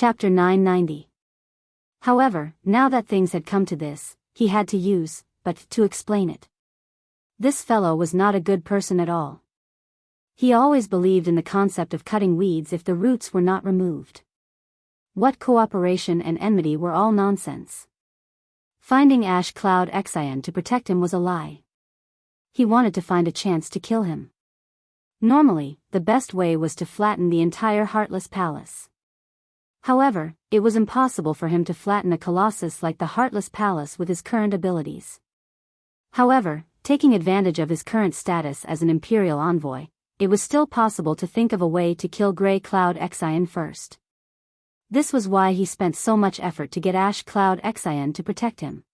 Chapter 990. However, now that things had come to this, he had to use, but to explain it. This fellow was not a good person at all. He always believed in the concept of cutting weeds if the roots were not removed. What cooperation and enmity were all nonsense. Finding Ash Cloud Exion to protect him was a lie. He wanted to find a chance to kill him. Normally, the best way was to flatten the entire Heartless Palace. However, it was impossible for him to flatten a colossus like the Heartless Palace with his current abilities. However, taking advantage of his current status as an Imperial envoy, it was still possible to think of a way to kill Grey Cloud Exion first. This was why he spent so much effort to get Ash Cloud Exion to protect him.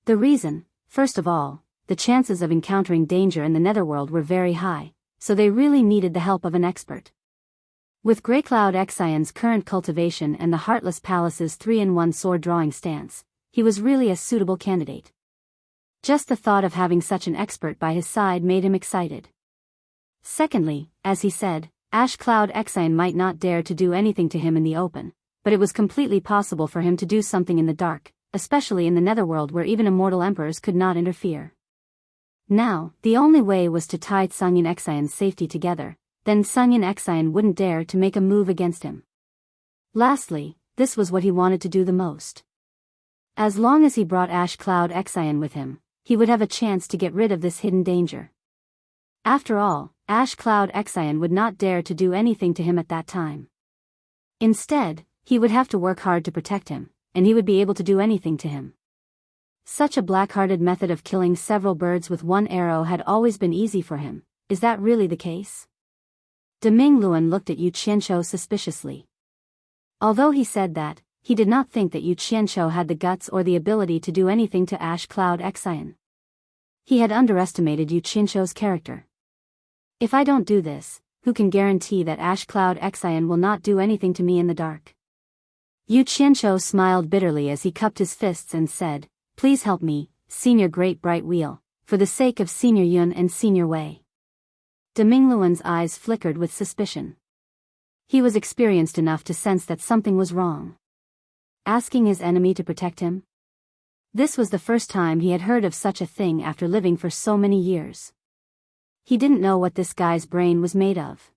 The reason, first of all, the chances of encountering danger in the Netherworld were very high, so they really needed the help of an expert. With Grey Cloud Exion's current cultivation and the Heartless Palace's 3-in-1 sword drawing stance, he was really a suitable candidate. Just the thought of having such an expert by his side made him excited. Secondly, as he said, Ash Cloud Exion might not dare to do anything to him in the open, but it was completely possible for him to do something in the dark, especially in the Netherworld where even immortal emperors could not interfere. Now, the only way was to tie Sunyin Exion's safety together, then Sunyin Exion wouldn't dare to make a move against him. Lastly, this was what he wanted to do the most. As long as he brought Ash Cloud Exion with him, he would have a chance to get rid of this hidden danger. After all, Ash Cloud Exion would not dare to do anything to him at that time. Instead, he would have to work hard to protect him, and he would be able to do anything to him. Such a black-hearted method of killing several birds with one arrow had always been easy for him. Is that really the case? Deming Luan looked at Yu Qianzhou suspiciously. Although he said that, he did not think that Yu Qianzhou had the guts or the ability to do anything to Ash Cloud Exion. He had underestimated Yu Qianzhou's character. If I don't do this, who can guarantee that Ash Cloud Exion will not do anything to me in the dark? Yu Qianzhou smiled bitterly as he cupped his fists and said, "Please help me, Senior Great Bright Wheel, for the sake of Senior Yun and Senior Wei." Deming Luan's eyes flickered with suspicion. He was experienced enough to sense that something was wrong. Asking his enemy to protect him? This was the first time he had heard of such a thing after living for so many years. He didn't know what this guy's brain was made of.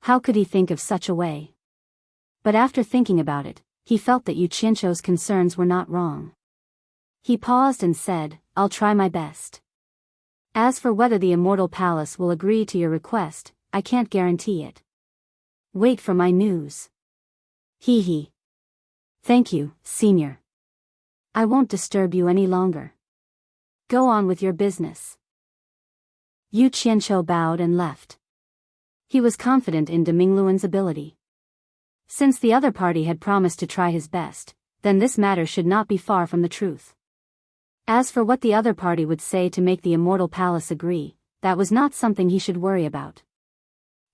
How could he think of such a way? But after thinking about it, he felt that Yu Qianzhou's concerns were not wrong. He paused and said, "I'll try my best. As for whether the Immortal Palace will agree to your request, I can't guarantee it. Wait for my news." Hee hee. "Thank you, Senior. I won't disturb you any longer. Go on with your business." Yu Qianzhou bowed and left. He was confident in Deming Luan's ability. Since the other party had promised to try his best, then this matter should not be far from the truth. As for what the other party would say to make the Immortal Palace agree, that was not something he should worry about.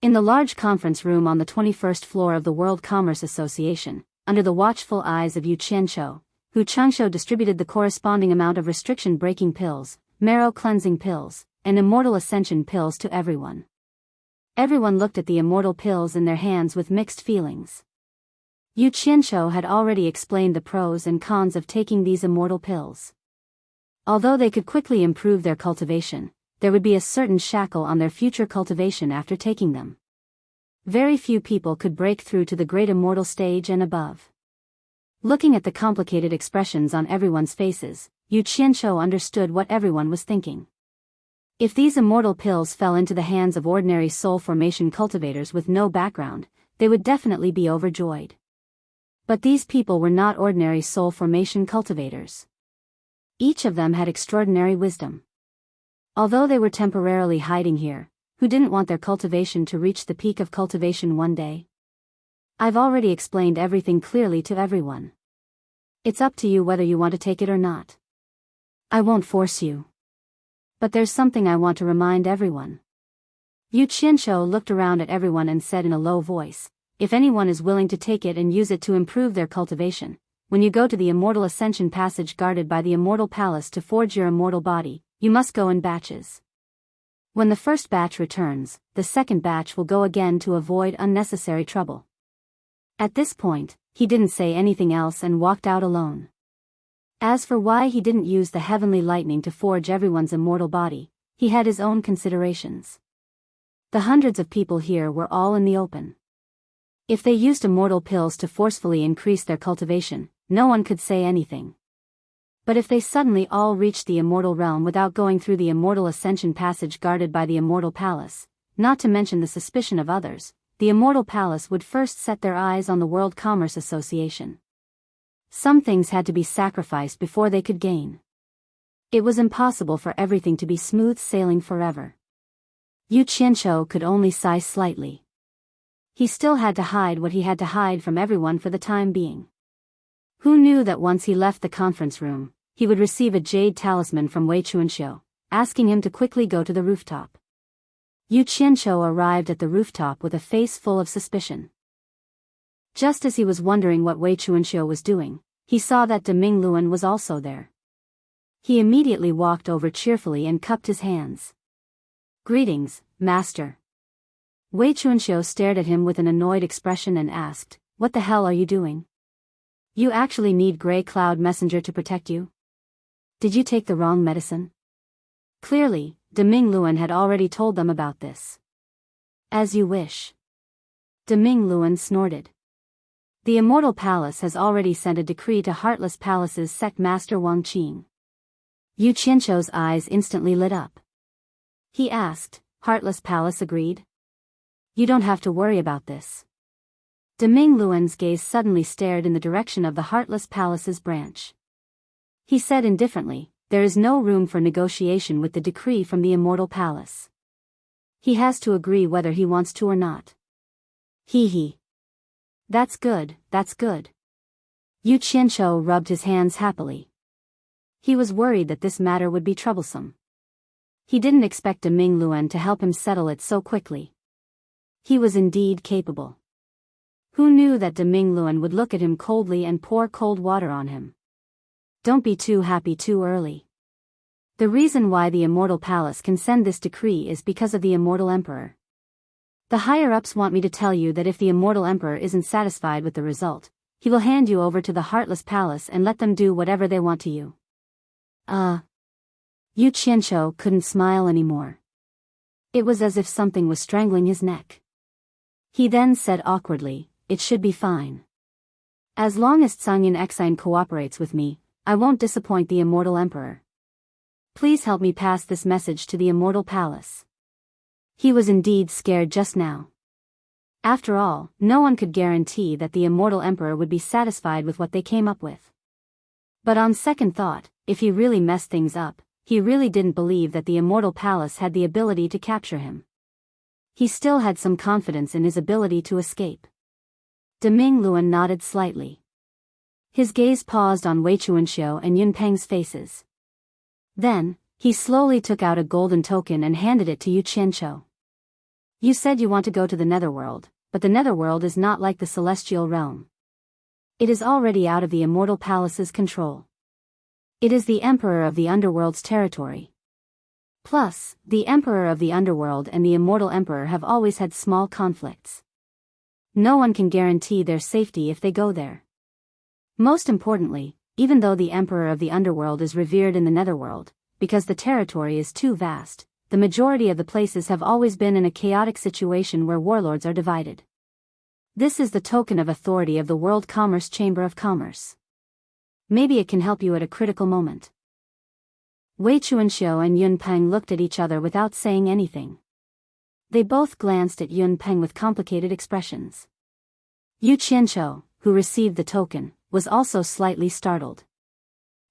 In the large conference room on the 21st floor of the World Commerce Association, under the watchful eyes of Yu Qianzhou, Hu Changshou distributed the corresponding amount of restriction-breaking pills, marrow-cleansing pills, and immortal ascension pills to everyone. Everyone looked at the immortal pills in their hands with mixed feelings. Yu Qianzhou had already explained the pros and cons of taking these immortal pills. Although they could quickly improve their cultivation, there would be a certain shackle on their future cultivation after taking them. Very few people could break through to the great immortal stage and above. Looking at the complicated expressions on everyone's faces, Yu Qianzhou understood what everyone was thinking. If these immortal pills fell into the hands of ordinary soul formation cultivators with no background, they would definitely be overjoyed. But these people were not ordinary soul formation cultivators. Each of them had extraordinary wisdom. Although they were temporarily hiding here, who didn't want their cultivation to reach the peak of cultivation one day? I've already explained everything clearly to everyone. It's up to you whether you want to take it or not. I won't force you. But there's something I want to remind everyone. Yu Qianzhou looked around at everyone and said in a low voice, "If anyone is willing to take it and use it to improve their cultivation, when you go to the Immortal Ascension Passage guarded by the Immortal Palace to forge your immortal body, you must go in batches. When the first batch returns, the second batch will go again to avoid unnecessary trouble." At this point, he didn't say anything else and walked out alone. As for why he didn't use the heavenly lightning to forge everyone's immortal body, he had his own considerations. The hundreds of people here were all in the open. If they used immortal pills to forcefully increase their cultivation, no one could say anything. But if they suddenly all reached the immortal realm without going through the immortal ascension passage guarded by the immortal palace, not to mention the suspicion of others, the immortal palace would first set their eyes on the World Commerce Association. Some things had to be sacrificed before they could gain. It was impossible for everything to be smooth sailing forever. Yu Qianqiu could only sigh slightly. He still had to hide what he had to hide from everyone for the time being. Who knew that once he left the conference room, he would receive a jade talisman from Wei Chuanxiu, asking him to quickly go to the rooftop. Yu Qianqiu arrived at the rooftop with a face full of suspicion. Just as he was wondering what Wei Chuanxiu was doing, he saw that Deming Luan was also there. He immediately walked over cheerfully and cupped his hands. "Greetings, master." Wei Chuanxiu stared at him with an annoyed expression and asked, "What the hell are you doing? You actually need Grey Cloud Messenger to protect you? Did you take the wrong medicine?" Clearly, Deming Luan had already told them about this. "As you wish." Deming Luan snorted. "The Immortal Palace has already sent a decree to Heartless Palace's sect master Wang Qing." Yu Qianqiu's eyes instantly lit up. He asked, "Heartless Palace agreed? You don't have to worry about this." Deming Luan's gaze suddenly stared in the direction of the Heartless Palace's branch. He said indifferently, "There is no room for negotiation with the decree from the Immortal Palace. He has to agree whether he wants to or not." He. That's good, that's good." Yu Qianqiu rubbed his hands happily. He was worried that this matter would be troublesome. He didn't expect Deming Luan to help him settle it so quickly. He was indeed capable. Who knew that Deming Luan would look at him coldly and pour cold water on him? Don't be too happy too early. The reason why the Immortal Palace can send this decree is because of the Immortal Emperor. The higher-ups want me to tell you that if the Immortal Emperor isn't satisfied with the result, he will hand you over to the Heartless Palace and let them do whatever they want to you. Yu Qianqiu couldn't smile anymore. It was as if something was strangling his neck. He then said awkwardly, "It should be fine. As long as Zhangyan Exine cooperates with me, I won't disappoint the Immortal Emperor. Please help me pass this message to the Immortal Palace." He was indeed scared just now. After all, no one could guarantee that the Immortal Emperor would be satisfied with what they came up with. But on second thought, if he really messed things up, he really didn't believe that the Immortal Palace had the ability to capture him. He still had some confidence in his ability to escape. Deming Luan nodded slightly. His gaze paused on Wei Chuanxiu and Yun Peng's faces. Then, he slowly took out a golden token and handed it to Yu Qianqiu. "You said you want to go to the Netherworld, but the Netherworld is not like the Celestial Realm. It is already out of the Immortal Palace's control. It is the Emperor of the Underworld's territory. Plus, the Emperor of the Underworld and the Immortal Emperor have always had small conflicts. No one can guarantee their safety if they go there. Most importantly, even though the Emperor of the Underworld is revered in the Netherworld, because the territory is too vast, the majority of the places have always been in a chaotic situation where warlords are divided. This is the token of authority of the World Commerce Chamber of Commerce. Maybe it can help you at a critical moment." Wei Chuanxiu and Yun Peng looked at each other without saying anything. They both glanced at Yun Peng with complicated expressions. Yu Qianqiu, who received the token, was also slightly startled.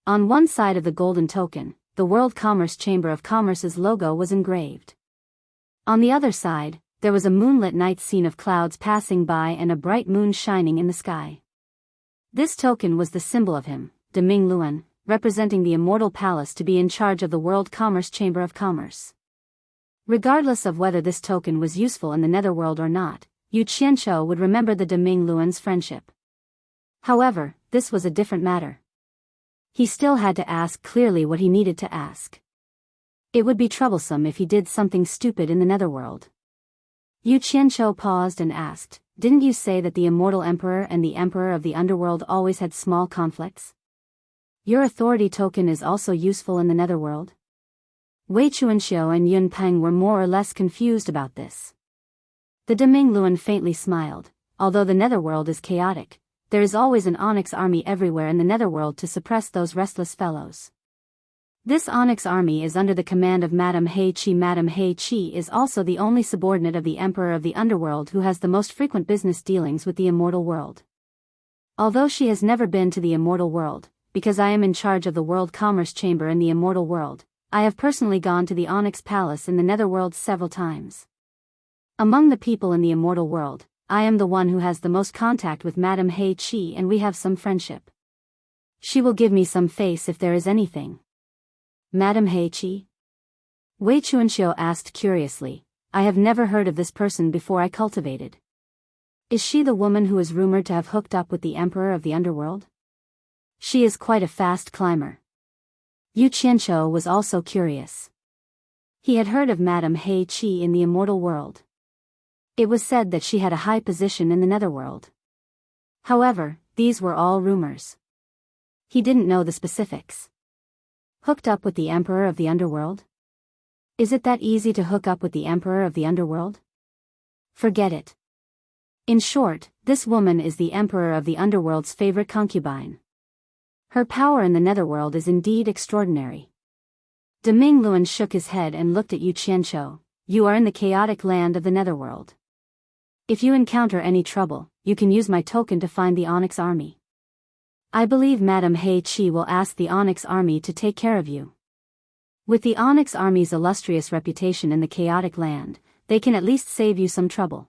On one side of the golden token, the World Commerce Chamber of Commerce's logo was engraved. On the other side, there was a moonlit night scene of clouds passing by and a bright moon shining in the sky. This token was the symbol of him, Deming Luan, representing the Immortal Palace to be in charge of the World Commerce Chamber of Commerce. Regardless of whether this token was useful in the Netherworld or not, Yu Qianqiu would remember the Deming Luan's friendship. However, this was a different matter. He still had to ask clearly what he needed to ask. It would be troublesome if he did something stupid in the Netherworld. Yu Qianqiu paused and asked, Didn't you say that the immortal emperor and the emperor of the underworld always had small conflicts? Your authority token is also useful in the netherworld? Wei Chuanxiu and Yun Peng were more or less confused about this. The Deming Luan faintly smiled. Although the netherworld is chaotic, there is always an onyx army everywhere in the netherworld to suppress those restless fellows. This onyx army is under the command of Madame Hei Qi. Madame Hei Qi is also the only subordinate of the Emperor of the Underworld who has the most frequent business dealings with the immortal world. Although she has never been to the immortal world, because I am in charge of the World Commerce Chamber in the immortal world, I have personally gone to the Onyx Palace in the netherworld several times. Among the people in the immortal world, I am the one who has the most contact with Madame Hei Qi, and we have some friendship. She will give me some face if there is anything. Madame Hei Qi? Wei Chuanxiu asked curiously. I have never heard of this person before. I cultivated. Is she the woman who is rumored to have hooked up with the Emperor of the Underworld? She is quite a fast climber. Yu Qianqiu was also curious. He had heard of Madame Hei Qi in the immortal world. It was said that she had a high position in the netherworld. However, these were all rumors. He didn't know the specifics. Hooked up with the Emperor of the Underworld? Is it that easy to hook up with the Emperor of the Underworld? Forget it. In short, this woman is the Emperor of the Underworld's favorite concubine. Her power in the netherworld is indeed extraordinary. Deming Luan shook his head and looked at Yu Qianqiu. You are in the chaotic land of the netherworld. If you encounter any trouble, you can use my token to find the Onyx Army. I believe Madame Hei Qi will ask the Onyx Army to take care of you. With the Onyx Army's illustrious reputation in the chaotic land, they can at least save you some trouble.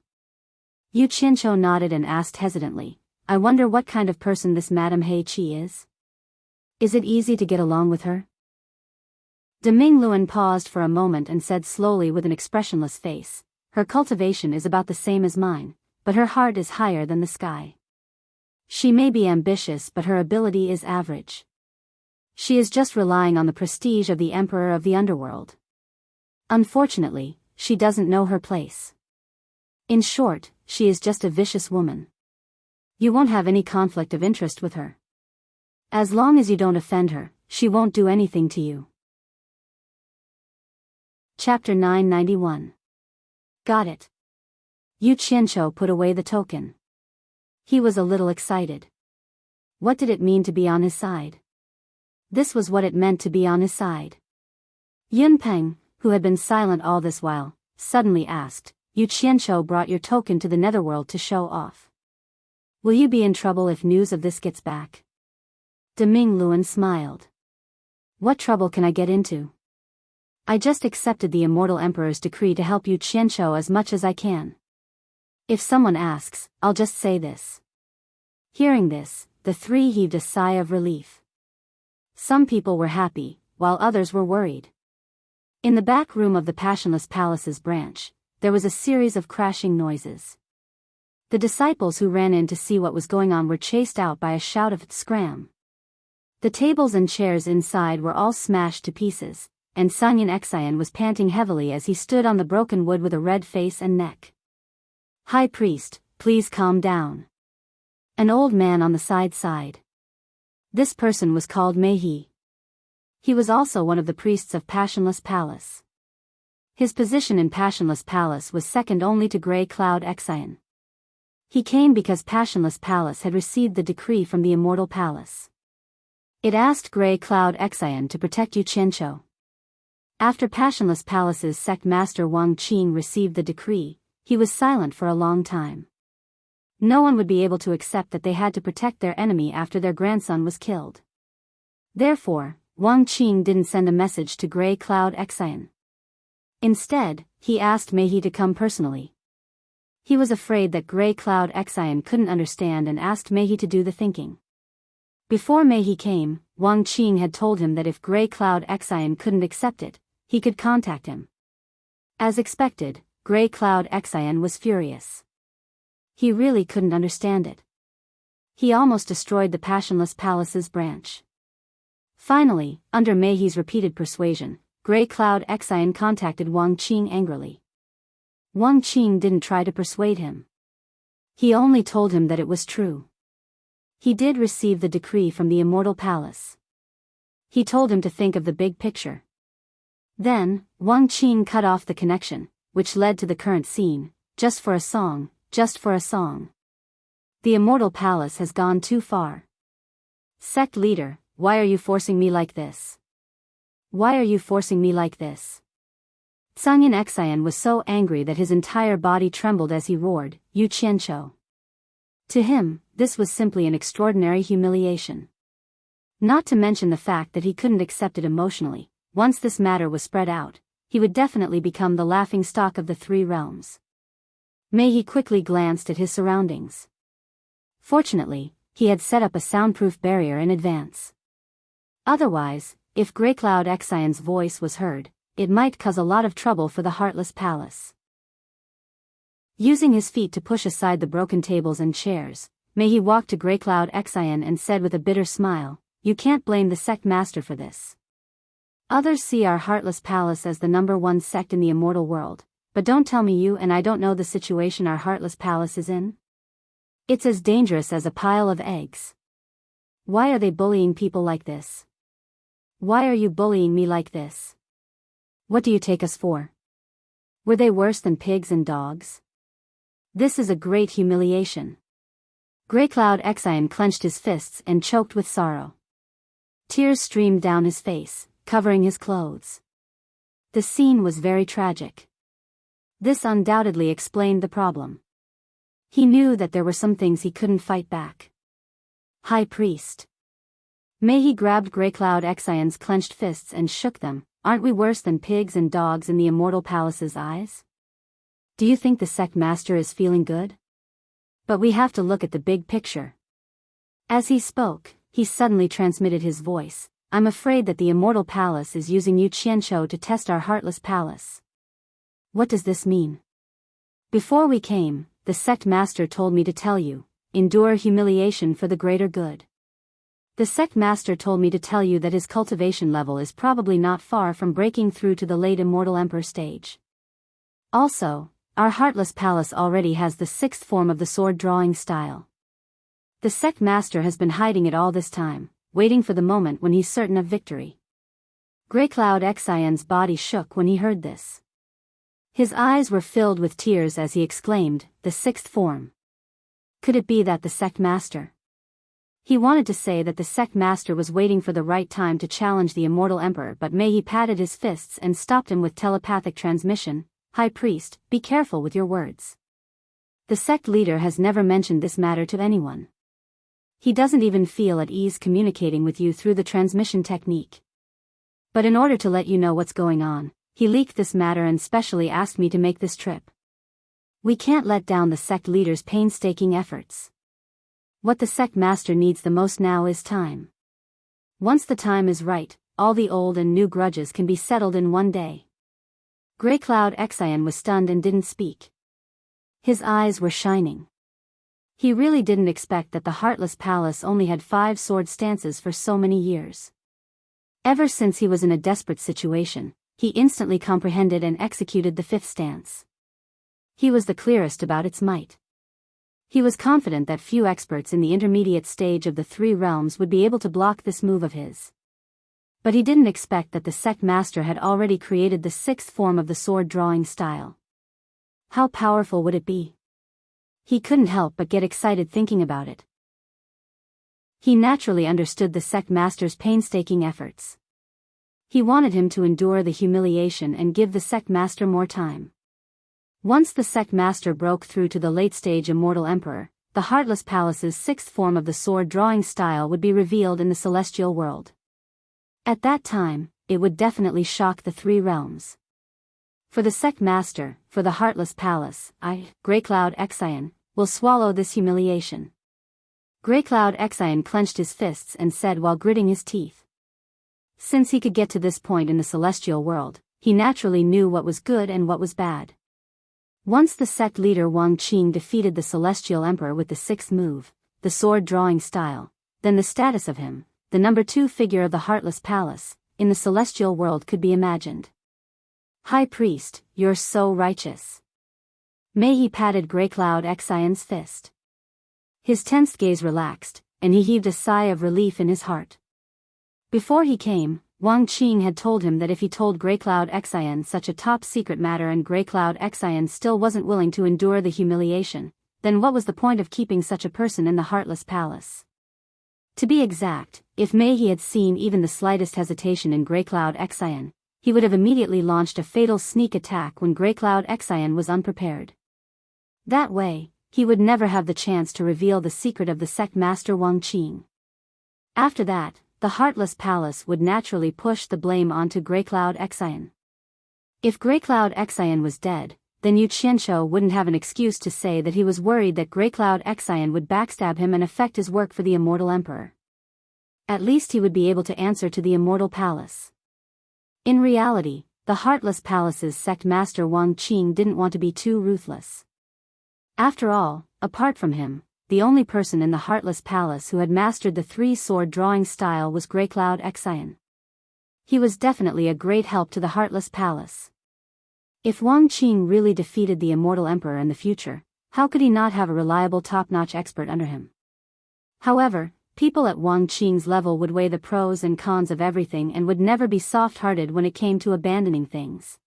Yu Qianqiu nodded and asked hesitantly, I wonder what kind of person this Madame Hei Qi is? Is it easy to get along with her? Deming Luan paused for a moment and said slowly with an expressionless face, her cultivation is about the same as mine, but her heart is higher than the sky. She may be ambitious, but her ability is average. She is just relying on the prestige of the Emperor of the Underworld. Unfortunately, she doesn't know her place. In short, she is just a vicious woman. You won't have any conflict of interest with her. As long as you don't offend her, she won't do anything to you. Chapter 991. Got it. Yu Qianqiu put away the token. He was a little excited. What did it mean to be on his side? This was what it meant to be on his side. Yun Peng, who had been silent all this while, suddenly asked, Yu Qianqiu brought your token to the netherworld to show off. Will you be in trouble if news of this gets back? Deming Luan smiled. What trouble can I get into? I just accepted the Immortal Emperor's decree to help Yu Qianqiu as much as I can. If someone asks, I'll just say this. Hearing this, the three heaved a sigh of relief. Some people were happy, while others were worried. In the back room of the Passionless Palace's branch, there was a series of crashing noises. The disciples who ran in to see what was going on were chased out by a shout of scram. The tables and chairs inside were all smashed to pieces, and Sanyan Xian was panting heavily as he stood on the broken wood with a red face and neck. High Priest, please calm down. An old man on the side sighed. This person was called Meihe. He was also one of the priests of Passionless Palace. His position in Passionless Palace was second only to Grey Cloud Xian. He came because Passionless Palace had received the decree from the Immortal Palace. It asked Grey Cloud Xian to protect Yu Qianqiu. After Passionless Palace's sect master Wang Qing received the decree, he was silent for a long time. No one would be able to accept that they had to protect their enemy after their grandson was killed. Therefore, Wang Qing didn't send a message to Grey Cloud Xian. Instead, he asked Meihe to come personally. He was afraid that Grey Cloud Xian couldn't understand and asked Meihe to do the thinking. Before Meihe came, Wang Qing had told him that if Grey Cloud Xian couldn't accept it, he could contact him. As expected, Grey Cloud Xian was furious. He really couldn't understand it. He almost destroyed the Passionless Palace's branch. Finally, under Meihe's repeated persuasion, Grey Cloud Xian contacted Wang Qing angrily. Wang Qing didn't try to persuade him. He only told him that it was true. He did receive the decree from the immortal palace. He told him to think of the big picture. Then, Wang Qing cut off the connection, which led to the current scene. Just for a song, just for a song. The immortal palace has gone too far. Sect leader, why are you forcing me like this? Why are you forcing me like this? Zhang Xian was so angry that his entire body trembled as he roared, Yu Qianqiu. To him, this was simply an extraordinary humiliation. Not to mention the fact that he couldn't accept it emotionally. Once this matter was spread out, he would definitely become the laughingstock of the three realms. He quickly glanced at his surroundings. Fortunately, he had set up a soundproof barrier in advance. Otherwise, if Greycloud Xian's voice was heard, it might cause a lot of trouble for the Heartless Palace. Using his feet to push aside the broken tables and chairs, he walked to Greycloud Xian and said with a bitter smile, "You can't blame the sect master for this. Others see our Heartless Palace as the #1 sect in the immortal world, but don't tell me you and I don't know the situation our Heartless Palace is in? It's as dangerous as a pile of eggs. Why are they bullying people like this? Why are you bullying me like this? What do you take us for? Were they worse than pigs and dogs? This is a great humiliation." Greycloud Xian clenched his fists and choked with sorrow. Tears streamed down his face, covering his clothes. The scene was very tragic. This undoubtedly explained the problem. He knew that there were some things he couldn't fight back. High Priest. He grabbed Greycloud Xian's clenched fists and shook them. "Aren't we worse than pigs and dogs in the immortal palace's eyes? Do you think the sect master is feeling good? But we have to look at the big picture." As he spoke, he suddenly transmitted his voice. "I'm afraid that the immortal palace is using Yu Qianqiu to test our Heartless Palace." "What does this mean?" "Before we came, the sect master told me to tell you, endure humiliation for the greater good. The sect master told me to tell you that his cultivation level is probably not far from breaking through to the late immortal emperor stage. Also, our Heartless Palace already has the 6th form of the sword drawing style. The sect master has been hiding it all this time, waiting for the moment when he's certain of victory." Greycloud Xian's body shook when he heard this. His eyes were filled with tears as he exclaimed, "The 6th form. Could it be that the sect master?" He wanted to say that the sect master was waiting for the right time to challenge the immortal emperor, but he patted his fists and stopped him with telepathic transmission. "High Priest, be careful with your words. The sect leader has never mentioned this matter to anyone. He doesn't even feel at ease communicating with you through the transmission technique. But in order to let you know what's going on, he leaked this matter and specially asked me to make this trip. We can't let down the sect leader's painstaking efforts. What the sect master needs the most now is time. Once the time is right, all the old and new grudges can be settled in one day." Greycloud Xian was stunned and didn't speak. His eyes were shining. He really didn't expect that the Heartless Palace only had 5 sword stances for so many years. Ever since he was in a desperate situation, he instantly comprehended and executed the 5th stance. He was the clearest about its might. He was confident that few experts in the intermediate stage of the 3 realms would be able to block this move of his. But he didn't expect that the sect master had already created the 6th form of the sword drawing style. How powerful would it be? He couldn't help but get excited thinking about it. He naturally understood the sect master's painstaking efforts. He wanted him to endure the humiliation and give the sect master more time. Once the sect master broke through to the late stage immortal emperor, the Heartless Palace's 6th form of the sword drawing style would be revealed in the celestial world. At that time, it would definitely shock the 3 realms. For the sect master, for the Heartless Palace, Greycloud Xian, will swallow this humiliation. Greycloud Xian clenched his fists and said while gritting his teeth. Since he could get to this point in the celestial world, he naturally knew what was good and what was bad. Once the sect leader Wang Qing defeated the celestial emperor with the 6th move, the sword drawing style, then the status of him, the #2 figure of the Heartless Palace, in the celestial world could be imagined. High Priest, you're so righteous. Mei patted Grey Cloud Xian's fist. His tensed gaze relaxed, and he heaved a sigh of relief in his heart. Before he came, Wang Qing had told him that if he told Grey Cloud Xian such a top-secret matter and Grey Cloud Xian still wasn't willing to endure the humiliation, then what was the point of keeping such a person in the Heartless Palace? To be exact, if Mei had seen even the slightest hesitation in Grey Cloud Xian, he would have immediately launched a fatal sneak attack when Grey Cloud Xian was unprepared. That way, he would never have the chance to reveal the secret of the sect master Wang Qing. After that, the Heartless Palace would naturally push the blame onto Grey Cloud Xian. If Grey Cloud Xian was dead, then Yu Qianzhou wouldn't have an excuse to say that he was worried that Grey Cloud Xian would backstab him and affect his work for the Immortal Emperor. At least he would be able to answer to the Immortal Palace. In reality, the Heartless Palace's sect master Wang Qing didn't want to be too ruthless. After all, apart from him, the only person in the Heartless Palace who had mastered the three-sword drawing style was Grey Cloud Xian. He was definitely a great help to the Heartless Palace. If Wang Qing really defeated the Immortal Emperor in the future, how could he not have a reliable top-notch expert under him? However, people at Wang Qing's level would weigh the pros and cons of everything and would never be soft-hearted when it came to abandoning things.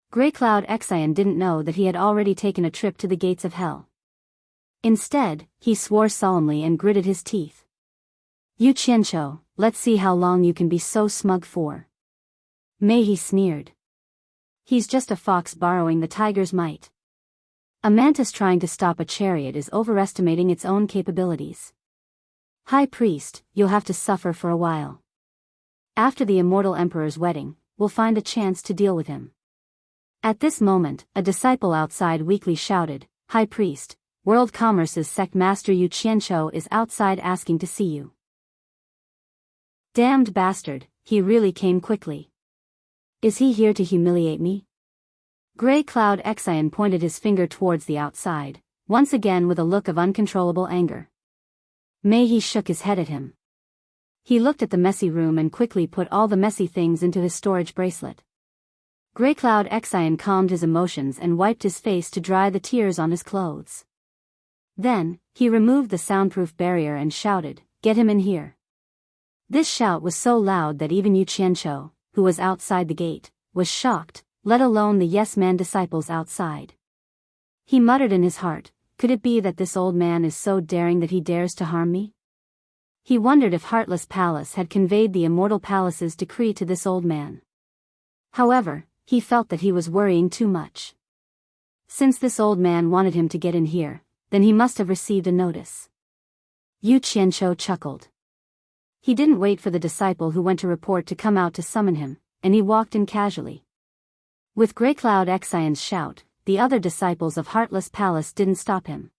Grey Cloud Xian didn't know that he had already taken a trip to the gates of hell. Instead, he swore solemnly and gritted his teeth. Yu Qianzhou, let's see how long you can be so smug for. Mei sneered. He's just a fox borrowing the tiger's might. A mantis trying to stop a chariot is overestimating its own capabilities. High Priest, you'll have to suffer for a while. After the Immortal Emperor's wedding, we'll find a chance to deal with him. At this moment, a disciple outside weakly shouted, High Priest, World Commerce's sect master Yu Qianzhou is outside asking to see you. Damned bastard, he really came quickly. Is he here to humiliate me? Grey Cloud Xian pointed his finger towards the outside, once again with a look of uncontrollable anger. Mei shook his head at him. He looked at the messy room and quickly put all the messy things into his storage bracelet. Grey Cloud Xian calmed his emotions and wiped his face to dry the tears on his clothes. Then, he removed the soundproof barrier and shouted, Get him in here. This shout was so loud that even Yu Qianzhou, who was outside the gate, was shocked, let alone the yes-man disciples outside. He muttered in his heart, could it be that this old man is so daring that he dares to harm me? He wondered if Heartless Palace had conveyed the Immortal Palace's decree to this old man. However, he felt that he was worrying too much. Since this old man wanted him to get in here, then he must have received a notice. Yu Qianzhou chuckled. He didn't wait for the disciple who went to report to come out to summon him, and he walked in casually. With Grey Cloud Xian's shout, the other disciples of Heartless Palace didn't stop him.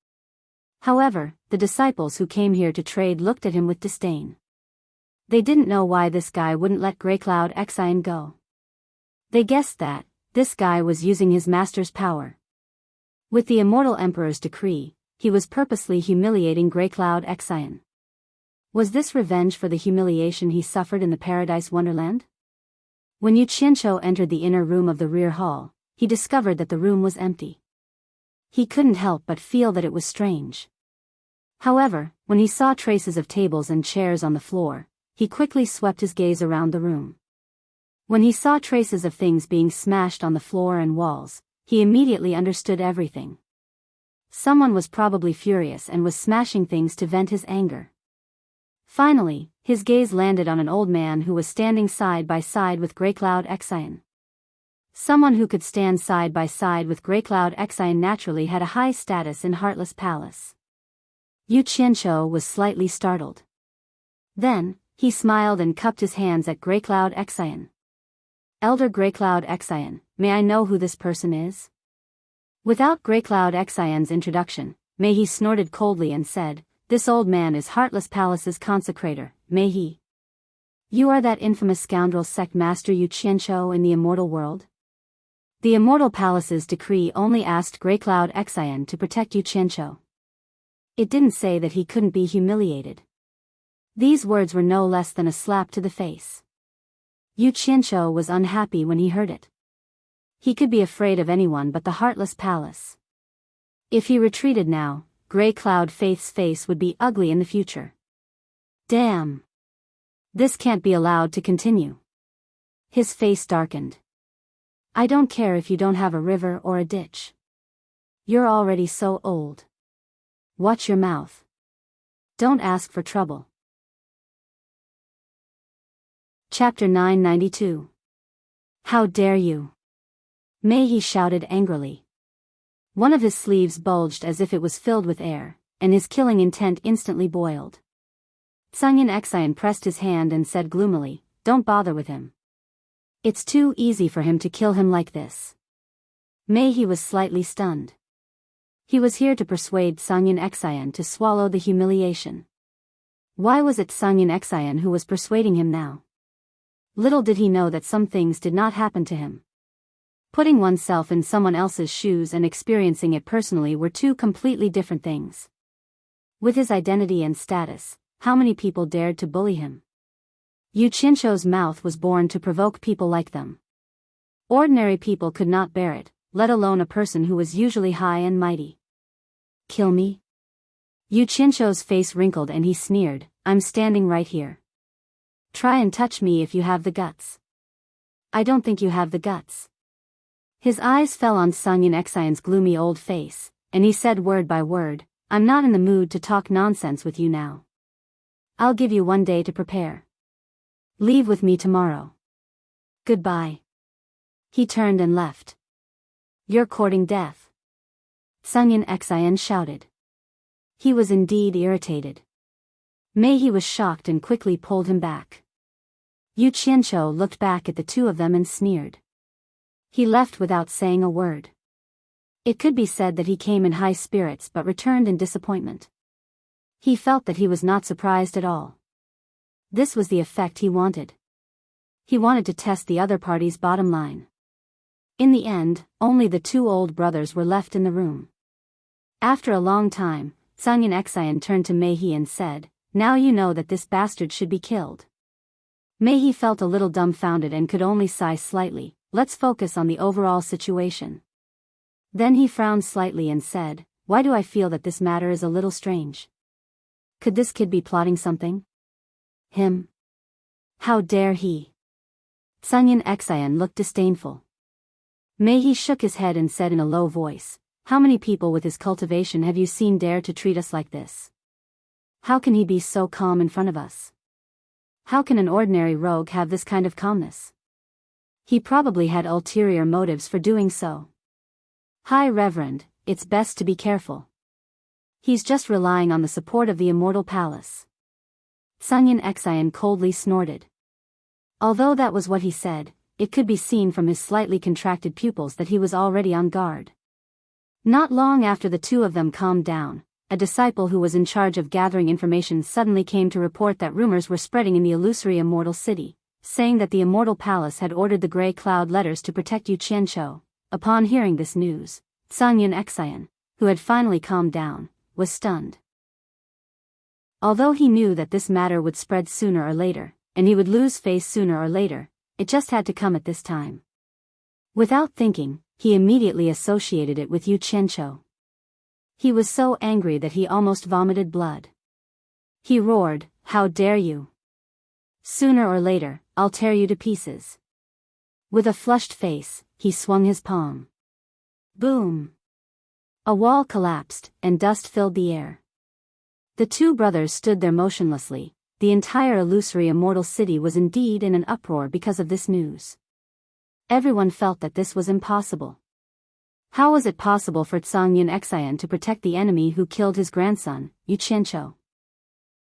However, the disciples who came here to trade looked at him with disdain. They didn't know why this guy wouldn't let Grey Cloud Xian go. They guessed that this guy was using his master's power. With the Immortal Emperor's decree, he was purposely humiliating Grey Cloud Xian. Was this revenge for the humiliation he suffered in the Paradise Wonderland? When Yu Qianzhou entered the inner room of the rear hall, he discovered that the room was empty. He couldn't help but feel that it was strange. However, when he saw traces of tables and chairs on the floor, he quickly swept his gaze around the room. When he saw traces of things being smashed on the floor and walls, he immediately understood everything. Someone was probably furious and was smashing things to vent his anger. Finally, his gaze landed on an old man who was standing side by side with Grey Cloud Xian. Someone who could stand side by side with Grey Cloud Xian naturally had a high status in Heartless Palace. Yu Qianzhou was slightly startled. Then, he smiled and cupped his hands at Grey Cloud Xian. Elder Grey Cloud Xian, may I know who this person is? Without Grey Cloud Xian's introduction, Mei snorted coldly and said, This old man is Heartless Palace's consecrator, Mei. You are that infamous scoundrel sect master Yu Qianzhou in the immortal world? The Immortal Palace's decree only asked Grey Cloud Xian to protect Yu Qianzhou. It didn't say that he couldn't be humiliated. These words were no less than a slap to the face. Yu Qianzhou was unhappy when he heard it. He could be afraid of anyone but the Heartless Palace. If he retreated now, Grey Cloud Faith's face would be ugly in the future. Damn! This can't be allowed to continue. His face darkened. I don't care if you don't have a river or a ditch. You're already so old. Watch your mouth. Don't ask for trouble. Chapter 992. How dare you? Mei shouted angrily. One of his sleeves bulged as if it was filled with air, and his killing intent instantly boiled. Sungin Xian pressed his hand and said gloomily, "Don't bother with him. It's too easy for him to kill him like this." Mei was slightly stunned. He was here to persuade Sungin Xian to swallow the humiliation. Why was it Sungin Xian who was persuading him now? Little did he know that some things did not happen to him. Putting oneself in someone else's shoes and experiencing it personally were two completely different things. With his identity and status, how many people dared to bully him? Yu Qianzhou's mouth was born to provoke people like them. Ordinary people could not bear it, let alone a person who was usually high and mighty. Kill me? Yu Qianzhou's face wrinkled and he sneered, "I'm standing right here. Try and touch me if you have the guts." "I don't think you have the guts." His eyes fell on Sungin Xian's gloomy old face, and he said word by word, "I'm not in the mood to talk nonsense with you now. I'll give you 1 day to prepare. Leave with me tomorrow. Goodbye." He turned and left. "You're courting death," Sungin Xian shouted. He was indeed irritated. Mei was shocked and quickly pulled him back. Yu Qianzhou looked back at the two of them and sneered. He left without saying a word. It could be said that he came in high spirits but returned in disappointment. He felt that he was not surprised at all. This was the effect he wanted. He wanted to test the other party's bottom line. In the end, only the two old brothers were left in the room. After a long time, Sungin Xian turned to Mei and said, "Now you know that this bastard should be killed." Mei felt a little dumbfounded and could only sigh slightly. "Let's focus on the overall situation." Then he frowned slightly and said, "Why do I feel that this matter is a little strange? Could this kid be plotting something? Him? How dare he?" Sungin Xian looked disdainful. Mei shook his head and said in a low voice, "How many people with his cultivation have you seen dare to treat us like this? How can he be so calm in front of us? How can an ordinary rogue have this kind of calmness? He probably had ulterior motives for doing so. High Reverend, it's best to be careful. He's just relying on the support of the Immortal Palace." Sungin Xian coldly snorted. Although that was what he said, it could be seen from his slightly contracted pupils that he was already on guard. Not long after the two of them calmed down, a disciple who was in charge of gathering information suddenly came to report that rumors were spreading in the illusory Immortal City, saying that the Immortal Palace had ordered the Grey Cloud letters to protect Yu Qianzhou. Upon hearing this news, Sungin Xian, who had finally calmed down, was stunned. Although he knew that this matter would spread sooner or later, and he would lose face sooner or later, it just had to come at this time. Without thinking, he immediately associated it with Yu Qianzhou. He was so angry that he almost vomited blood. He roared, "How dare you! Sooner or later, I'll tear you to pieces." With a flushed face, he swung his palm. Boom! A wall collapsed, and dust filled the air. The two brothers stood there motionlessly. The entire illusory Immortal City was indeed in an uproar because of this news. Everyone felt that this was impossible. How was it possible for Sungin Xian to protect the enemy who killed his grandson, Yu Qianzhou?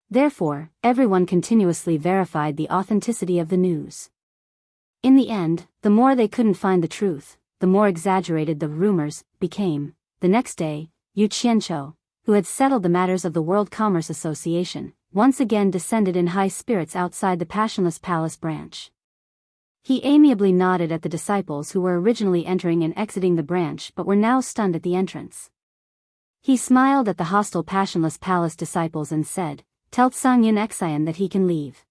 Therefore, everyone continuously verified the authenticity of the news. In the end, the more they couldn't find the truth, the more exaggerated the rumors became. The next day, Yu Qianzhou, who had settled the matters of the World Commerce Association, once again descended in high spirits outside the Passionless Palace branch. He amiably nodded at the disciples who were originally entering and exiting the branch but were now stunned at the entrance. He smiled at the hostile Passionless Palace disciples and said, "Tell Sungin Xian that he can leave."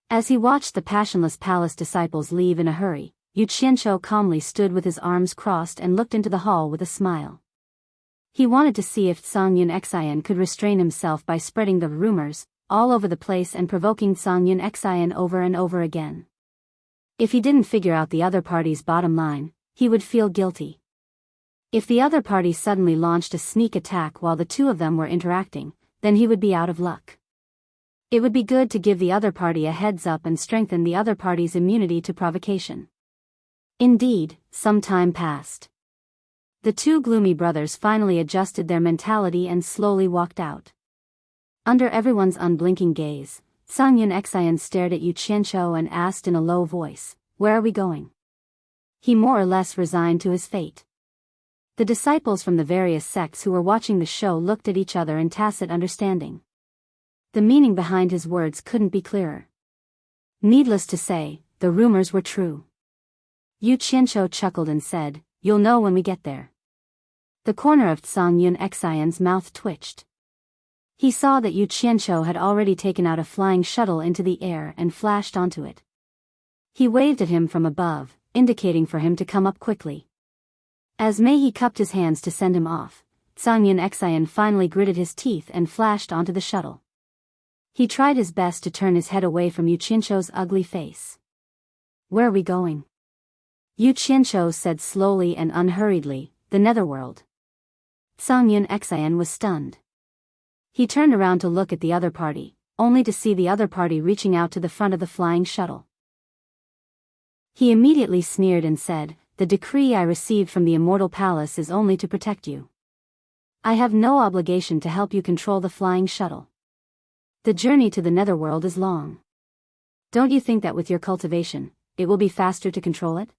As he watched the Passionless Palace disciples leave in a hurry, Yu Qianzhou calmly stood with his arms crossed and looked into the hall with a smile. He wanted to see if Sang-yun Xian could restrain himself by spreading the rumors all over the place and provoking Sang-yun Xian over and over again. If he didn't figure out the other party's bottom line, he would feel guilty. If the other party suddenly launched a sneak attack while the two of them were interacting, then he would be out of luck. It would be good to give the other party a heads up and strengthen the other party's immunity to provocation. Indeed, some time passed. The two gloomy brothers finally adjusted their mentality and slowly walked out. Under everyone's unblinking gaze, Sang-yun Xian stared at Yu Qianqiu and asked in a low voice, "Where are we going?" He more or less resigned to his fate. The disciples from the various sects who were watching the show looked at each other in tacit understanding. The meaning behind his words couldn't be clearer. Needless to say, the rumors were true. Yu Qianqiu chuckled and said, "You'll know when we get there." The corner of Sang-yun Xian's mouth twitched. He saw that Yu Qianqiu had already taken out a flying shuttle into the air and flashed onto it. He waved at him from above, indicating for him to come up quickly. As Mei cupped his hands to send him off, Sang-yun Xian finally gritted his teeth and flashed onto the shuttle. He tried his best to turn his head away from Yu Qianqiu's ugly face. "Where are we going?" Yu Qianqiu said slowly and unhurriedly, "The Netherworld." Sang-yun Xian was stunned. He turned around to look at the other party, only to see the other party reaching out to the front of the flying shuttle. He immediately sneered and said, "The decree I received from the Immortal Palace is only to protect you. I have no obligation to help you control the flying shuttle. The journey to the Netherworld is long. Don't you think that with your cultivation, it will be faster to control it?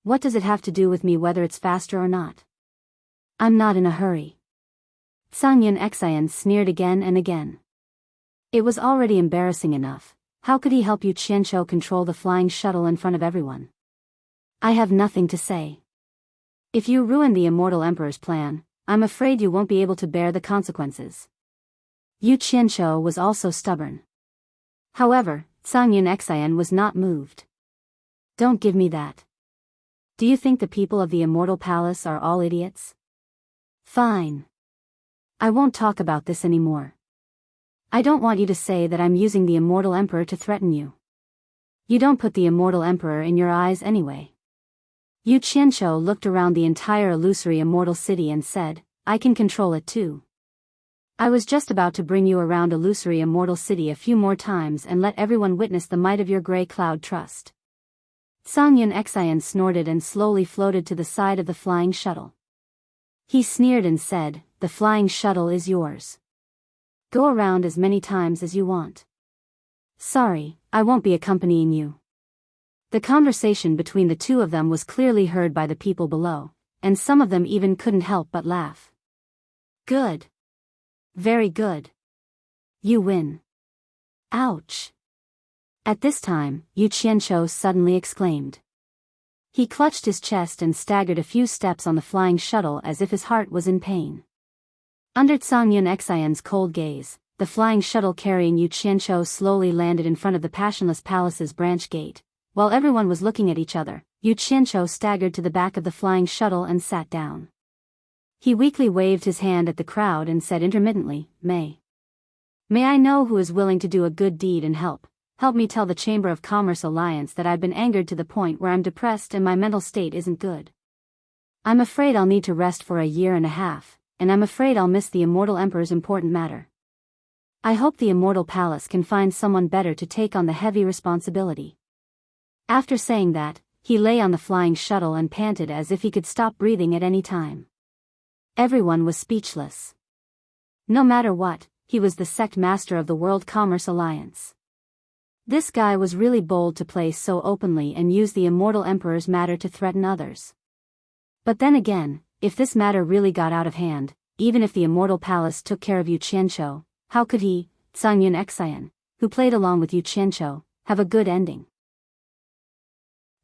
What does it have to do with me whether it's faster or not? I'm not in a hurry." Sang-yun Xian sneered again and again. It was already embarrassing enough. How could he help Yu Qianqiu control the flying shuttle in front of everyone? "I have nothing to say. If you ruin the Immortal Emperor's plan, I'm afraid you won't be able to bear the consequences." Yu Qianqiu was also stubborn. However, Sang-yun Xian was not moved. "Don't give me that. Do you think the people of the Immortal Palace are all idiots? Fine. I won't talk about this anymore. I don't want you to say that I'm using the Immortal Emperor to threaten you. You don't put the Immortal Emperor in your eyes anyway." Yu Qianqiu looked around the entire illusory immortal city and said, "I can control it too. I was just about to bring you around illusory immortal city a few more times and let everyone witness the might of your gray cloud trust." Sang-yun Xian snorted and slowly floated to the side of the flying shuttle. He sneered and said, "The flying shuttle is yours. Go around as many times as you want. Sorry, I won't be accompanying you." The conversation between the two of them was clearly heard by the people below, and some of them even couldn't help but laugh. "Good. Very good. You win." Ouch. At this time, Yu Qianqiu suddenly exclaimed. He clutched his chest and staggered a few steps on the flying shuttle as if his heart was in pain. Under Sang-yun Xian's cold gaze, the flying shuttle carrying Yu Qianqiu slowly landed in front of the Passionless Palace's branch gate. While everyone was looking at each other, Yu Qianqiu staggered to the back of the flying shuttle and sat down. He weakly waved his hand at the crowd and said intermittently, May I know who is willing to do a good deed and help me tell the Chamber of Commerce Alliance that I've been angered to the point where I'm depressed and my mental state isn't good. I'm afraid I'll need to rest for 1.5 years, and I'm afraid I'll miss the Immortal Emperor's important matter. I hope the Immortal Palace can find someone better to take on the heavy responsibility." After saying that, he lay on the flying shuttle and panted as if he could stop breathing at any time. Everyone was speechless. No matter what, he was the sect master of the World Commerce Alliance. This guy was really bold to play so openly and use the Immortal Emperor's matter to threaten others. But then again, if this matter really got out of hand, even if the Immortal Palace took care of Yu Qianqiu, how could he, Sang-yun Xian, who played along with Yu Qianqiu, have a good ending?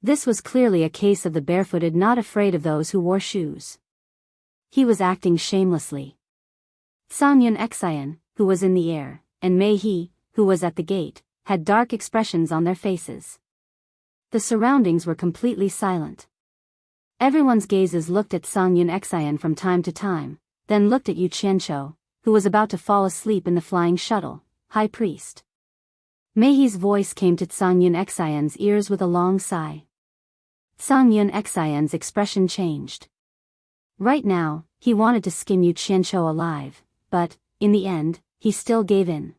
This was clearly a case of the barefooted not afraid of those who wore shoes. He was acting shamelessly. Sang-yun Xian, who was in the air, and Mei He, who was at the gate, had dark expressions on their faces. The surroundings were completely silent. Everyone's gazes looked at Sang-yun Xian from time to time, then looked at Yu Qianqiu, who was about to fall asleep in the flying shuttle. High Priest. Mei's voice came to Zhang Yunxian's ears with a long sigh. Zhang Yunxian's expression changed. Right now, he wanted to skin Yu Qianqiu alive, but, in the end, he still gave in.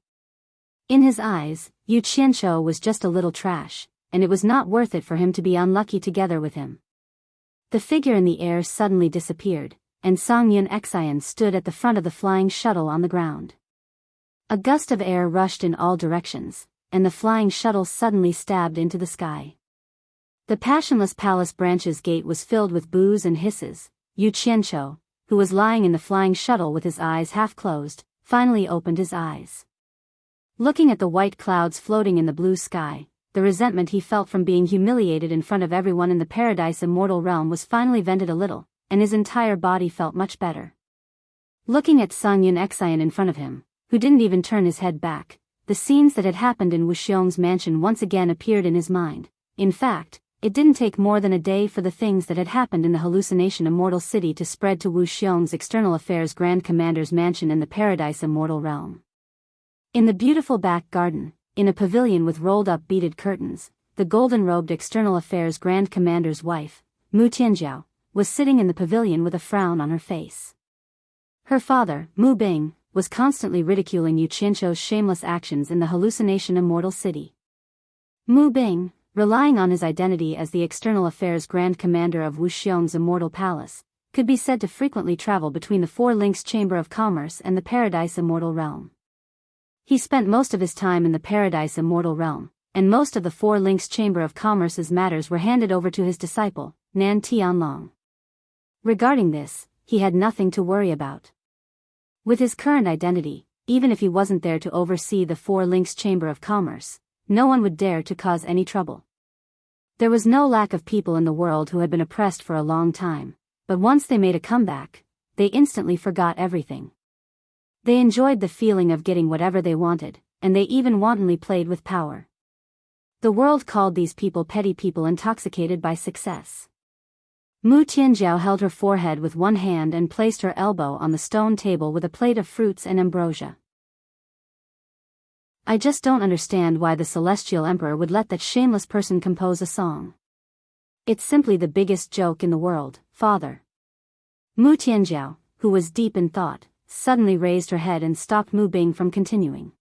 In his eyes, Yu Qianqiu was just a little trash, and it was not worth it for him to be unlucky together with him. The figure in the air suddenly disappeared, and Zhang Yunxian stood at the front of the flying shuttle on the ground. A gust of air rushed in all directions, and the flying shuttle suddenly stabbed into the sky. The passionless palace branch's gate was filled with boos and hisses. Yu Qianqiu, who was lying in the flying shuttle with his eyes half closed, finally opened his eyes. Looking at the white clouds floating in the blue sky, the resentment he felt from being humiliated in front of everyone in the paradise immortal realm was finally vented a little, and his entire body felt much better. Looking at Zhang Yunxian in front of him, who didn't even turn his head back, the scenes that had happened in Wuxiong's mansion once again appeared in his mind. In fact, it didn't take more than a day for the things that had happened in the hallucination immortal city to spread to Wuxiong's external affairs Grand Commander's mansion in the paradise immortal realm. In the beautiful back garden, in a pavilion with rolled-up beaded curtains, the golden-robed external affairs Grand Commander's wife, Mu Tianjiao, was sitting in the pavilion with a frown on her face. Her father, Mu Bing, was constantly ridiculing Yu Qianqiu's shameless actions in the hallucination immortal city. Mu Bing, relying on his identity as the external affairs Grand Commander of Wuxiong's immortal palace, could be said to frequently travel between the Four Links Chamber of Commerce and the Paradise Immortal Realm. He spent most of his time in the Paradise Immortal Realm, and most of the Four Links Chamber of Commerce's matters were handed over to his disciple, Nan Tianlong. Regarding this, he had nothing to worry about. With his current identity, even if he wasn't there to oversee the Four Links Chamber of Commerce, no one would dare to cause any trouble. There was no lack of people in the world who had been oppressed for a long time, but once they made a comeback, they instantly forgot everything. They enjoyed the feeling of getting whatever they wanted, and they even wantonly played with power. The world called these people petty people intoxicated by success. Mu Tianjiao held her forehead with one hand and placed her elbow on the stone table with a plate of fruits and ambrosia. I just don't understand why the Celestial Emperor would let that shameless person compose a song. It's simply the biggest joke in the world, father. Mu Tianjiao, who was deep in thought, suddenly raised her head and stopped Mu Bing from continuing.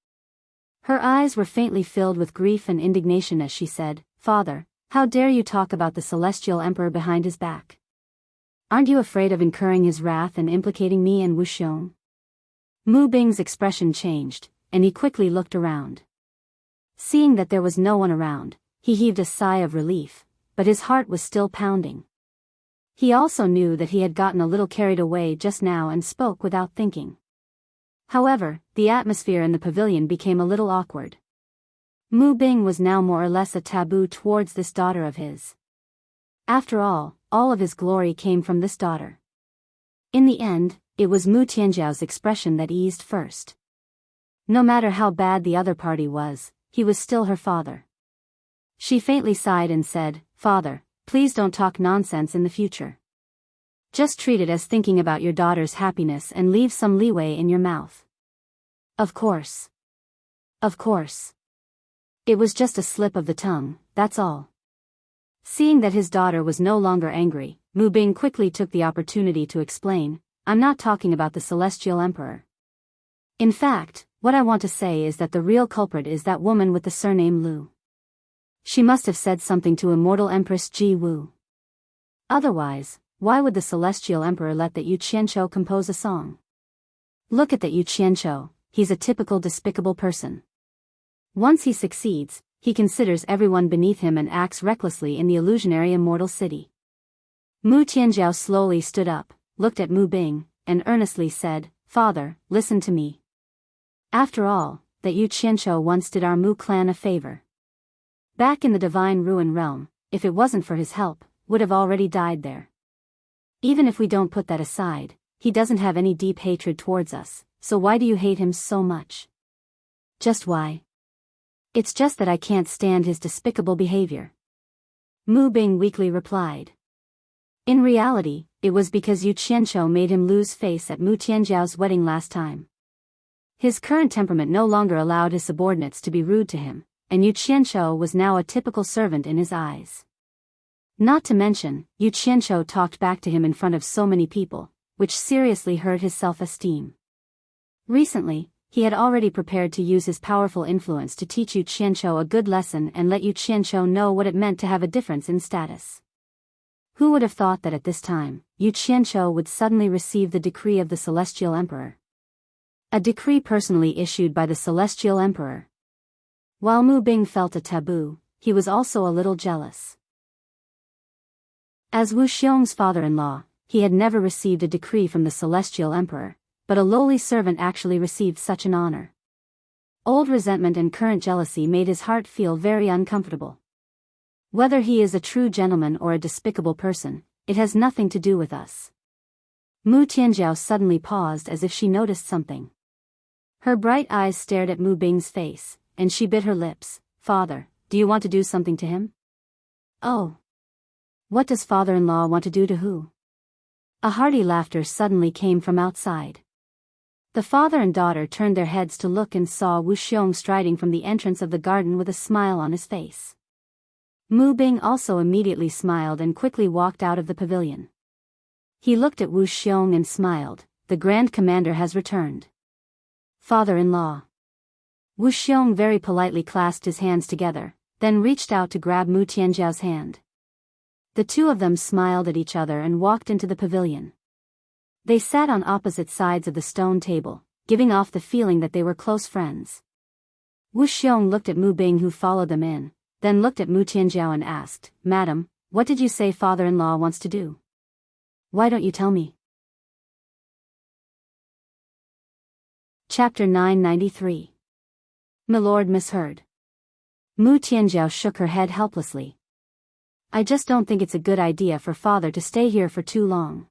Her eyes were faintly filled with grief and indignation as she said, "Father, how dare you talk about the Celestial Emperor behind his back? Aren't you afraid of incurring his wrath and implicating me and Wuxiong?" Mu Bing's expression changed, and he quickly looked around. Seeing that there was no one around, he heaved a sigh of relief, but his heart was still pounding. He also knew that he had gotten a little carried away just now and spoke without thinking. However, the atmosphere in the pavilion became a little awkward. Mu Bing was now more or less a taboo towards this daughter of his. After all of his glory came from this daughter. In the end, it was Mu Tianjiao's expression that eased first. No matter how bad the other party was, he was still her father. She faintly sighed and said, "Father, please don't talk nonsense in the future. Just treat it as thinking about your daughter's happiness and leave some leeway in your mouth." Of course. Of course. It was just a slip of the tongue, that's all. Seeing that his daughter was no longer angry, Mu Bing quickly took the opportunity to explain, "I'm not talking about the Celestial Emperor. In fact, what I want to say is that the real culprit is that woman with the surname Lu. She must have said something to Immortal Empress Ji Wu. Otherwise, why would the Celestial Emperor let that Yu Qianqiu compose a song? Look at that Yu Qianqiu, he's a typical despicable person. Once he succeeds, he considers everyone beneath him and acts recklessly in the illusionary immortal city." Mu Tianjiao slowly stood up, looked at Mu Bing, and earnestly said, "Father, listen to me. After all, that Yu Qianqiu once did our Mu clan a favor. Back in the Divine Ruin Realm, if it wasn't for his help, would have already died there. Even if we don't put that aside, he doesn't have any deep hatred towards us, so why do you hate him so much?" "Just why? It's just that I can't stand his despicable behavior," Mu Bing weakly replied. In reality, it was because Yu Qianqiu made him lose face at Mu Tianjiao's wedding last time. His current temperament no longer allowed his subordinates to be rude to him, and Yu Qianqiu was now a typical servant in his eyes. Not to mention, Yu Qianqiu talked back to him in front of so many people, which seriously hurt his self-esteem. Recently, he had already prepared to use his powerful influence to teach Yu Qianqiu a good lesson and let Yu Qianqiu know what it meant to have a difference in status. Who would have thought that at this time, Yu Qianqiu would suddenly receive the decree of the Celestial Emperor? A decree personally issued by the Celestial Emperor. While Mu Bing felt a taboo, he was also a little jealous. As Wu Xiong's father-in-law, he had never received a decree from the Celestial Emperor, but a lowly servant actually received such an honor. Old resentment and current jealousy made his heart feel very uncomfortable. Whether he is a true gentleman or a despicable person, it has nothing to do with us. Mu Tianjiao suddenly paused as if she noticed something. Her bright eyes stared at Mu Bing's face, and she bit her lips. Father, do you want to do something to him? Oh. What does father-in-law want to do to who? A hearty laughter suddenly came from outside. The father and daughter turned their heads to look and saw Wu Xiong striding from the entrance of the garden with a smile on his face. Mu Bing also immediately smiled and quickly walked out of the pavilion. He looked at Wu Xiong and smiled. The Grand Commander has returned. Father-in-law. Wu Xiong very politely clasped his hands together, then reached out to grab Mu Tianjiao's hand. The two of them smiled at each other and walked into the pavilion. They sat on opposite sides of the stone table, giving off the feeling that they were close friends. Wu Xiong looked at Mu Bing, who followed them in, then looked at Mu Tianjiao and asked, Madam, what did you say father-in-law wants to do? Why don't you tell me? Chapter 993. Milord misheard. Mu Tianjiao shook her head helplessly. I just don't think it's a good idea for father to stay here for too long.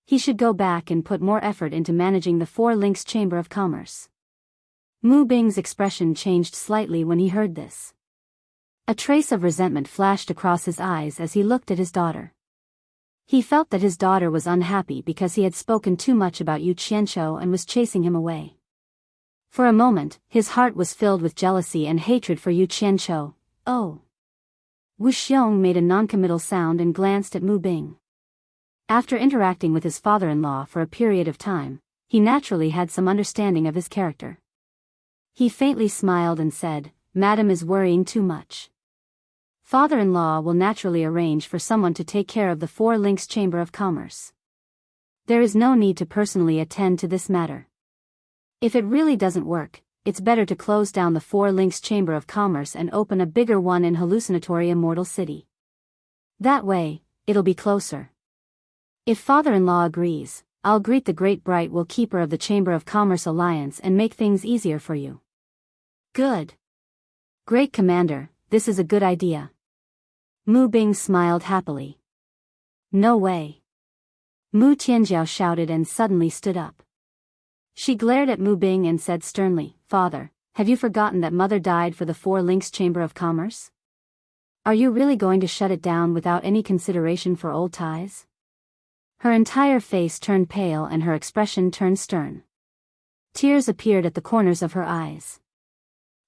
He should go back and put more effort into managing the Four Links Chamber of Commerce. Mu Bing's expression changed slightly when he heard this. A trace of resentment flashed across his eyes as he looked at his daughter. He felt that his daughter was unhappy because he had spoken too much about Yu Qianqiu and was chasing him away. For a moment, his heart was filled with jealousy and hatred for Yu Qianqiu. Oh. Wu Xiong made a noncommittal sound and glanced at Mu Bing. After interacting with his father-in-law for a period of time, he naturally had some understanding of his character. He faintly smiled and said, Madam is worrying too much. Father-in-law will naturally arrange for someone to take care of the Four Links Chamber of Commerce. There is no need to personally attend to this matter. If it really doesn't work, it's better to close down the Four Links Chamber of Commerce and open a bigger one in hallucinatory Immortal City. That way, it'll be closer. If father-in-law agrees, I'll greet the great bright will keeper of the Chamber of Commerce Alliance and make things easier for you. Good. Great Commander, this is a good idea. Mu Bing smiled happily. No way. Mu Tianjiao shouted and suddenly stood up. She glared at Mu Bing and said sternly, Father, have you forgotten that mother died for the Four Links Chamber of Commerce? Are you really going to shut it down without any consideration for old ties? Her entire face turned pale and her expression turned stern. Tears appeared at the corners of her eyes.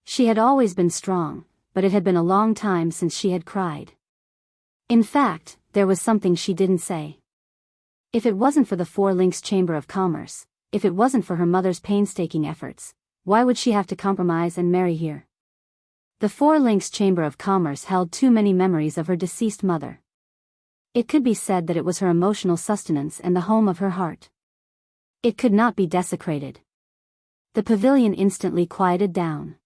She had always been strong, but it had been a long time since she had cried. In fact, there was something she didn't say. If it wasn't for the Four Links Chamber of Commerce, if it wasn't for her mother's painstaking efforts, why would she have to compromise and marry here? The Four Links Chamber of Commerce held too many memories of her deceased mother. It could be said that it was her emotional sustenance and the home of her heart. It could not be desecrated. The pavilion instantly quieted down.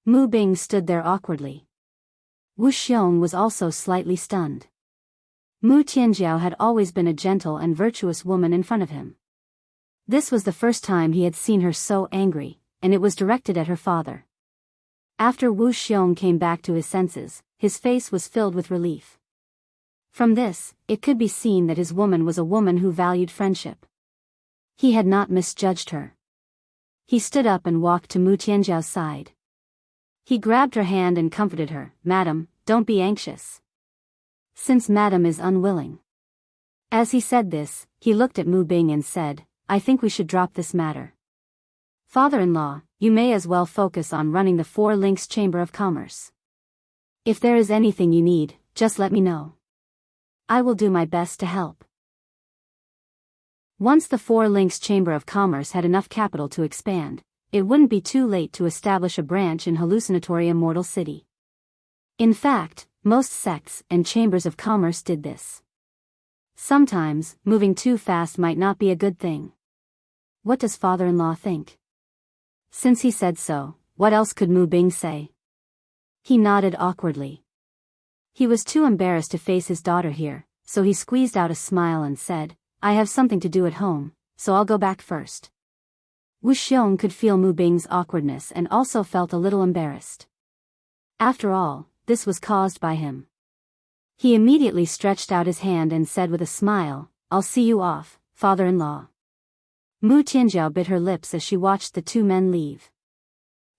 Mu Bing stood there awkwardly. Wu Xiong was also slightly stunned. Mu Tianjiao had always been a gentle and virtuous woman in front of him. This was the first time he had seen her so angry, and it was directed at her father. After Wu Xiong came back to his senses, his face was filled with relief. From this, it could be seen that his woman was a woman who valued friendship. He had not misjudged her. He stood up and walked to Mu Tianjiao's side. He grabbed her hand and comforted her. Madam, don't be anxious. Since Madam is unwilling, As he said this, he looked at Mu Bing and said, I think we should drop this matter. Father-in-law, you may as well focus on running the Four Links Chamber of Commerce. If there is anything you need, just let me know. I will do my best to help. Once the Four Links Chamber of Commerce had enough capital to expand, it wouldn't be too late to establish a branch in hallucinatory Immortal City. In fact, most sects and chambers of commerce did this. Sometimes, moving too fast might not be a good thing. What does father-in-law think? Since he said so, what else could Mu Bing say? He nodded awkwardly. He was too embarrassed to face his daughter here, so he squeezed out a smile and said, I have something to do at home, so I'll go back first. Wu Xiong could feel Mu Bing's awkwardness and also felt a little embarrassed. After all, this was caused by him. He immediately stretched out his hand and said with a smile, I'll see you off, father-in-law. Mu Tianjiao bit her lips as she watched the two men leave.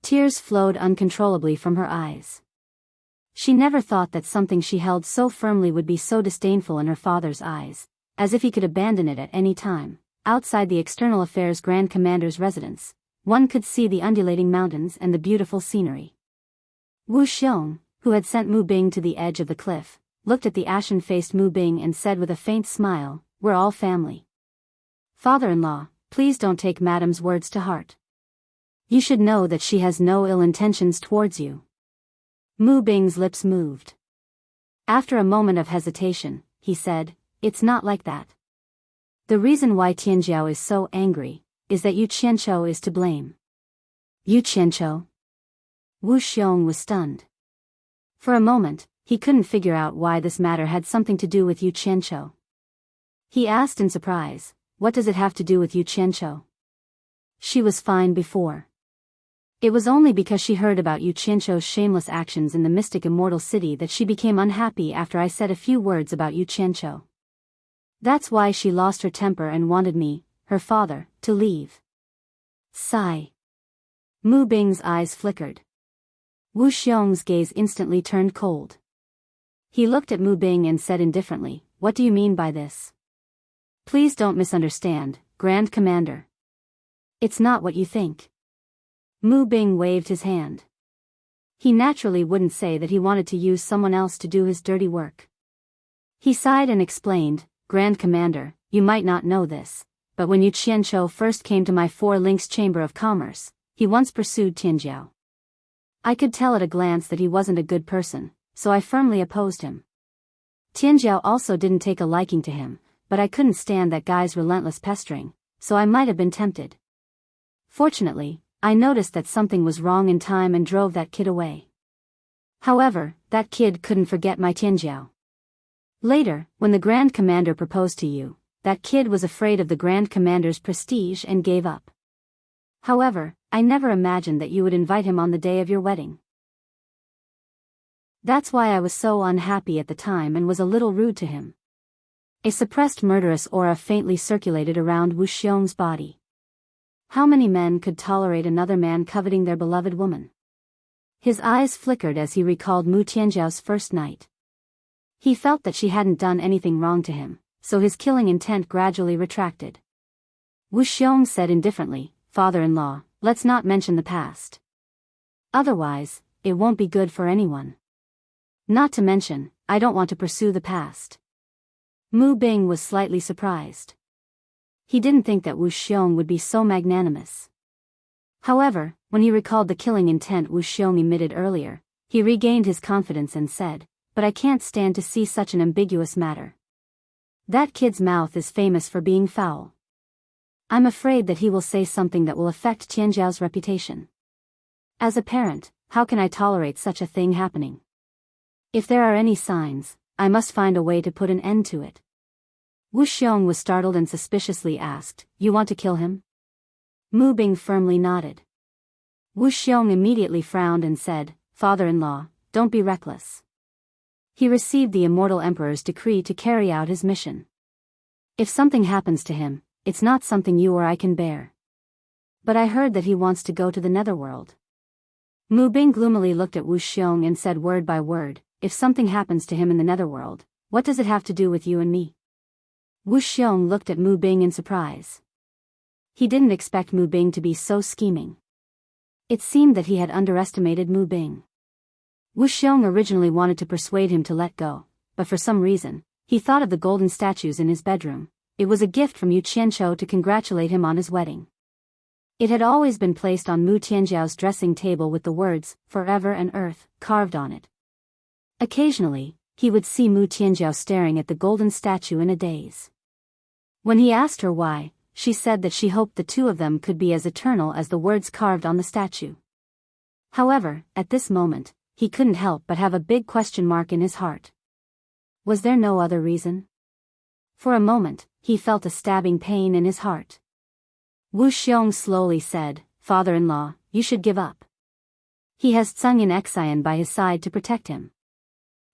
Tears flowed uncontrollably from her eyes. She never thought that something she held so firmly would be so disdainful in her father's eyes, as if he could abandon it at any time. Outside the External Affairs Grand Commander's residence, one could see the undulating mountains and the beautiful scenery. Wu Xiong, who had sent Mu Bing to the edge of the cliff, looked at the ashen-faced Mu Bing and said with a faint smile, We're all family. Father-in-law, please don't take Madam's words to heart. You should know that she has no ill intentions towards you. Mu Bing's lips moved. After a moment of hesitation, he said, It's not like that. The reason why Tianjiao is so angry is that Yu Qianqiu is to blame. Yu Qianqiu? Wu Xiong was stunned. For a moment, he couldn't figure out why this matter had something to do with Yu Qianqiu. He asked in surprise, What does it have to do with Yu Qianqiu? She was fine before. It was only because she heard about Yu Qianqiu's shameless actions in the mystic Immortal City that she became unhappy after I said a few words about Yu Qianqiu. That's why she lost her temper and wanted me, her father, to leave. Sigh. Mu Bing's eyes flickered. Wu Xiong's gaze instantly turned cold. He looked at Mu Bing and said indifferently, What do you mean by this? Please don't misunderstand, Grand Commander. It's not what you think. Mu Bing waved his hand. He naturally wouldn't say that he wanted to use someone else to do his dirty work. He sighed and explained, Grand Commander, you might not know this, but when Yu Qianqiu first came to my Four Links Chamber of Commerce, he once pursued Tianjiao. I could tell at a glance that he wasn't a good person, so I firmly opposed him. Tianjiao also didn't take a liking to him, but I couldn't stand that guy's relentless pestering, so I might have been tempted. Fortunately, I noticed that something was wrong in time and drove that kid away. However, that kid couldn't forget my Tianjiao. Later, when the Grand Commander proposed to you, that kid was afraid of the Grand Commander's prestige and gave up. However, I never imagined that you would invite him on the day of your wedding. That's why I was so unhappy at the time and was a little rude to him. A suppressed murderous aura faintly circulated around Wu Xiong's body. How many men could tolerate another man coveting their beloved woman? His eyes flickered as he recalled Mu Tianjiao's first night. He felt that she hadn't done anything wrong to him, so his killing intent gradually retracted. Wu Xiong said indifferently, Father-in-law, let's not mention the past. Otherwise, it won't be good for anyone. Not to mention, I don't want to pursue the past. Mu Bing was slightly surprised. He didn't think that Wu Xiong would be so magnanimous. However, when he recalled the killing intent Wu Xiong emitted earlier, he regained his confidence and said, But I can't stand to see such an ambiguous matter. That kid's mouth is famous for being foul. I'm afraid that he will say something that will affect Tianjiao's reputation. As a parent, how can I tolerate such a thing happening? If there are any signs, I must find a way to put an end to it. Wu Xiong was startled and suspiciously asked, You want to kill him? Mu Bing firmly nodded. Wu Xiong immediately frowned and said, Father-in-law, don't be reckless. He received the Immortal Emperor's decree to carry out his mission. If something happens to him, it's not something you or I can bear. But I heard that he wants to go to the netherworld. Mu Bing gloomily looked at Wu Xiong and said word by word, If something happens to him in the netherworld, what does it have to do with you and me? Wu Xiong looked at Mu Bing in surprise. He didn't expect Mu Bing to be so scheming. It seemed that he had underestimated Mu Bing. Wu Xiong originally wanted to persuade him to let go, but for some reason, he thought of the golden statues in his bedroom. It was a gift from Yu Qianzhou to congratulate him on his wedding. It had always been placed on Mu Tianjiao's dressing table with the words, "Forever and Earth," carved on it. Occasionally, he would see Mu Tianjiao staring at the golden statue in a daze. When he asked her why, she said that she hoped the two of them could be as eternal as the words carved on the statue. However, at this moment, he couldn't help but have a big question mark in his heart. Was there no other reason? For a moment, he felt a stabbing pain in his heart. Wu Xiong slowly said, "Father-in-law, you should give up. He has Tsungyin Xian by his side to protect him.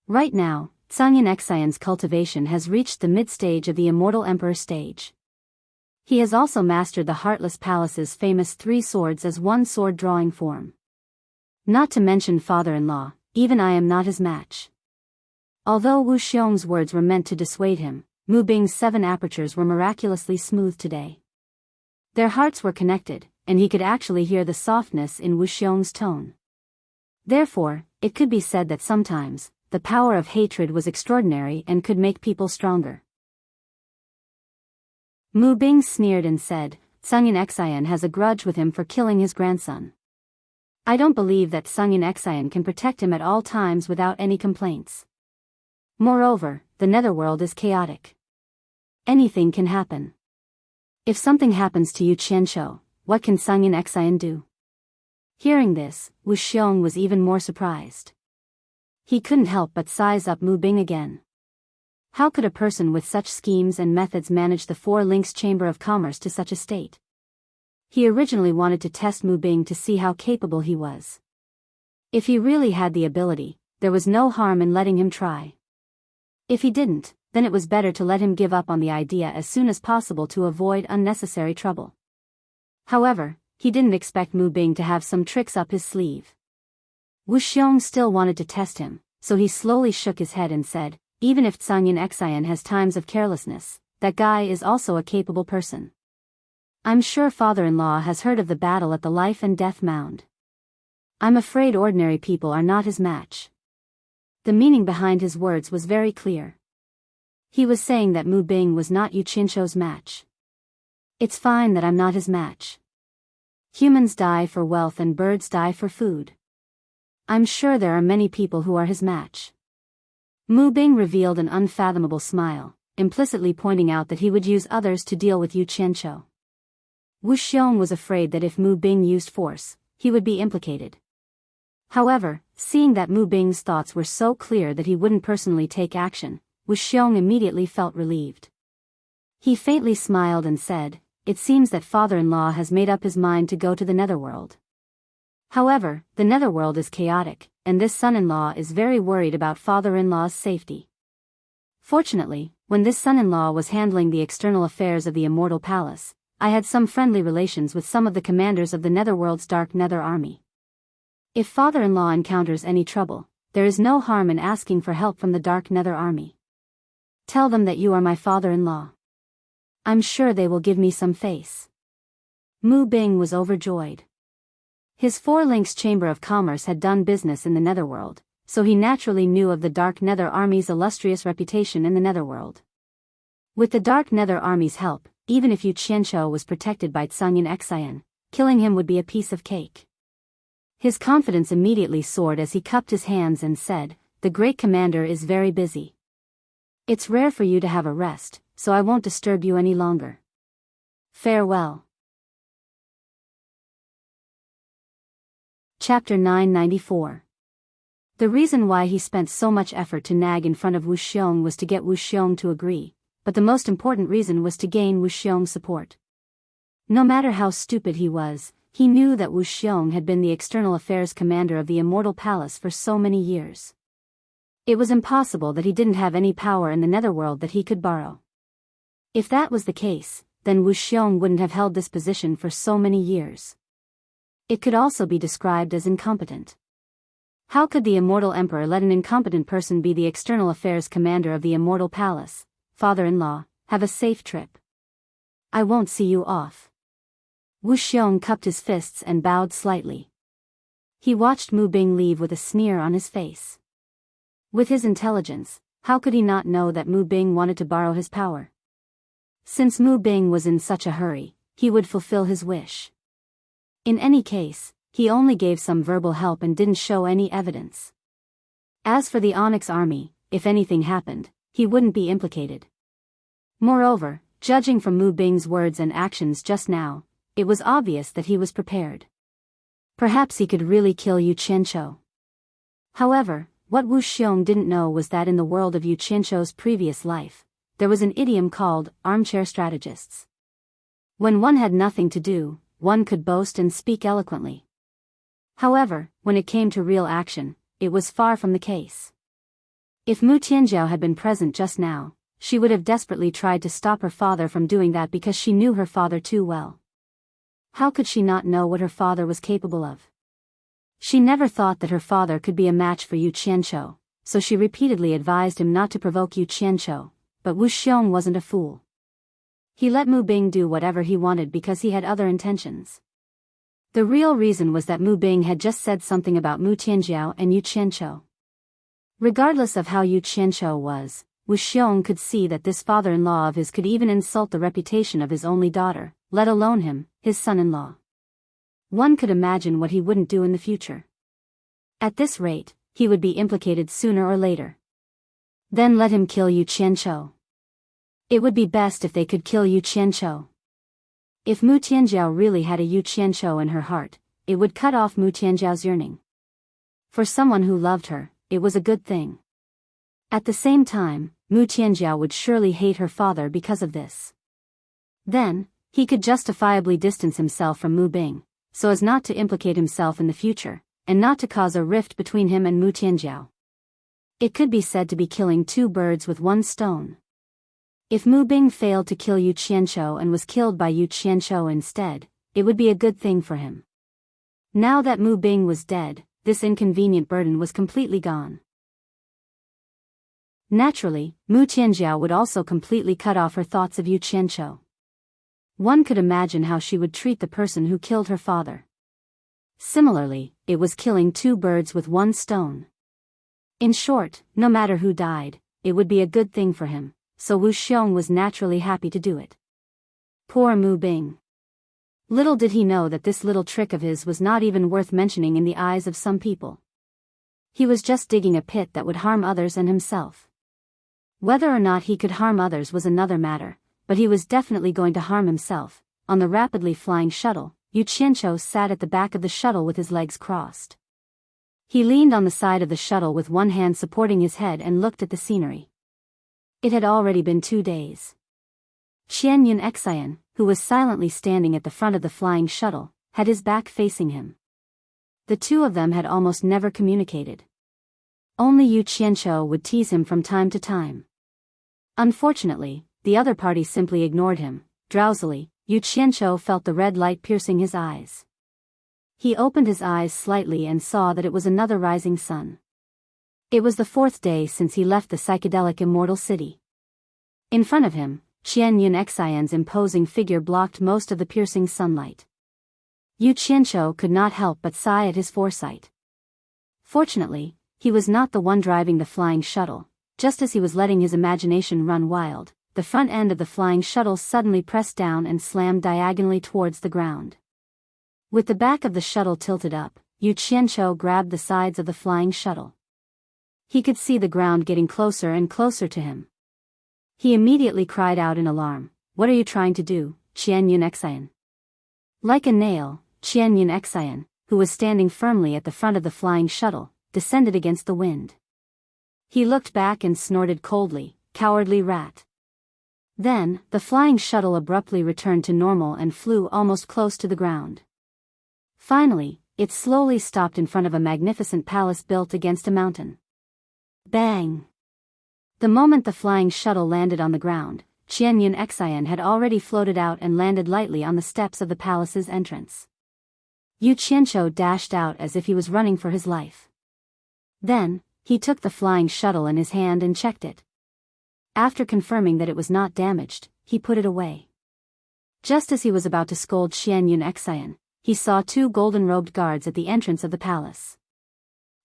Right now, Tsungyin Xian's cultivation has reached the mid-stage of the Immortal Emperor stage. He has also mastered the Heartless Palace's famous 3 swords as one sword drawing form. Not to mention father-in-law, even I am not his match." Although Wu Xiong's words were meant to dissuade him, Mu Bing's 7 apertures were miraculously smooth today. Their hearts were connected, and he could actually hear the softness in Wu Xiong's tone. Therefore, it could be said that sometimes, the power of hatred was extraordinary and could make people stronger. Mu Bing sneered and said, "Tsungyin Xian has a grudge with him for killing his grandson. I don't believe that Tsungyin Xian can protect him at all times without any complaints. Moreover, the netherworld is chaotic. Anything can happen. If something happens to Yu Qianzhou, what can Tsungyin Xian do?" Hearing this, Wu Xiong was even more surprised. He couldn't help but size up Mu Bing again. How could a person with such schemes and methods manage the 4 links Chamber of Commerce to such a state? He originally wanted to test Mu Bing to see how capable he was. If he really had the ability, there was no harm in letting him try. If he didn't, then it was better to let him give up on the idea as soon as possible to avoid unnecessary trouble. However, he didn't expect Mu Bing to have some tricks up his sleeve. Wu Xiong still wanted to test him, so he slowly shook his head and said, "Even if Tsungyin Xian has times of carelessness, that guy is also a capable person. I'm sure father-in-law has heard of the battle at the Life and Death Mound. I'm afraid ordinary people are not his match." The meaning behind his words was very clear. He was saying that Mu Bing was not Yu Qianzhou's match. "It's fine that I'm not his match. Humans die for wealth and birds die for food. I'm sure there are many people who are his match." Mu Bing revealed an unfathomable smile, implicitly pointing out that he would use others to deal with Yu Qianzhou. Wu Xiong was afraid that if Mu Bing used force, he would be implicated. However, seeing that Mu Bing's thoughts were so clear that he wouldn't personally take action, Wu Xiong immediately felt relieved. He faintly smiled and said, "It seems that father-in-law has made up his mind to go to the netherworld. However, the netherworld is chaotic, and this son-in-law is very worried about father-in-law's safety." Fortunately, when this son-in-law was handling the external affairs of the Immortal Palace, I had some friendly relations with some of the commanders of the netherworld's Dark Nether Army. If father-in-law encounters any trouble, there is no harm in asking for help from the Dark Nether Army. Tell them that you are my father-in-law. I'm sure they will give me some face. Mu Bing was overjoyed. His 4 links Chamber of Commerce had done business in the netherworld, so he naturally knew of the Dark Nether Army's illustrious reputation in the netherworld. With the Dark Nether Army's help, even if Yu Qianzhou was protected by Tsungyin Xian, killing him would be a piece of cake. His confidence immediately soared as he cupped his hands and said, "The great commander is very busy. It's rare for you to have a rest, so I won't disturb you any longer. Farewell." Chapter 994. The reason why he spent so much effort to nag in front of Wu Xiong was to get Wu Xiong to agree, but the most important reason was to gain Wu Xiong's support. No matter how stupid he was, he knew that Wu Xiong had been the external affairs commander of the Immortal Palace for so many years. It was impossible that he didn't have any power in the netherworld that he could borrow. If that was the case, then Wu Xiong wouldn't have held this position for so many years. It could also be described as incompetent. How could the Immortal Emperor let an incompetent person be the external affairs commander of the Immortal Palace? Father-in-law, have a safe trip. I won't see you off. Wu Xiong cupped his fists and bowed slightly. He watched Mu Bing leave with a sneer on his face. With his intelligence, how could he not know that Mu Bing wanted to borrow his power? Since Mu Bing was in such a hurry, he would fulfill his wish. In any case, he only gave some verbal help and didn't show any evidence. As for the Onyx army, if anything happened, he wouldn't be implicated. Moreover, judging from Mu Bing's words and actions just now, it was obvious that he was prepared. Perhaps he could really kill Yu Qianqiu. However, what Wu Xiong didn't know was that in the world of Yu Qianqiu's previous life, there was an idiom called armchair strategists. When one had nothing to do, one could boast and speak eloquently. However, when it came to real action, it was far from the case. If Mu Tianjiao had been present just now, she would have desperately tried to stop her father from doing that because she knew her father too well. How could she not know what her father was capable of? She never thought that her father could be a match for Yu Qianqiu, so she repeatedly advised him not to provoke Yu Qianqiu, but Wu Xiong wasn't a fool. He let Mu Bing do whatever he wanted because he had other intentions. The real reason was that Mu Bing had just said something about Mu Tianjiao and Yu Qianqiu. Regardless of how Yu Qianqiu was, Wu Xiong could see that this father-in-law of his could even insult the reputation of his only daughter, let alone him, his son-in-law. One could imagine what he wouldn't do in the future. At this rate, he would be implicated sooner or later. Then let him kill Yu Qianqiu. It would be best if they could kill Yu Qianqiu. If Mu Tianjiao really had a Yu Qianqiu in her heart, it would cut off Mu Tianjiao's yearning. For someone who loved her, it was a good thing. At the same time, Mu Tianjiao would surely hate her father because of this. Then, he could justifiably distance himself from Mu Bing, so as not to implicate himself in the future, and not to cause a rift between him and Mu Tianjiao. It could be said to be killing two birds with one stone. If Mu Bing failed to kill Yu Qianqiu and was killed by Yu Qianqiu instead, it would be a good thing for him. Now that Mu Bing was dead, this inconvenient burden was completely gone. Naturally, Mu Tianjiao would also completely cut off her thoughts of Yu Qianqiu. One could imagine how she would treat the person who killed her father. Similarly, it was killing two birds with one stone. In short, no matter who died, it would be a good thing for him, so Wu Xiong was naturally happy to do it. Poor Mu Bing. Little did he know that this little trick of his was not even worth mentioning in the eyes of some people. He was just digging a pit that would harm others and himself. Whether or not he could harm others was another matter, but he was definitely going to harm himself. On the rapidly flying shuttle, Yu Qianqiu sat at the back of the shuttle with his legs crossed. He leaned on the side of the shuttle with one hand supporting his head and looked at the scenery. It had already been 2 days. Qian Yun Xian, who was silently standing at the front of the flying shuttle, had his back facing him. The two of them had almost never communicated. Only Yu Qianqiu would tease him from time to time. Unfortunately, the other party simply ignored him. Drowsily, Yu Qianqiu felt the red light piercing his eyes. He opened his eyes slightly and saw that it was another rising sun. It was the 4th day since he left the psychedelic immortal city. In front of him, Qian Yun Xian's imposing figure blocked most of the piercing sunlight. Yu Qianqiu could not help but sigh at his foresight. Fortunately, he was not the one driving the flying shuttle. Just as he was letting his imagination run wild, the front end of the flying shuttle suddenly pressed down and slammed diagonally towards the ground. With the back of the shuttle tilted up, Yu Qianqiu grabbed the sides of the flying shuttle. He could see the ground getting closer and closer to him. He immediately cried out in alarm, "What are you trying to do, Qian Yun Xian?" Like a nail, Qian Yun Xian, who was standing firmly at the front of the flying shuttle, descended against the wind. He looked back and snorted coldly, "Cowardly rat." Then, the flying shuttle abruptly returned to normal and flew almost close to the ground. Finally, it slowly stopped in front of a magnificent palace built against a mountain. Bang! The moment the flying shuttle landed on the ground, Qian Yun Xian had already floated out and landed lightly on the steps of the palace's entrance. Yu Qianqiu dashed out as if he was running for his life. Then, he took the flying shuttle in his hand and checked it. After confirming that it was not damaged, he put it away. Just as he was about to scold Xian Yun Xian, he saw two golden-robed guards at the entrance of the palace.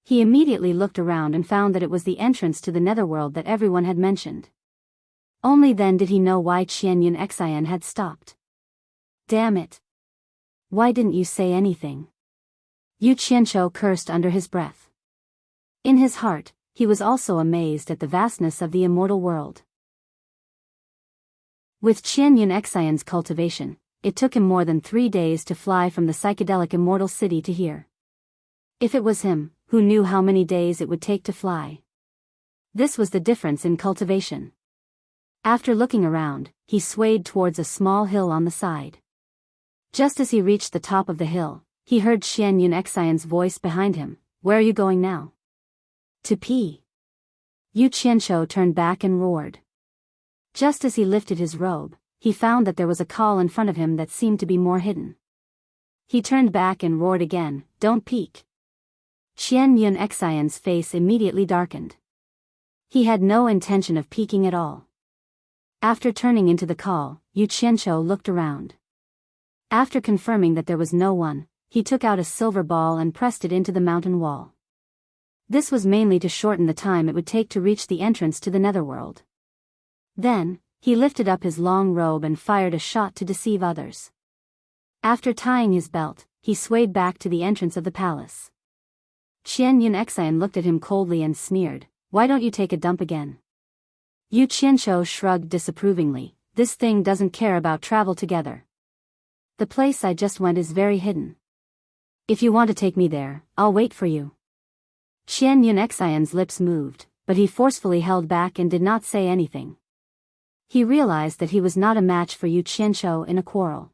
He immediately looked around and found that it was the entrance to the netherworld that everyone had mentioned. Only then did he know why Xian Yun Xian had stopped. Damn it! Why didn't you say anything? Yu Qianzhou cursed under his breath. In his heart, he was also amazed at the vastness of the immortal world. With Qian Yun Xian's cultivation, it took him more than 3 days to fly from the psychedelic immortal city to here. If it was him, who knew how many days it would take to fly? This was the difference in cultivation. After looking around, he swayed towards a small hill on the side. Just as he reached the top of the hill, he heard Xian Yun Xian's voice behind him. Where are you going now? To pee. Yu Qianzhou turned back and roared. Just as he lifted his robe, he found that there was a call in front of him that seemed to be more hidden. He turned back and roared again, don't peek. Xian Yun Xian's face immediately darkened. He had no intention of peeking at all. After turning into the call, Yu Qianzhou looked around. After confirming that there was no one, he took out a silver ball and pressed it into the mountain wall. This was mainly to shorten the time it would take to reach the entrance to the netherworld. Then, he lifted up his long robe and fired a shot to deceive others. After tying his belt, he swayed back to the entrance of the palace. Qian Yun Xian looked at him coldly and sneered, why don't you take a dump again? Yu Qianzhou shrugged disapprovingly, this thing doesn't care about travel together. The place I just went is very hidden. If you want to take me there, I'll wait for you. Xian Yun Xian's lips moved, but he forcefully held back and did not say anything. He realized that he was not a match for Yu Qianzhou in a quarrel.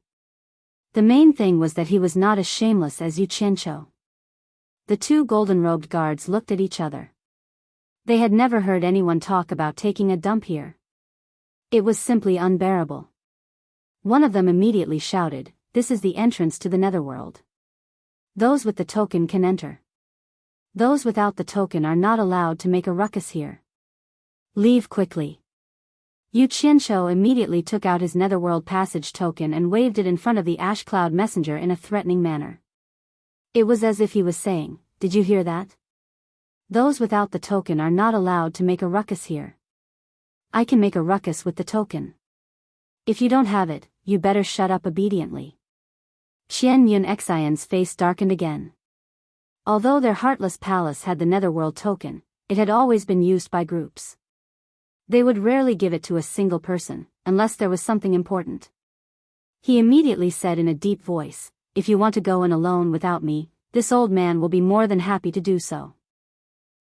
The main thing was that he was not as shameless as Yu Qianzhou. The two golden-robed guards looked at each other. They had never heard anyone talk about taking a dump here. It was simply unbearable. One of them immediately shouted, this is the entrance to the netherworld. Those with the token can enter. Those without the token are not allowed to make a ruckus here. Leave quickly. Yu Qianzhou immediately took out his netherworld passage token and waved it in front of the ash cloud messenger in a threatening manner. It was as if he was saying, did you hear that? Those without the token are not allowed to make a ruckus here. I can make a ruckus with the token. If you don't have it, you better shut up obediently. Xian Yun Xian's face darkened again. Although their heartless palace had the netherworld token, it had always been used by groups. They would rarely give it to a single person, unless there was something important. He immediately said in a deep voice, if you want to go in alone without me, this old man will be more than happy to do so.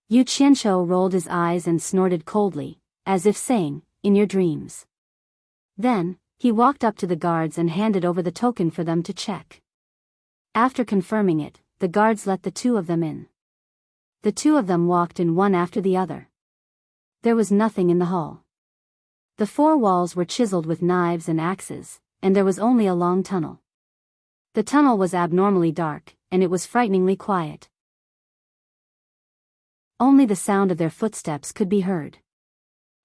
Yu Qianzhou rolled his eyes and snorted coldly, as if saying, in your dreams. Then, he walked up to the guards and handed over the token for them to check. After confirming it, the guards let the two of them in. The two of them walked in one after the other. There was nothing in the hall. The four walls were chiseled with knives and axes, and there was only a long tunnel. The tunnel was abnormally dark, and it was frighteningly quiet. Only the sound of their footsteps could be heard.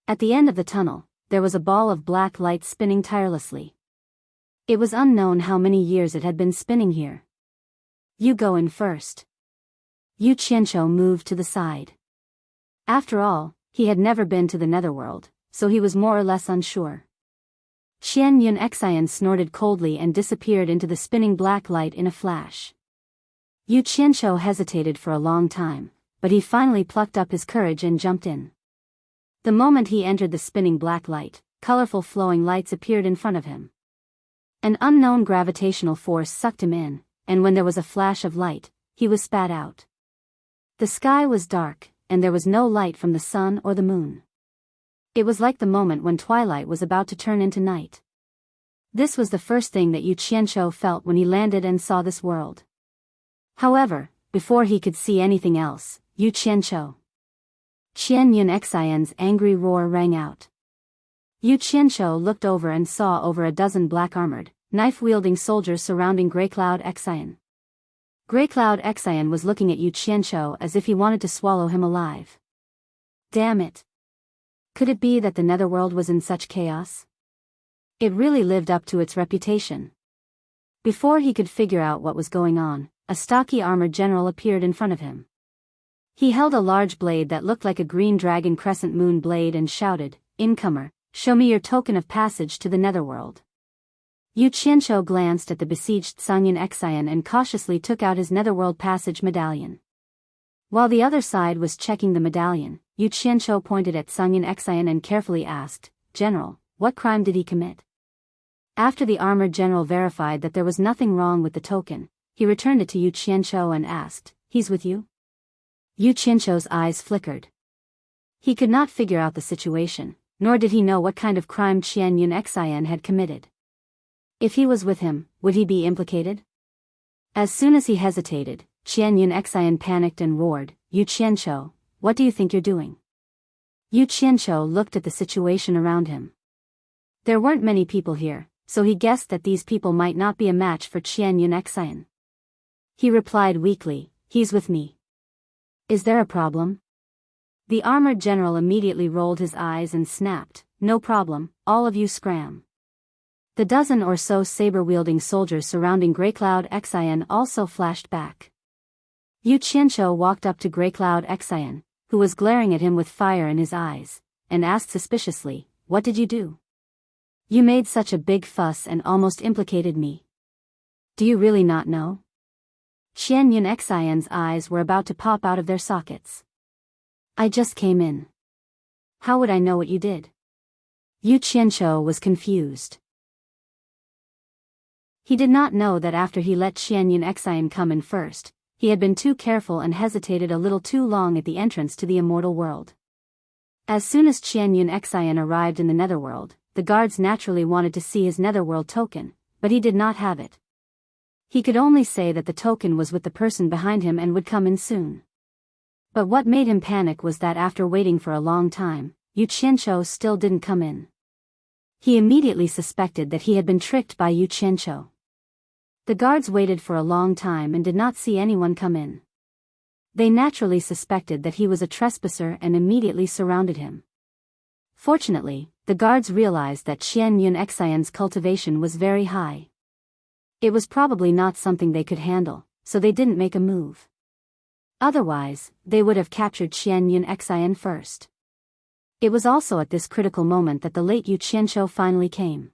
At the end of the tunnel, there was a ball of black light spinning tirelessly. It was unknown how many years it had been spinning here. You go in first. Yu Qianzhou moved to the side. After all, he had never been to the netherworld, so he was more or less unsure. Xian Yun Xian snorted coldly and disappeared into the spinning black light in a flash. Yu Qianzhou hesitated for a long time, but he finally plucked up his courage and jumped in. The moment he entered the spinning black light, colorful flowing lights appeared in front of him. An unknown gravitational force sucked him in, and when there was a flash of light, he was spat out. The sky was dark, and there was no light from the sun or the moon. It was like the moment when twilight was about to turn into night. This was the first thing that Yu Qianzhou felt when he landed and saw this world. However, before he could see anything else, Yu Qianzhou. Xian Yun Xian's angry roar rang out. Yu Qianzhou looked over and saw over a dozen black-armored, knife-wielding soldiers surrounding Greycloud Xian. Greycloud Xian was looking at Yu Qianzhou as if he wanted to swallow him alive. Damn it! Could it be that the netherworld was in such chaos? It really lived up to its reputation. Before he could figure out what was going on, a stocky armored general appeared in front of him. He held a large blade that looked like a green dragon crescent moon blade and shouted, "Incomer, show me your token of passage to the netherworld." Yu Qianzhou glanced at the besieged Sangyun Xian and cautiously took out his netherworld passage medallion. While the other side was checking the medallion, Yu Qianzhou pointed at Sangyun Xian and carefully asked, "General, what crime did he commit?" After the armored general verified that there was nothing wrong with the token, he returned it to Yu Qianzhou and asked, "He's with you?" Yu Qianzhou's eyes flickered. He could not figure out the situation, nor did he know what kind of crime Qianyun Xian had committed. If he was with him, would he be implicated? As soon as he hesitated, Qianyun Xian panicked and roared, "Yu Qianzhou, what do you think you're doing?" Yu Qianzhou looked at the situation around him. There weren't many people here, so he guessed that these people might not be a match for Qianyun Xian. He replied weakly, "He's with me." "Is there a problem?" The armored general immediately rolled his eyes and snapped, "No problem, all of you scram." The dozen or so saber-wielding soldiers surrounding Greycloud Xian also flashed back. Yu Qianzhou walked up to Greycloud Xian, who was glaring at him with fire in his eyes, and asked suspiciously, "What did you do? You made such a big fuss and almost implicated me. Do you really not know?" Qianyun Xian's eyes were about to pop out of their sockets. "I just came in. How would I know what you did?" Yu Qianzhou was confused. He did not know that after he let Qianyun Xian come in first, he had been too careful and hesitated a little too long at the entrance to the immortal world. As soon as Qianyun Xian arrived in the netherworld, the guards naturally wanted to see his netherworld token, but he did not have it. He could only say that the token was with the person behind him and would come in soon. But what made him panic was that after waiting for a long time, Yu Qianzhou still didn't come in. He immediately suspected that he had been tricked by Yu Qianzhou. The guards waited for a long time and did not see anyone come in. They naturally suspected that he was a trespasser and immediately surrounded him. Fortunately, the guards realized that Qianyun Xian's cultivation was very high. It was probably not something they could handle, so they didn't make a move. Otherwise, they would have captured Qianyun Xian first. It was also at this critical moment that the late Yu Qianzhou finally came.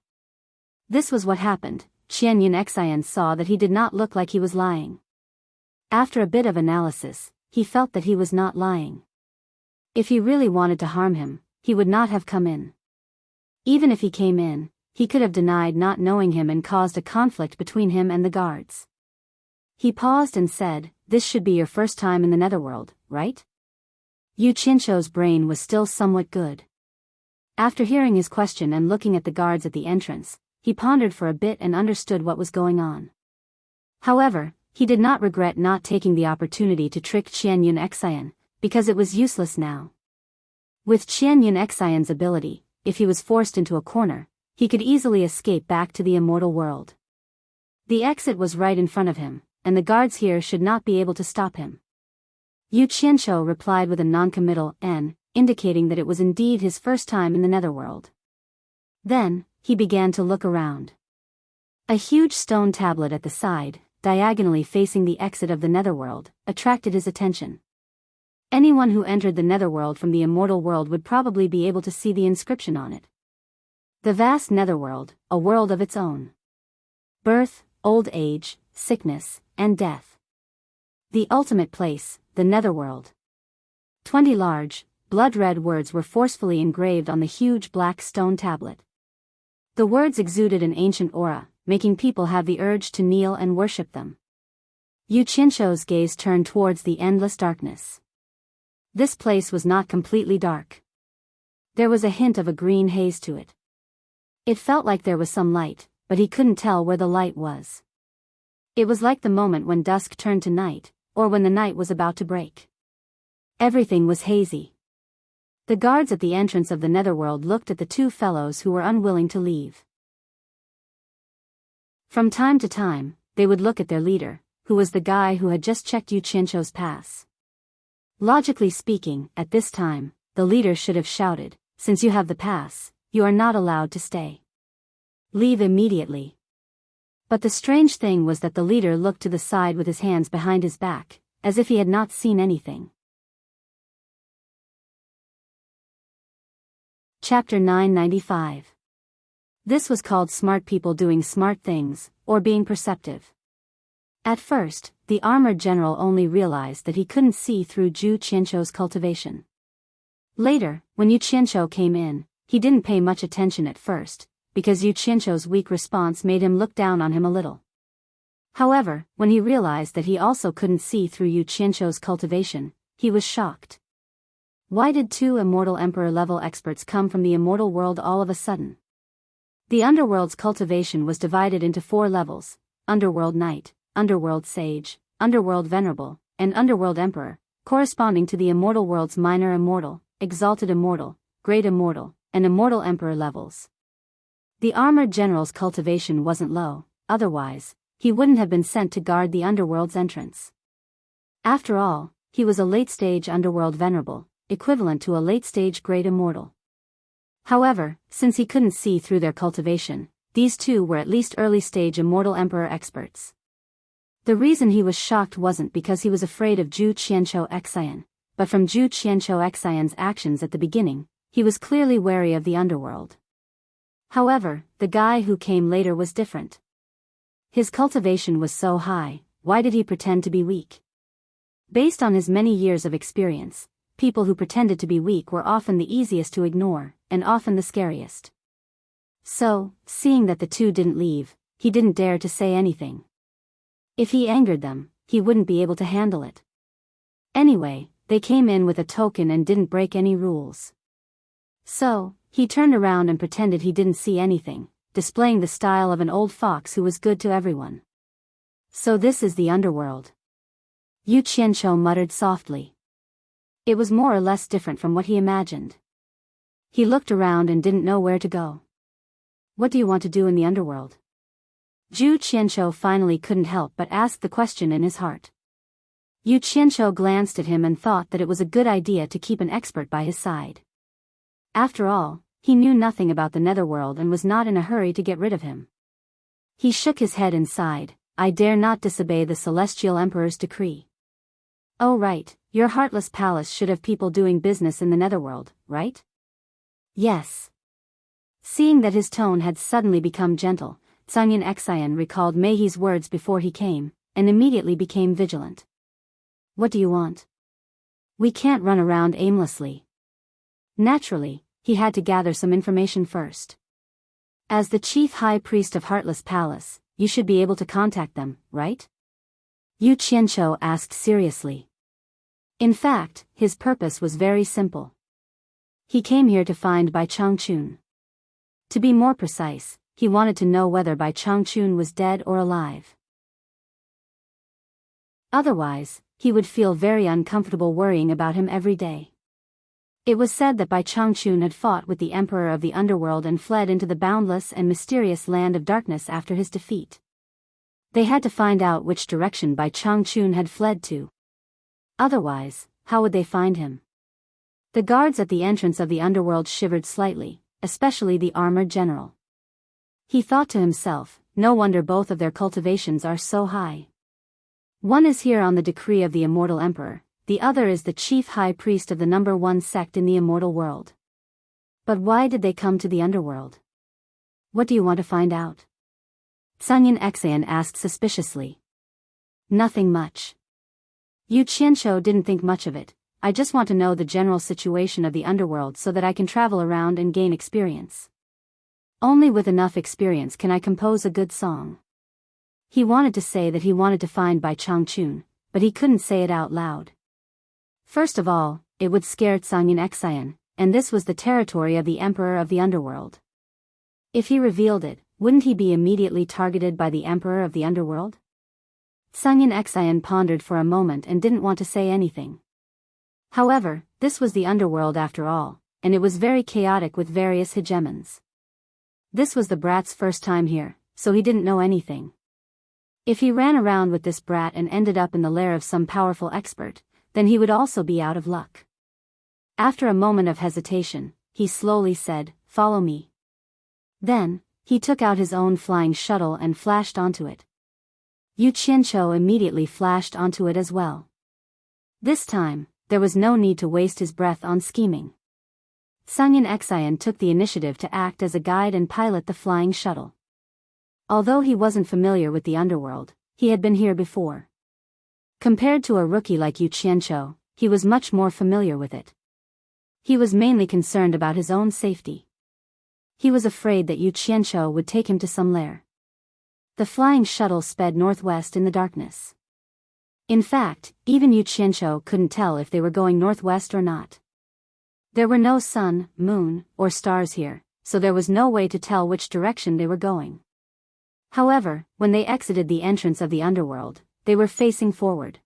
This was what happened. Qianyun Xian saw that he did not look like he was lying. After a bit of analysis, he felt that he was not lying. If he really wanted to harm him, he would not have come in. Even if he came in, he could have denied not knowing him and caused a conflict between him and the guards. He paused and said, "This should be your first time in the netherworld, right?" Yu Qianzhou's brain was still somewhat good. After hearing his question and looking at the guards at the entrance, he pondered for a bit and understood what was going on. However, he did not regret not taking the opportunity to trick Qianyun Xian, because it was useless now. With Qianyun Xian's ability, if he was forced into a corner, he could easily escape back to the immortal world. The exit was right in front of him, and the guards here should not be able to stop him. Yu Qianzhou replied with a non-committal "n", indicating that it was indeed his first time in the netherworld. Then, he began to look around. A huge stone tablet at the side, diagonally facing the exit of the netherworld, attracted his attention. Anyone who entered the netherworld from the immortal world would probably be able to see the inscription on it. The vast netherworld, a world of its own. Birth, old age, sickness, and death. The ultimate place, the netherworld. 20 large, blood-red words were forcefully engraved on the huge black stone tablet. The words exuded an ancient aura, making people have the urge to kneel and worship them. Yu Qianzhou's gaze turned towards the endless darkness. This place was not completely dark. There was a hint of a green haze to it. It felt like there was some light, but he couldn't tell where the light was. It was like the moment when dusk turned to night, or when the night was about to break. Everything was hazy. The guards at the entrance of the netherworld looked at the two fellows who were unwilling to leave. From time to time, they would look at their leader, who was the guy who had just checked Yu Qianzhou's pass. Logically speaking, at this time, the leader should have shouted, since you have the pass, you are not allowed to stay. Leave immediately. But the strange thing was that the leader looked to the side with his hands behind his back, as if he had not seen anything. Chapter 995. This was called smart people doing smart things, or being perceptive. At first, the armored general only realized that he couldn't see through Zhu Qianzhou's cultivation. Later, when Yu Qianzhou came in, he didn't pay much attention at first, because Yu Qianzhou's weak response made him look down on him a little. However, when he realized that he also couldn't see through Yu Qianzhou's cultivation, he was shocked. Why did two immortal emperor-level experts come from the immortal world all of a sudden? The underworld's cultivation was divided into 4 levels: Underworld Knight, Underworld Sage, Underworld Venerable, and Underworld Emperor, corresponding to the immortal world's minor immortal, exalted immortal, great immortal, and immortal emperor levels. The armored general's cultivation wasn't low, otherwise, he wouldn't have been sent to guard the underworld's entrance. After all, he was a late-stage Underworld Venerable, equivalent to a late-stage Great Immortal. However, since he couldn't see through their cultivation, these two were at least early-stage Immortal Emperor experts. The reason he was shocked wasn't because he was afraid of Zhu Qianzhou Xian, but from Zhu Qianzhou Xian's actions at the beginning, he was clearly wary of the underworld. However, the guy who came later was different. His cultivation was so high, why did he pretend to be weak? Based on his many years of experience, people who pretended to be weak were often the easiest to ignore, and often the scariest. So, seeing that the two didn't leave, he didn't dare to say anything. If he angered them, he wouldn't be able to handle it. Anyway, they came in with a token and didn't break any rules. So, he turned around and pretended he didn't see anything, displaying the style of an old fox who was good to everyone. So this is the underworld. Yu Qianzhou muttered softly. It was more or less different from what he imagined. He looked around and didn't know where to go. What do you want to do in the underworld? Zhu Qianzhou finally couldn't help but ask the question in his heart. Yu Qianzhou glanced at him and thought that it was a good idea to keep an expert by his side. After all, he knew nothing about the netherworld and was not in a hurry to get rid of him. He shook his head and sighed. I dare not disobey the Celestial Emperor's decree. Oh right, your heartless palace should have people doing business in the netherworld, right? Yes. Seeing that his tone had suddenly become gentle, Zhangyan Xian recalled Meihi's words before he came, and immediately became vigilant. What do you want? We can't run around aimlessly. Naturally, he had to gather some information first. As the chief high priest of Heartless Palace, you should be able to contact them, right? Yu Qianzhou asked seriously. In fact, his purpose was very simple. He came here to find Bai Changchun. To be more precise, he wanted to know whether Bai Changchun was dead or alive. Otherwise, he would feel very uncomfortable worrying about him every day. It was said that Bai Changchun had fought with the Emperor of the Underworld and fled into the boundless and mysterious land of darkness after his defeat. They had to find out which direction Bai Changchun had fled to. Otherwise, how would they find him? The guards at the entrance of the underworld shivered slightly, especially the armored general. He thought to himself, no wonder both of their cultivations are so high. One is here on the decree of the immortal emperor, the other is the chief high priest of the number 1 sect in the immortal world. But why did they come to the underworld? What do you want to find out? Zhangyan Xian asked suspiciously. Nothing much. Yu Qianzhou didn't think much of it. I just want to know the general situation of the underworld so that I can travel around and gain experience. Only with enough experience can I compose a good song. He wanted to say that he wanted to find Bai Changchun, but he couldn't say it out loud. First of all, it would scare Zhangyan Xian, and this was the territory of the Emperor of the Underworld. If he revealed it, wouldn't he be immediately targeted by the Emperor of the Underworld? Zhangyan Xian pondered for a moment and didn't want to say anything. However, this was the underworld after all, and it was very chaotic with various hegemons. This was the brat's first time here, so he didn't know anything. If he ran around with this brat and ended up in the lair of some powerful expert, then he would also be out of luck. After a moment of hesitation, he slowly said, "Follow me." Then, he took out his own flying shuttle and flashed onto it. Yu Qianqiu immediately flashed onto it as well. This time, there was no need to waste his breath on scheming. Sungyin Xian took the initiative to act as a guide and pilot the flying shuttle. Although he wasn't familiar with the underworld, he had been here before. Compared to a rookie like Yu Qianqiu, he was much more familiar with it. He was mainly concerned about his own safety. He was afraid that Yu Qianqiu would take him to some lair. The flying shuttle sped northwest in the darkness. In fact, even Yu Qianqiu couldn't tell if they were going northwest or not. There were no sun, moon, or stars here, so there was no way to tell which direction they were going. However, when they exited the entrance of the underworld, they were facing forward.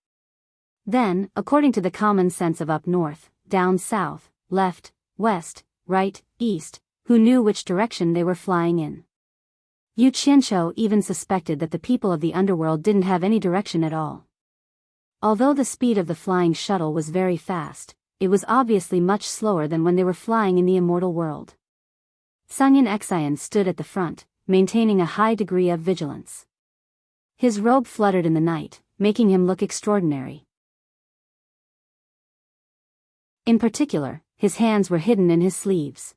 Then, according to the common sense of up north, down south, left, west, right, east, who knew which direction they were flying in? Yu Qianqiu even suspected that the people of the underworld didn't have any direction at all. Although the speed of the flying shuttle was very fast, it was obviously much slower than when they were flying in the immortal world. Sungyin Xian stood at the front, maintaining a high degree of vigilance. His robe fluttered in the night, making him look extraordinary. In particular, his hands were hidden in his sleeves.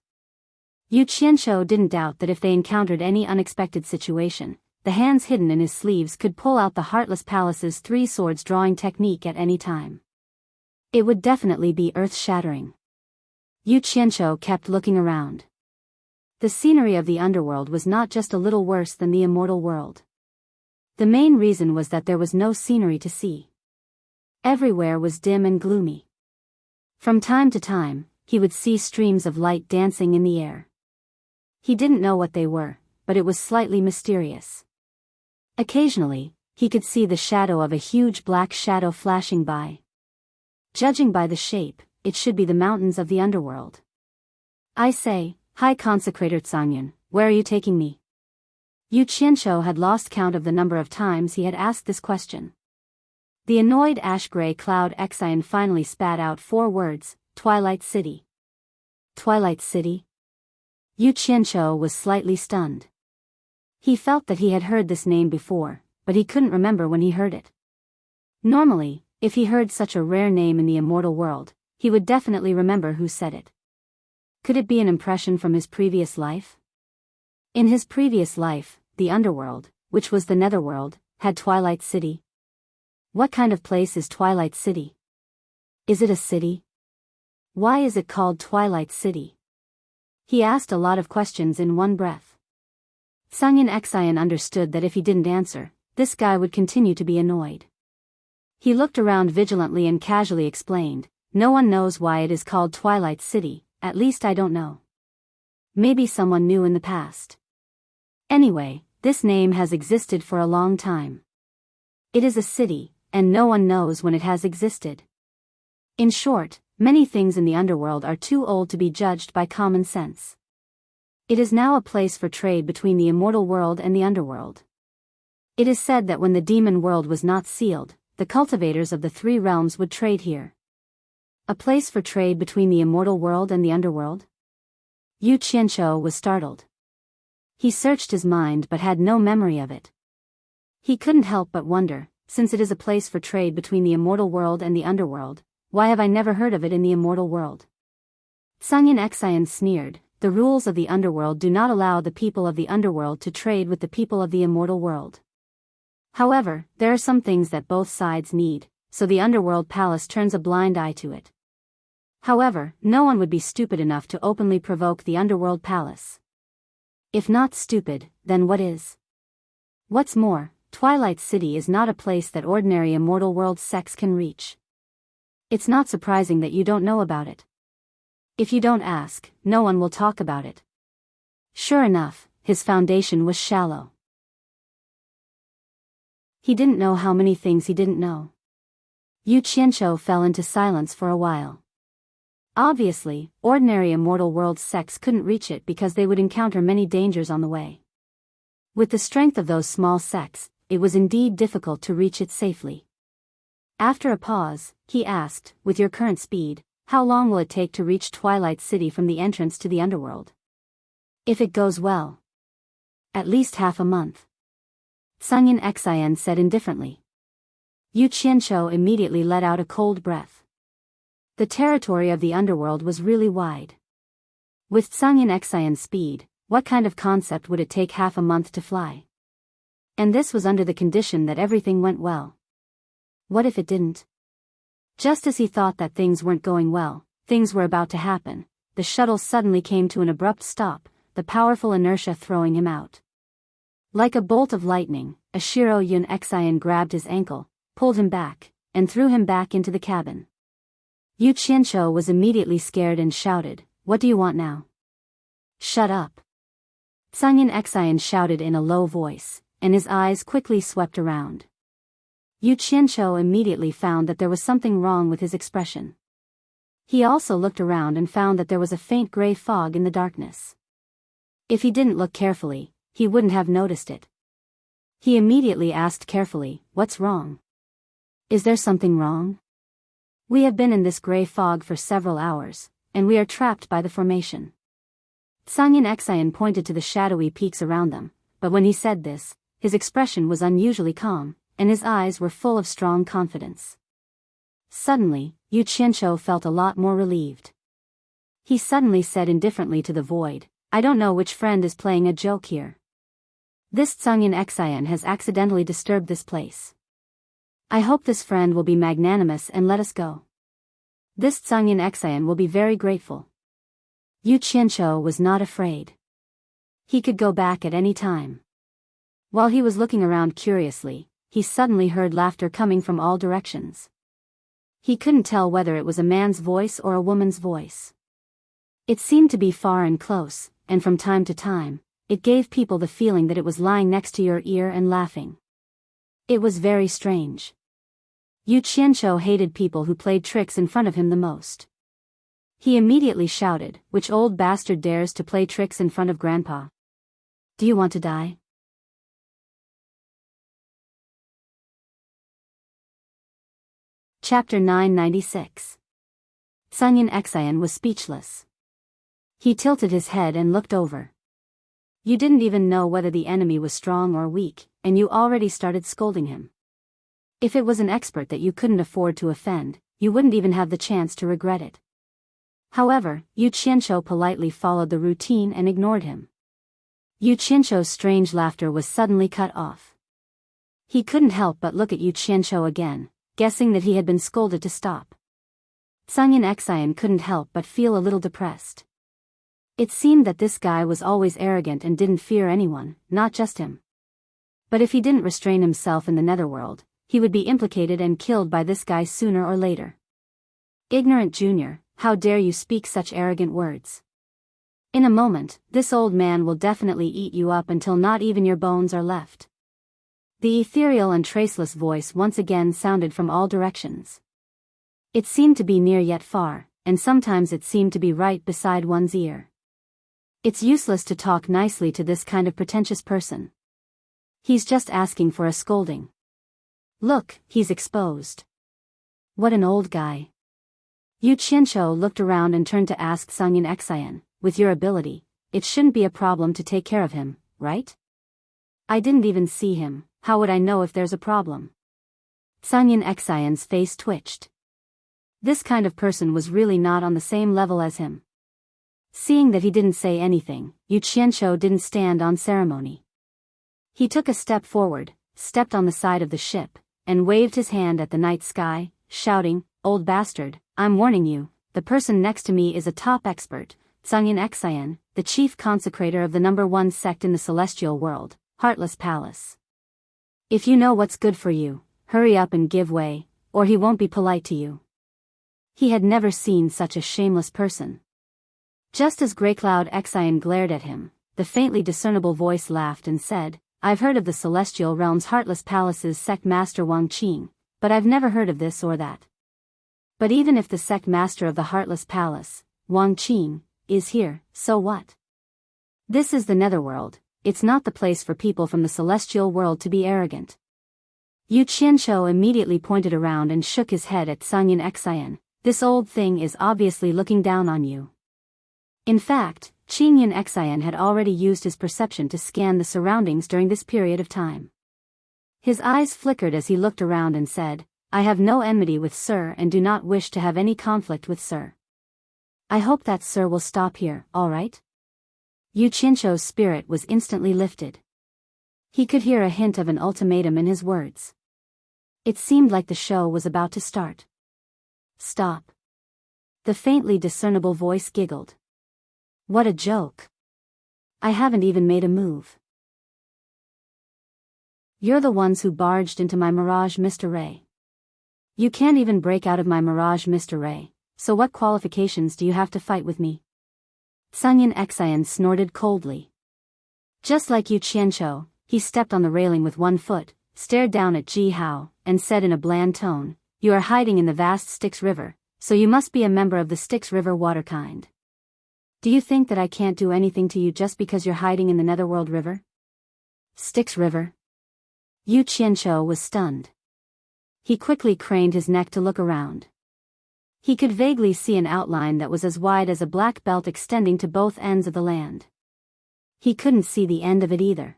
Yu Qianqiu didn't doubt that if they encountered any unexpected situation, the hands hidden in his sleeves could pull out the Heartless Palace's three swords drawing technique at any time. It would definitely be earth-shattering. Yu Qianqiu kept looking around. The scenery of the underworld was not just a little worse than the immortal world. The main reason was that there was no scenery to see. Everywhere was dim and gloomy. From time to time, he would see streams of light dancing in the air. He didn't know what they were, but it was slightly mysterious. Occasionally, he could see the shadow of a huge black shadow flashing by. Judging by the shape, it should be the mountains of the underworld. "I say, High Consecrator Tsangyan, where are you taking me?" Yu Qianqiu had lost count of the number of times he had asked this question. The annoyed ash-gray cloud Xian finally spat out 4 words, "Twilight City." Twilight City? Yu Qianqiu was slightly stunned. He felt that he had heard this name before, but he couldn't remember when he heard it. Normally, if he heard such a rare name in the immortal world, he would definitely remember who said it. Could it be an impression from his previous life? In his previous life, the underworld, which was the netherworld, had Twilight City. What kind of place is Twilight City? Is it a city? Why is it called Twilight City? He asked a lot of questions in one breath. Sungyin Xian understood that if he didn't answer, this guy would continue to be annoyed. He looked around vigilantly and casually explained, "No one knows why it is called Twilight City, at least I don't know. Maybe someone knew in the past. Anyway, this name has existed for a long time. It is a city, and no one knows when it has existed. In short, many things in the underworld are too old to be judged by common sense. It is now a place for trade between the immortal world and the underworld. It is said that when the demon world was not sealed, the cultivators of the 3 realms would trade here. A place for trade between the immortal world and the underworld? Yu Qianqiu was startled. He searched his mind but had no memory of it. He couldn't help but wonder, since it is a place for trade between the immortal world and the underworld, why have I never heard of it in the immortal world? Sungyin Xian sneered, "The rules of the underworld do not allow the people of the underworld to trade with the people of the immortal world. However, there are some things that both sides need, so the underworld palace turns a blind eye to it. However, no one would be stupid enough to openly provoke the underworld palace. If not stupid, then what is? What's more, Twilight City is not a place that ordinary immortal world sects can reach. It's not surprising that you don't know about it. If you don't ask, no one will talk about it." Sure enough, his foundation was shallow. He didn't know how many things he didn't know. Yu Qianqiu fell into silence for a while. Obviously, ordinary immortal world sects couldn't reach it because they would encounter many dangers on the way. With the strength of those small sects, it was indeed difficult to reach it safely. After a pause, he asked, "With your current speed, how long will it take to reach Twilight City from the entrance to the underworld? If it goes well. At least half a month. Sungin Xian said indifferently. Yu Qianqiu immediately let out a cold breath. The territory of the underworld was really wide. With Sungin Xian's speed, what kind of concept would it take half a month to fly? And this was under the condition that everything went well. What if it didn't? Just as he thought that things weren't going well, things were about to happen, the shuttle suddenly came to an abrupt stop, the powerful inertia throwing him out. Like a bolt of lightning, Ashiro Yun Xian grabbed his ankle, pulled him back, and threw him back into the cabin. Yu Qianqiu was immediately scared and shouted, "What do you want now?" "Shut up!" Sungin Xian shouted in a low voice, and his eyes quickly swept around. Yu Qianqiu immediately found that there was something wrong with his expression. He also looked around and found that there was a faint gray fog in the darkness. If he didn't look carefully, he wouldn't have noticed it. He immediately asked carefully, "What's wrong? Is there something wrong? We have been in this gray fog for several hours, and we are trapped by the formation." Sungin Xian pointed to the shadowy peaks around them, but when he said this, his expression was unusually calm, and his eyes were full of strong confidence. Suddenly, Yu Qianqiu felt a lot more relieved. He suddenly said indifferently to the void, "I don't know which friend is playing a joke here. This Sungin Xian has accidentally disturbed this place. I hope this friend will be magnanimous and let us go. This Sungin Xian will be very grateful." Yu Qianqiu was not afraid. He could go back at any time. While he was looking around curiously, he suddenly heard laughter coming from all directions. He couldn't tell whether it was a man's voice or a woman's voice. It seemed to be far and close, and from time to time, it gave people the feeling that it was lying next to your ear and laughing. It was very strange. Yu Qianqiu hated people who played tricks in front of him the most. He immediately shouted, "Which old bastard dares to play tricks in front of Grandpa? Do you want to die?" Chapter 996. Sungin Xian was speechless. He tilted his head and looked over. You didn't even know whether the enemy was strong or weak, and you already started scolding him. If it was an expert that you couldn't afford to offend, you wouldn't even have the chance to regret it. However, Yu Qianqiu politely followed the routine and ignored him. Yu Qianqiu's strange laughter was suddenly cut off. He couldn't help but look at Yu Qianqiu again, guessing that he had been scolded to stop. Sungin Xian couldn't help but feel a little depressed. It seemed that this guy was always arrogant and didn't fear anyone, not just him. But if he didn't restrain himself in the netherworld, he would be implicated and killed by this guy sooner or later. "Ignorant junior, how dare you speak such arrogant words? In a moment, this old man will definitely eat you up until not even your bones are left." The ethereal and traceless voice once again sounded from all directions. It seemed to be near yet far, and sometimes it seemed to be right beside one's ear. It's useless to talk nicely to this kind of pretentious person. He's just asking for a scolding. Look, he's exposed. What an old guy. Yu Qianqiu looked around and turned to ask Sungin Xian, "With your ability, it shouldn't be a problem to take care of him, right? I didn't even see him, how would I know if there's a problem?" Sungin Xian's face twitched. This kind of person was really not on the same level as him. Seeing that he didn't say anything, Yu Qianqiu didn't stand on ceremony. He took a step forward, stepped on the side of the ship, and waved his hand at the night sky, shouting, "Old bastard, I'm warning you, the person next to me is a top expert, Sungin Xian, the chief consecrator of the #1 sect in the celestial world, Heartless Palace. If you know what's good for you, hurry up and give way, or he won't be polite to you." He had never seen such a shameless person. Just as Greycloud Xian glared at him, the faintly discernible voice laughed and said, "I've heard of the Celestial Realm's Heartless Palace's sect master Wang Qing, but I've never heard of this or that. But even if the sect master of the Heartless Palace, Wang Qing, is here, so what? This is the Netherworld, it's not the place for people from the celestial world to be arrogant." Yu Qianqiu immediately pointed around and shook his head at Sungin Xian, This old thing is obviously looking down on you. In fact, Qingyun Xian had already used his perception to scan the surroundings during this period of time. His eyes flickered as he looked around and said, I have no enmity with Sir and do not wish to have any conflict with Sir. I hope that Sir will stop here, all right? Yu Qianzhou's spirit was instantly lifted. He could hear a hint of an ultimatum in his words. It seemed like the show was about to start. Stop. The faintly discernible voice giggled. What a joke. I haven't even made a move. You're the ones who barged into my mirage, Mr. Ray. You can't even break out of my mirage, Mr. Ray, so what qualifications do you have to fight with me? Sunyan Xian snorted coldly. Just like Yu Qianzhou, he stepped on the railing with one foot, stared down at Ji Hao, and said in a bland tone, You are hiding in the vast Styx River, so you must be a member of the Styx River waterkind. Do you think that I can't do anything to you just because you're hiding in the Netherworld River? Styx River? Yu Qianzhou was stunned. He quickly craned his neck to look around. He could vaguely see an outline that was as wide as a black belt extending to both ends of the land. He couldn't see the end of it either.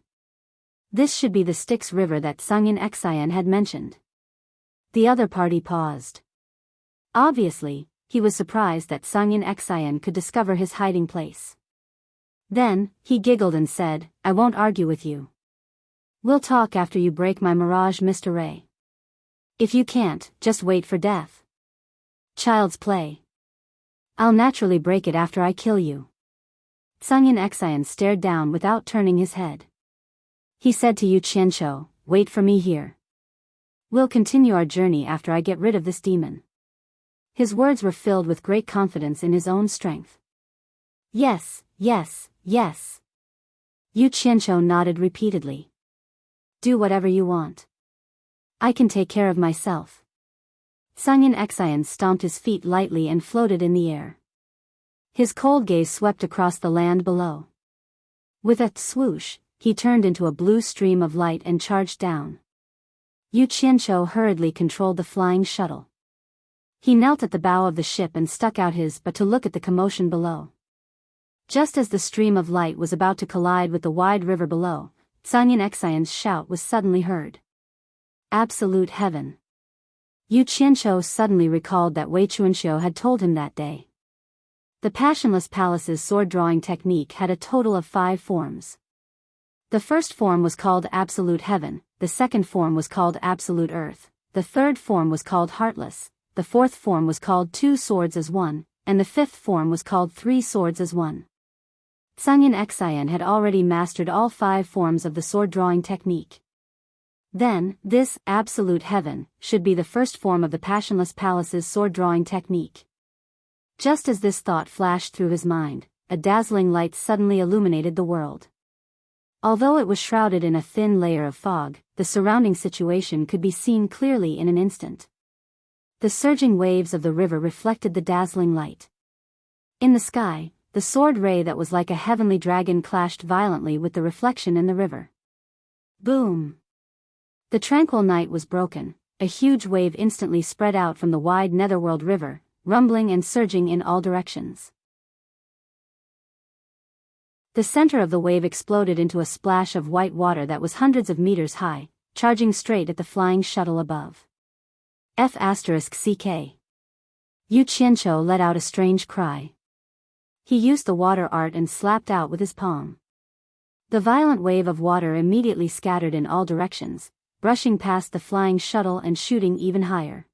This should be the Styx River that Sunyan Xian had mentioned. The other party paused. Obviously, he was surprised that Sunyan Xian could discover his hiding place. Then, he giggled and said, I won't argue with you. We'll talk after you break my mirage, Mr. Ray. If you can't, just wait for death. Child's play. I'll naturally break it after I kill you. Sunyan Xian stared down without turning his head. He said to Yu Qianzhou, wait for me here. We'll continue our journey after I get rid of this demon. His words were filled with great confidence in his own strength. Yes, yes, yes. Yu Qianzhou nodded repeatedly. Do whatever you want. I can take care of myself. Sunyan Xian stomped his feet lightly and floated in the air. His cold gaze swept across the land below. With a swoosh, he turned into a blue stream of light and charged down. Yu Qianzhou hurriedly controlled the flying shuttle. He knelt at the bow of the ship and stuck out his butt to look at the commotion below. Just as the stream of light was about to collide with the wide river below, Sunyan Xian's shout was suddenly heard. Absolute heaven. Yu Qianzhou suddenly recalled that Wei Chuanxiu had told him that day. The Passionless Palace's sword-drawing technique had a total of 5 forms. The first form was called Absolute Heaven, the second form was called Absolute Earth, the third form was called Heartless, the fourth form was called 2 Swords as One, and the fifth form was called 3 Swords as One. Sunyan Xian had already mastered all 5 forms of the sword-drawing technique. Then, this Absolute Heaven should be the first form of the Passionless Palace's sword-drawing technique. Just as this thought flashed through his mind, a dazzling light suddenly illuminated the world. Although it was shrouded in a thin layer of fog, the surrounding situation could be seen clearly in an instant. The surging waves of the river reflected the dazzling light. In the sky, the sword ray that was like a heavenly dragon clashed violently with the reflection in the river. Boom! The tranquil night was broken. A huge wave instantly spread out from the wide Netherworld River, rumbling and surging in all directions. The center of the wave exploded into a splash of white water that was hundreds of meters high, charging straight at the flying shuttle above. F***CK. Yu Qianzhou let out a strange cry. He used the water art and slapped out with his palm. The violent wave of water immediately scattered in all directions, brushing past the flying shuttle and shooting even higher.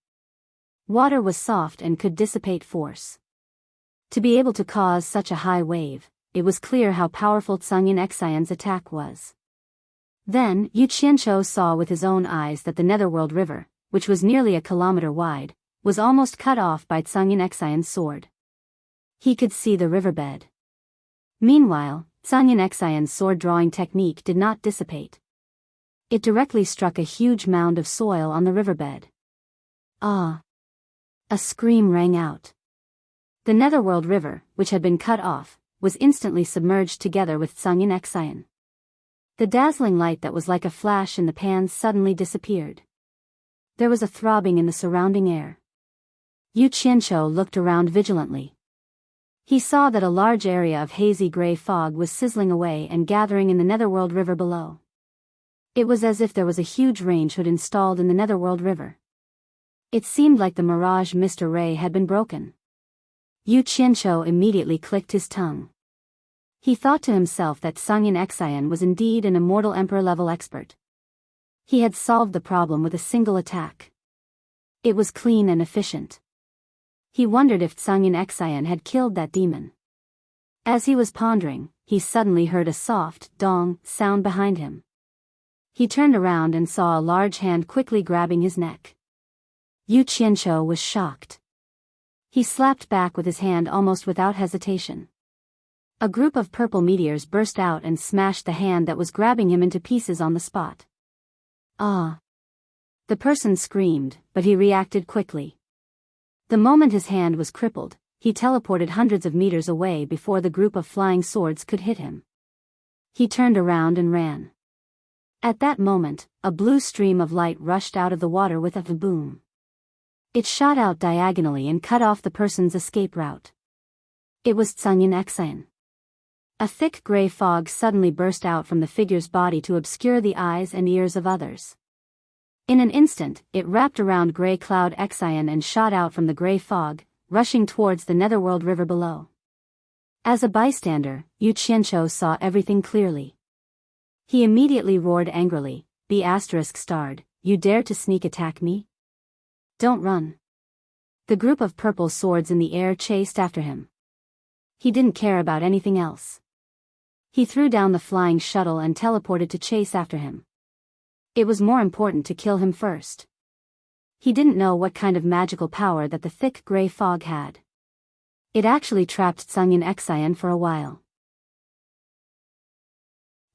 Water was soft and could dissipate force. To be able to cause such a high wave, it was clear how powerful Sunyan Xian's attack was. Then, Yu Qianzhou saw with his own eyes that the Netherworld River, which was nearly a kilometer wide, was almost cut off by Sunyan Xian's sword. He could see the riverbed. Meanwhile, Sunyan Xian's sword-drawing technique did not dissipate. It directly struck a huge mound of soil on the riverbed. Ah! A scream rang out. The Netherworld River, which had been cut off, was instantly submerged together with Sunyan Xian. The dazzling light that was like a flash in the pan suddenly disappeared. There was a throbbing in the surrounding air. Yu Qianqiu looked around vigilantly. He saw that a large area of hazy gray fog was sizzling away and gathering in the Netherworld River below. It was as if there was a huge range hood installed in the Netherworld River. It seemed like the mirage mist array had been broken. Yu Qianqiu immediately clicked his tongue. He thought to himself that Sungyin Xian was indeed an immortal emperor-level expert. He had solved the problem with a single attack. It was clean and efficient. He wondered if Sungyin Xian had killed that demon. As he was pondering, he suddenly heard a soft, dong sound behind him. He turned around and saw a large hand quickly grabbing his neck. Yu Qianqiu was shocked. He slapped back with his hand almost without hesitation. A group of purple meteors burst out and smashed the hand that was grabbing him into pieces on the spot. Ah! The person screamed, but he reacted quickly. The moment his hand was crippled, he teleported hundreds of meters away before the group of flying swords could hit him. He turned around and ran. At that moment, a blue stream of light rushed out of the water with a boom. It shot out diagonally and cut off the person's escape route. It was Sungyin Xian. A thick gray fog suddenly burst out from the figure's body to obscure the eyes and ears of others. In an instant, it wrapped around Gray Cloud Xian and shot out from the gray fog, rushing towards the Netherworld River below. As a bystander, Yu Qianqiu saw everything clearly. He immediately roared angrily, "B*****, you dare to sneak attack me? Don't run." The group of purple swords in the air chased after him. He didn't care about anything else. He threw down the flying shuttle and teleported to chase after him. It was more important to kill him first. He didn't know what kind of magical power that the thick gray fog had. It actually trapped Sungyin Xian for a while.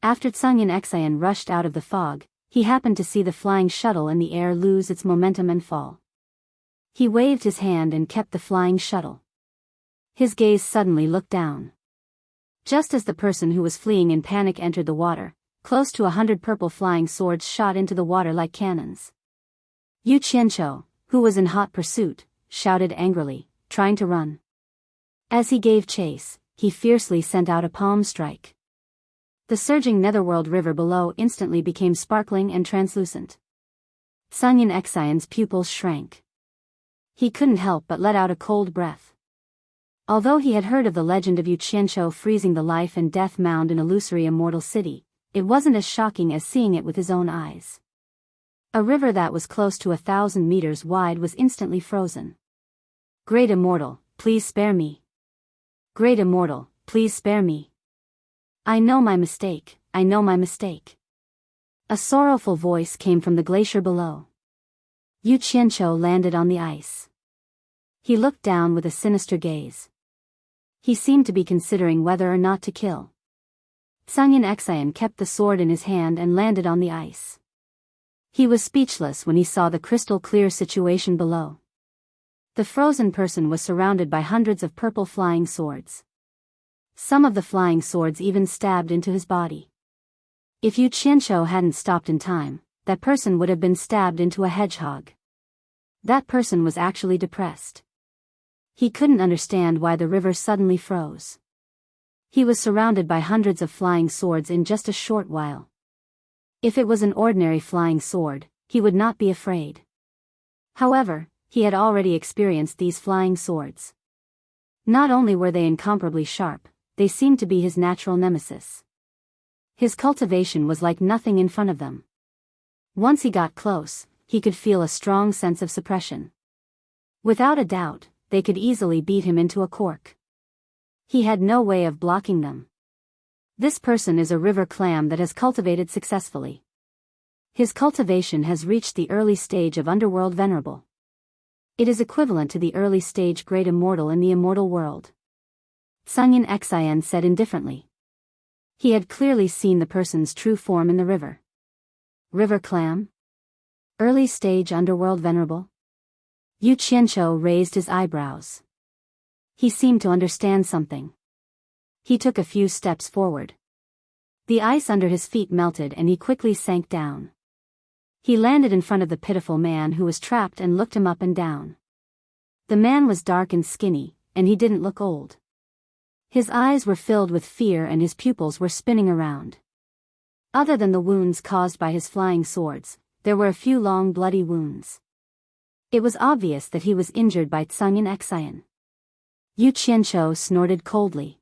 After Sungyin Xian rushed out of the fog, he happened to see the flying shuttle in the air lose its momentum and fall. He waved his hand and kept the flying shuttle. His gaze suddenly looked down. Just as the person who was fleeing in panic entered the water, close to 100 purple flying swords shot into the water like cannons. Yu Qianqiu, who was in hot pursuit, shouted angrily, trying to run. As he gave chase, he fiercely sent out a palm strike. The surging Netherworld River below instantly became sparkling and translucent. Sungyin Xian's pupils shrank. He couldn't help but let out a cold breath. Although he had heard of the legend of Yu Qianqiu freezing the life and death mound in illusory immortal city, it wasn't as shocking as seeing it with his own eyes. A river that was close to 1,000 meters wide was instantly frozen. "Great Immortal, please spare me. Great Immortal, please spare me. I know my mistake, I know my mistake." A sorrowful voice came from the glacier below. Yu Qianqiu landed on the ice. He looked down with a sinister gaze. He seemed to be considering whether or not to kill. Sungyin Xian kept the sword in his hand and landed on the ice. He was speechless when he saw the crystal-clear situation below. The frozen person was surrounded by hundreds of purple flying swords. Some of the flying swords even stabbed into his body. If Yu Qianqiu hadn't stopped in time, that person would have been stabbed into a hedgehog. That person was actually depressed. He couldn't understand why the river suddenly froze. He was surrounded by hundreds of flying swords in just a short while. If it was an ordinary flying sword, he would not be afraid. However, he had already experienced these flying swords. Not only were they incomparably sharp, they seemed to be his natural nemesis. His cultivation was like nothing in front of them. Once he got close, he could feel a strong sense of suppression. Without a doubt, they could easily beat him into a cork. He had no way of blocking them. This person is a river clam that has cultivated successfully. His cultivation has reached the early stage of Underworld Venerable. It is equivalent to the early stage Great Immortal in the immortal world. Sungyin Xian said indifferently. He had clearly seen the person's true form in the river. River clam? Early stage Underworld Venerable? Yu Qianqiu raised his eyebrows. He seemed to understand something. He took a few steps forward. The ice under his feet melted and he quickly sank down. He landed in front of the pitiful man who was trapped and looked him up and down. The man was dark and skinny, and he didn't look old. His eyes were filled with fear and his pupils were spinning around. Other than the wounds caused by his flying swords, there were a few long bloody wounds. It was obvious that he was injured by Tsangyin Xian. Yu Qianqiu snorted coldly.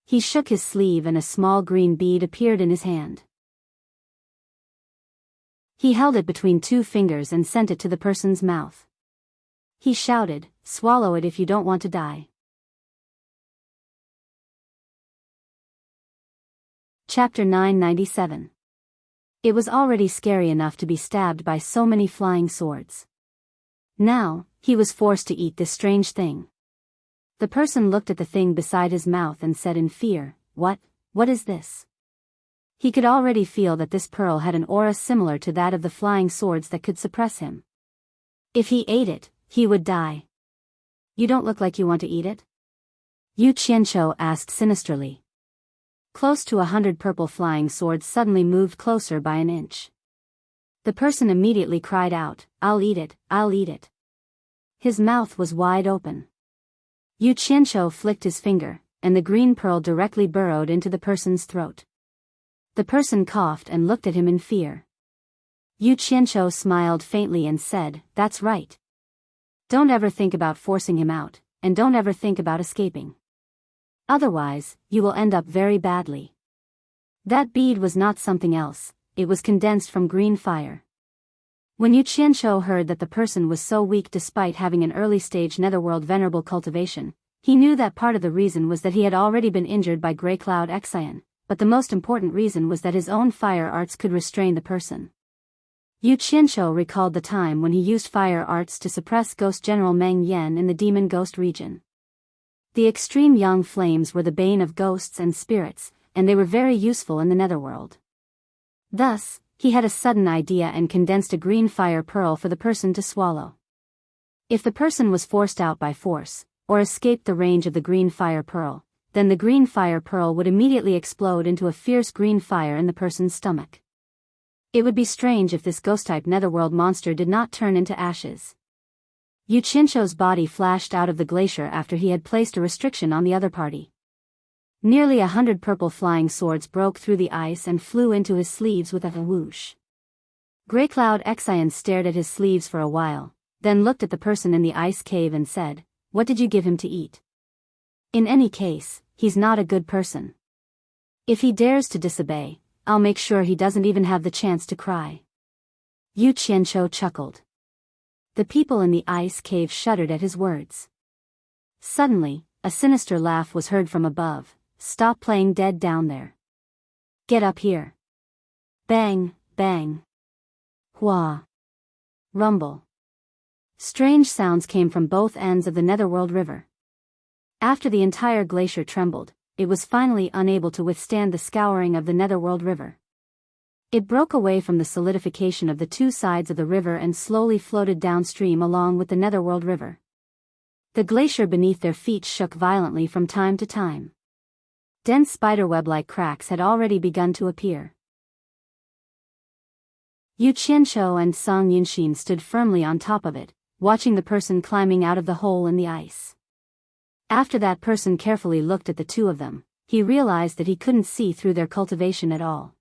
He shook his sleeve and a small green bead appeared in his hand. He held it between two fingers and sent it to the person's mouth. He shouted, "Swallow it if you don't want to die." Chapter 997. It was already scary enough to be stabbed by so many flying swords. Now, he was forced to eat this strange thing. The person looked at the thing beside his mouth and said in fear, What is this?" He could already feel that this pearl had an aura similar to that of the flying swords that could suppress him. If he ate it, he would die. "You don't look like you want to eat it?" Yu Qianqiu asked sinisterly. Close to 100 purple flying swords suddenly moved closer by an inch. The person immediately cried out, "I'll eat it, I'll eat it." His mouth was wide open. Yu Qianqiu flicked his finger, and the green pearl directly burrowed into the person's throat. The person coughed and looked at him in fear. Yu Qianqiu smiled faintly and said, "That's right. Don't ever think about forcing him out, and don't ever think about escaping. Otherwise, you will end up very badly." That bead was not something else, it was condensed from green fire. When Yu Qianqiu heard that the person was so weak despite having an early-stage netherworld venerable cultivation, he knew that part of the reason was that he had already been injured by Grey Cloud Xian, but the most important reason was that his own fire arts could restrain the person. Yu Qianqiu recalled the time when he used fire arts to suppress Ghost General Meng Yan in the Demon Ghost region. The extreme young flames were the bane of ghosts and spirits, and they were very useful in the netherworld. Thus, he had a sudden idea and condensed a green fire pearl for the person to swallow. If the person was forced out by force, or escaped the range of the green fire pearl, then the green fire pearl would immediately explode into a fierce green fire in the person's stomach. It would be strange if this ghost-type netherworld monster did not turn into ashes. Yu Qianqiu's body flashed out of the glacier after he had placed a restriction on the other party. Nearly 100 purple flying swords broke through the ice and flew into his sleeves with a whoosh. Grey Cloud Xian stared at his sleeves for a while, then looked at the person in the ice cave and said, "What did you give him to eat? In any case, he's not a good person. If he dares to disobey, I'll make sure he doesn't even have the chance to cry." Yu Qianqiu chuckled. The people in the ice cave shuddered at his words. Suddenly, a sinister laugh was heard from above. "Stop playing dead down there. Get up here." Bang, bang. Hua. Rumble. Strange sounds came from both ends of the Netherworld River. After the entire glacier trembled, it was finally unable to withstand the scouring of the Netherworld River. It broke away from the solidification of the two sides of the river and slowly floated downstream along with the Netherworld River. The glacier beneath their feet shook violently from time to time. Dense spiderweb-like cracks had already begun to appear. Yu Qianqiu and Song Yunxin stood firmly on top of it, watching the person climbing out of the hole in the ice. After that person carefully looked at the two of them, he realized that he couldn't see through their cultivation at all.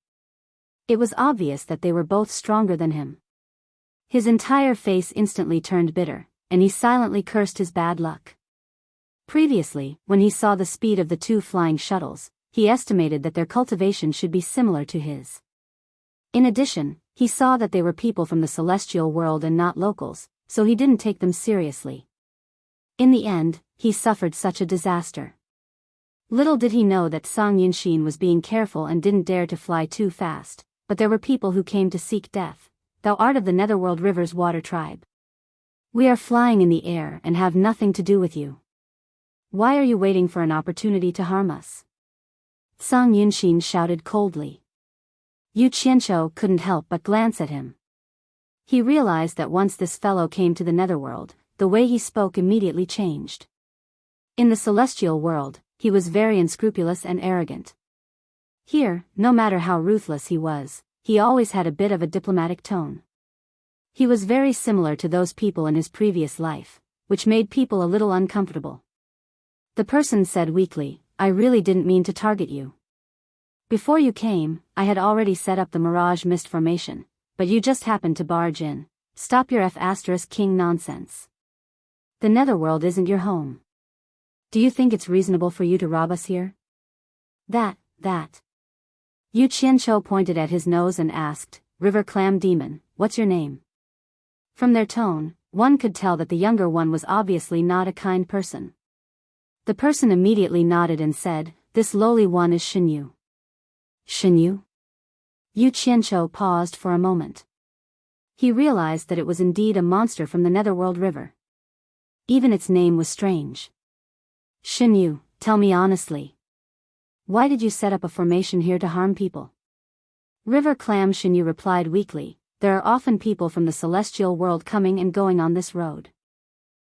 It was obvious that they were both stronger than him. His entire face instantly turned bitter, and he silently cursed his bad luck. Previously, when he saw the speed of the two flying shuttles, he estimated that their cultivation should be similar to his. In addition, he saw that they were people from the celestial world and not locals, so he didn't take them seriously. In the end, he suffered such a disaster. Little did he know that Song Yunxin was being careful and didn't dare to fly too fast, but there were people who came to seek death. "Thou art of the Netherworld River's water tribe. We are flying in the air and have nothing to do with you. Why are you waiting for an opportunity to harm us?" Song Yunxin shouted coldly. Yu Qianqiu couldn't help but glance at him. He realized that once this fellow came to the netherworld, the way he spoke immediately changed. In the celestial world, he was very unscrupulous and arrogant. Here, no matter how ruthless he was, he always had a bit of a diplomatic tone. He was very similar to those people in his previous life, which made people a little uncomfortable. The person said weakly, "I really didn't mean to target you. Before you came, I had already set up the mirage mist formation, but you just happened to barge in. Stop your F***king nonsense. The netherworld isn't your home. Do you think it's reasonable for you to rob us here?" That. Yu Qianqiu pointed at his nose and asked, "River Clam Demon, what's your name?" From their tone, one could tell that the younger one was obviously not a kind person. The person immediately nodded and said, "This lowly one is Shinyu." Shinyu? Yu Qianqiu paused for a moment. He realized that it was indeed a monster from the Netherworld River. Even its name was strange. "Shinyu, tell me honestly. Why did you set up a formation here to harm people?" River Clam Shinyu replied weakly, "There are often people from the celestial world coming and going on this road.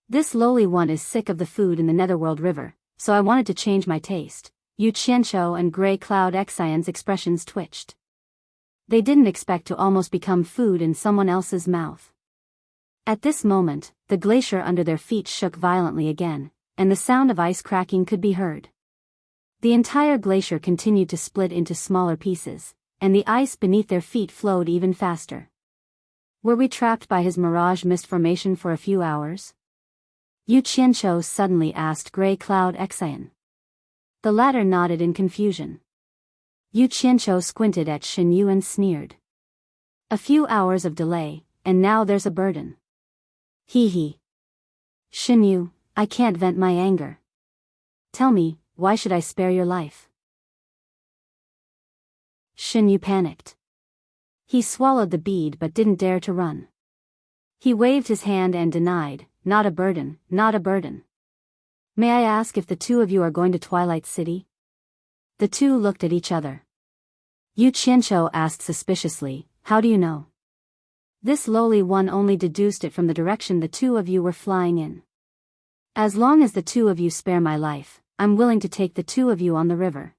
This lowly one is sick of the food in the Netherworld River, so I wanted to change my taste." Yu Qianqiu and Grey Cloud Xian's expressions twitched. They didn't expect to almost become food in someone else's mouth. At this moment, the glacier under their feet shook violently again, and the sound of ice cracking could be heard. The entire glacier continued to split into smaller pieces, and the ice beneath their feet flowed even faster. Were we trapped by his mirage mist formation for a few hours? Yu Qianqiu suddenly asked Grey Cloud Xian. The latter nodded in confusion. Yu Qianqiu squinted at Shinyu and sneered. "A few hours of delay, and now there's a burden. Hee. Shinyu, I can't vent my anger. Tell me, why should I spare your life?" Shinyu panicked. He swallowed the bead but didn't dare to run. He waved his hand and denied, "Not a burden, not a burden. May I ask if the two of you are going to Twilight City?" The two looked at each other. Yu Qianqiu asked suspiciously, "How do you know?" This lowly one only deduced it from the direction the two of you were flying in. "As long as the two of you spare my life, I'm willing to take the two of you on the river.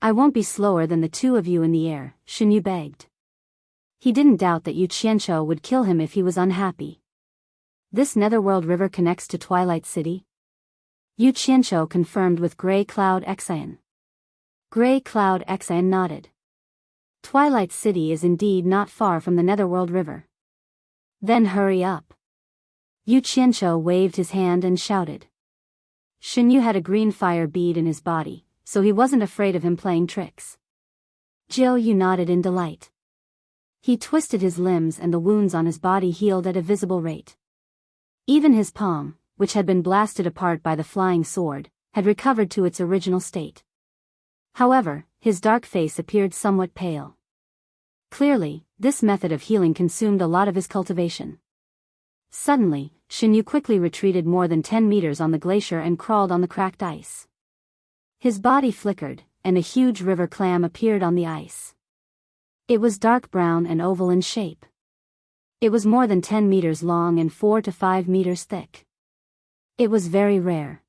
I won't be slower than the two of you in the air," Shinyu begged. He didn't doubt that Yu Qianqiu would kill him if he was unhappy. "This Netherworld River connects to Twilight City?" Yu Qianqiu confirmed with Grey Cloud Xian. Grey Cloud Xian nodded. Twilight City is indeed not far from the Netherworld River. "Then hurry up." Yu Qianqiu waved his hand and shouted. Shinyu had a green fire bead in his body, so he wasn't afraid of him playing tricks. Yu nodded in delight. He twisted his limbs and the wounds on his body healed at a visible rate. Even his palm, which had been blasted apart by the flying sword, had recovered to its original state. However, his dark face appeared somewhat pale. Clearly, this method of healing consumed a lot of his cultivation. Suddenly, Shinyu quickly retreated more than 10 meters on the glacier and crawled on the cracked ice. His body flickered, and a huge river clam appeared on the ice. It was dark brown and oval in shape. It was more than 10 meters long and 4 to 5 meters thick. It was very rare.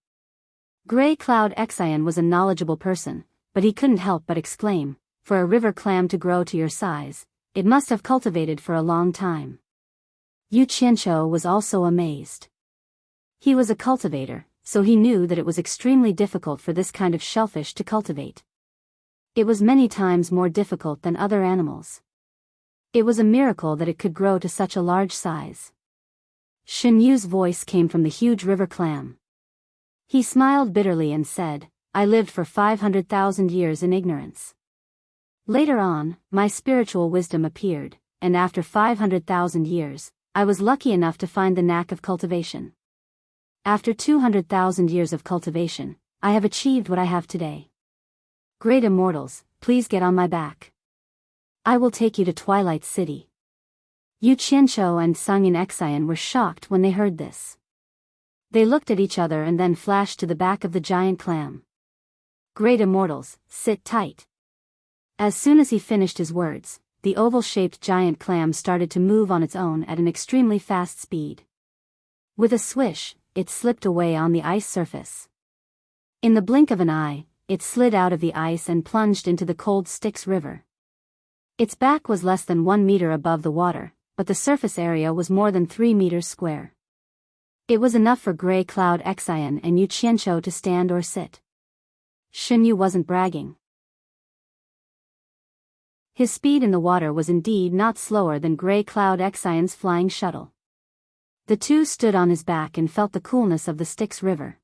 Grey Cloud Xian was a knowledgeable person, but he couldn't help but exclaim, "For a river clam to grow to your size, it must have cultivated for a long time." Yu Qianqiu was also amazed. He was a cultivator, so he knew that it was extremely difficult for this kind of shellfish to cultivate. It was many times more difficult than other animals. It was a miracle that it could grow to such a large size. Shinyu's voice came from the huge river clam. He smiled bitterly and said, "I lived for 500,000 years in ignorance. Later on, my spiritual wisdom appeared, and after 500,000 years, I was lucky enough to find the knack of cultivation. After 200,000 years of cultivation, I have achieved what I have today. Great immortals, please get on my back. I will take you to Twilight City." Yu Qianqiu and Sungin Xian were shocked when they heard this. They looked at each other and then flashed to the back of the giant clam. "Great immortals, sit tight." As soon as he finished his words, the oval-shaped giant clam started to move on its own at an extremely fast speed. With a swish, it slipped away on the ice surface. In the blink of an eye, it slid out of the ice and plunged into the cold Styx River. Its back was less than 1 meter above the water, but the surface area was more than 3 meters square. It was enough for Grey Cloud Xian and Yu Qianqiu to stand or sit. Shen Yu wasn't bragging. His speed in the water was indeed not slower than Grey Cloud Xian's flying shuttle. The two stood on his back and felt the coolness of the Styx River.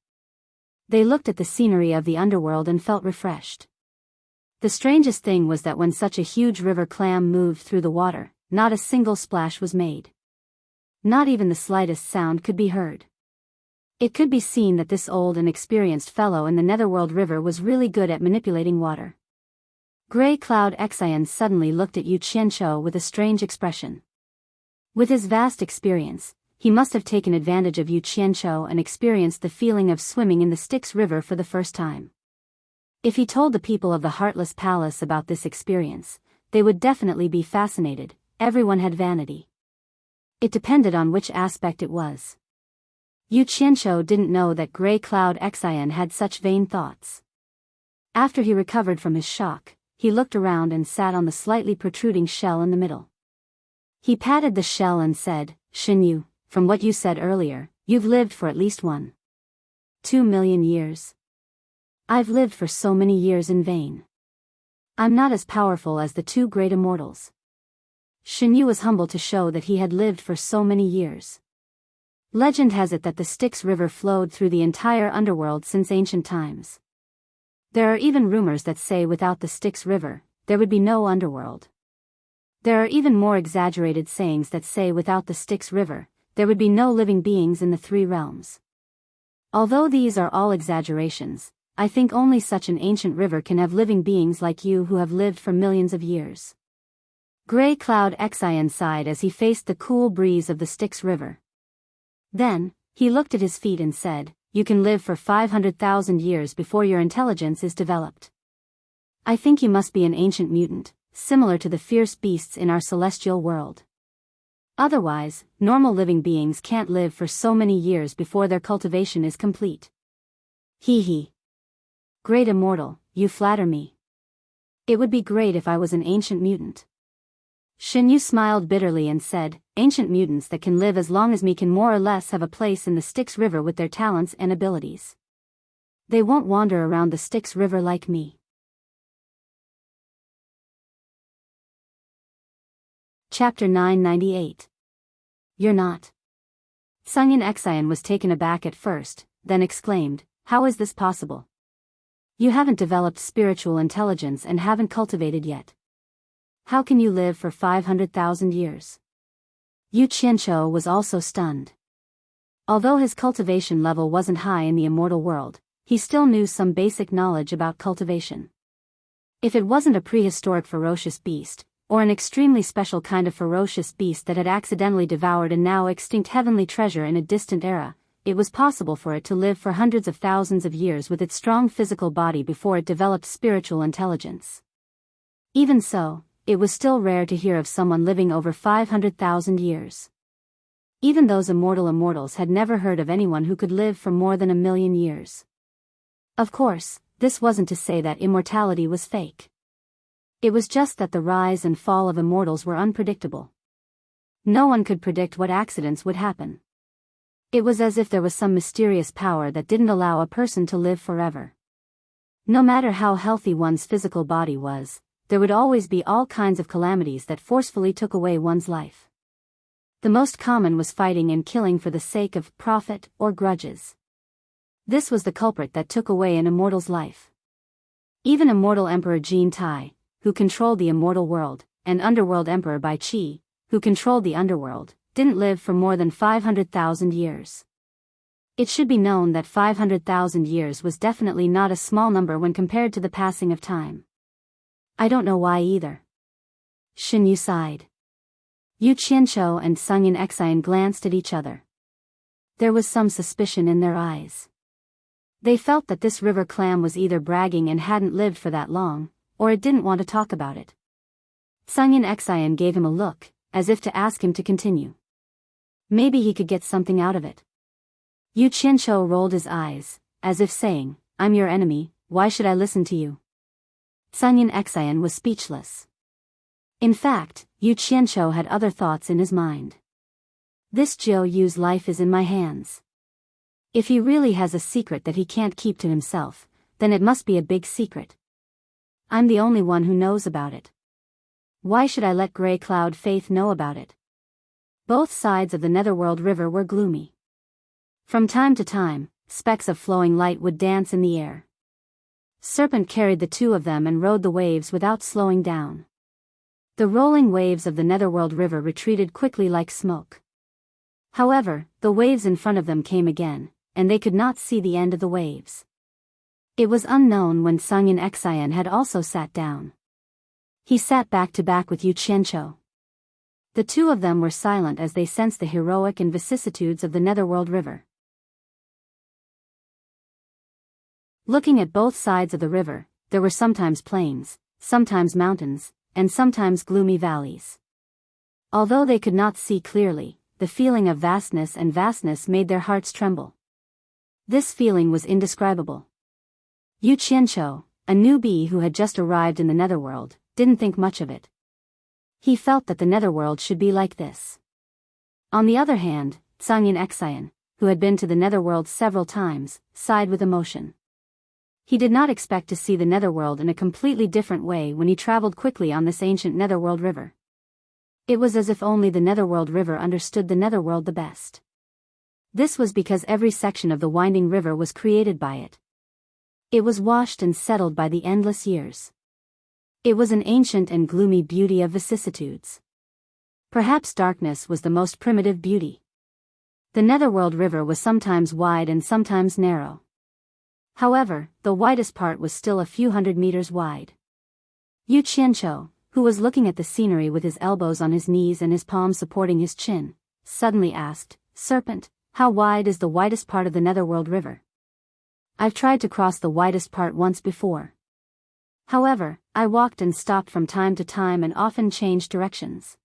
They looked at the scenery of the underworld and felt refreshed. The strangest thing was that when such a huge river clam moved through the water, not a single splash was made. Not even the slightest sound could be heard. It could be seen that this old and experienced fellow in the Netherworld River was really good at manipulating water. Grey Cloud Xian suddenly looked at Yu Qianqiu with a strange expression. With his vast experience, he must have taken advantage of Yu Qianqiu and experienced the feeling of swimming in the Styx River for the first time. If he told the people of the Heartless Palace about this experience, they would definitely be fascinated. Everyone had vanity. It depended on which aspect it was. Yu Qianqiu didn't know that Grey Cloud Xian had such vain thoughts. After he recovered from his shock, he looked around and sat on the slightly protruding shell in the middle. He patted the shell and said, "Shen Yu, from what you said earlier, you've lived for at least 1.2 million years. I've lived for so many years in vain. I'm not as powerful as the two great immortals." Shen Yu was humble to show that he had lived for so many years. Legend has it that the Styx River flowed through the entire underworld since ancient times. There are even rumors that say without the Styx River, there would be no underworld. There are even more exaggerated sayings that say without the Styx River, there would be no living beings in the three realms. Although these are all exaggerations, I think only such an ancient river can have living beings like you who have lived for millions of years. Grey Cloud Xian sighed as he faced the cool breeze of the Styx River. Then, he looked at his feet and said, "You can live for 500,000 years before your intelligence is developed. I think you must be an ancient mutant, similar to the fierce beasts in our celestial world. Otherwise, normal living beings can't live for so many years before their cultivation is complete." Hee hee. Great immortal, you flatter me. It would be great if I was an ancient mutant. Shen Yu smiled bitterly and said, "Ancient mutants that can live as long as me can more or less have a place in the Styx River with their talents and abilities. They won't wander around the Styx River like me." Chapter 998. You're not. Sungin Xian was taken aback at first, then exclaimed, "How is this possible? You haven't developed spiritual intelligence and haven't cultivated yet. How can you live for 500,000 years?" Yu Qianqiu was also stunned. Although his cultivation level wasn't high in the immortal world, he still knew some basic knowledge about cultivation. If it wasn't a prehistoric ferocious beast, or an extremely special kind of ferocious beast that had accidentally devoured a now extinct heavenly treasure in a distant era, it was possible for it to live for hundreds of thousands of years with its strong physical body before it developed spiritual intelligence. Even so, it was still rare to hear of someone living over 500,000 years. Even those immortals had never heard of anyone who could live for more than 1,000,000 years. Of course, this wasn't to say that immortality was fake. It was just that the rise and fall of immortals were unpredictable. No one could predict what accidents would happen. It was as if there was some mysterious power that didn't allow a person to live forever. No matter how healthy one's physical body was, there would always be all kinds of calamities that forcefully took away one's life. The most common was fighting and killing for the sake of profit or grudges. This was the culprit that took away an immortal's life. Even immortal Emperor Jin Tai, who controlled the immortal world, and Underworld Emperor Bai Qi, who controlled the underworld, didn't live for more than 500,000 years. It should be known that 500,000 years was definitely not a small number when compared to the passing of time. I don't know why either. Shen Yu sighed. Yu Qianqiu and Sungin Xian glanced at each other. There was some suspicion in their eyes. They felt that this river clam was either bragging and hadn't lived for that long, or it didn't want to talk about it. Sungin Xian gave him a look, as if to ask him to continue. Maybe he could get something out of it. Yu Qianqiu rolled his eyes, as if saying, "I'm your enemy, why should I listen to you?" Sungin Xian was speechless. In fact, Yu Qianqiu had other thoughts in his mind. This Jiu Yu's life is in my hands. If he really has a secret that he can't keep to himself, then it must be a big secret. I'm the only one who knows about it. Why should I let Grey Cloud Faith know about it? Both sides of the Netherworld River were gloomy. From time to time, specks of flowing light would dance in the air. Serpent carried the two of them and rode the waves without slowing down. The rolling waves of the Netherworld River retreated quickly like smoke. However, the waves in front of them came again, and they could not see the end of the waves. It was unknown when Sungin Xian had also sat down. He sat back to back with Yu Qianqiu. The two of them were silent as they sensed the heroic and vicissitudes of the Netherworld River. Looking at both sides of the river, there were sometimes plains, sometimes mountains, and sometimes gloomy valleys. Although they could not see clearly, the feeling of vastness made their hearts tremble. This feeling was indescribable. Yu Qianqiu, a newbie who had just arrived in the Netherworld, didn't think much of it. He felt that the Netherworld should be like this. On the other hand, Sungin Xian, who had been to the Netherworld several times, sighed with emotion. He did not expect to see the Netherworld in a completely different way when he traveled quickly on this ancient Netherworld River. It was as if only the Netherworld River understood the Netherworld the best. This was because every section of the winding river was created by it. It was washed and settled by the endless years. It was an ancient and gloomy beauty of vicissitudes. Perhaps darkness was the most primitive beauty. The Netherworld River was sometimes wide and sometimes narrow. However, the widest part was still a few hundred meters wide. Yu Qianqiu, who was looking at the scenery with his elbows on his knees and his palms supporting his chin, suddenly asked, "Serpent, how wide is the widest part of the Netherworld River?" "I've tried to cross the widest part once before. However, I walked and stopped from time to time and often changed directions."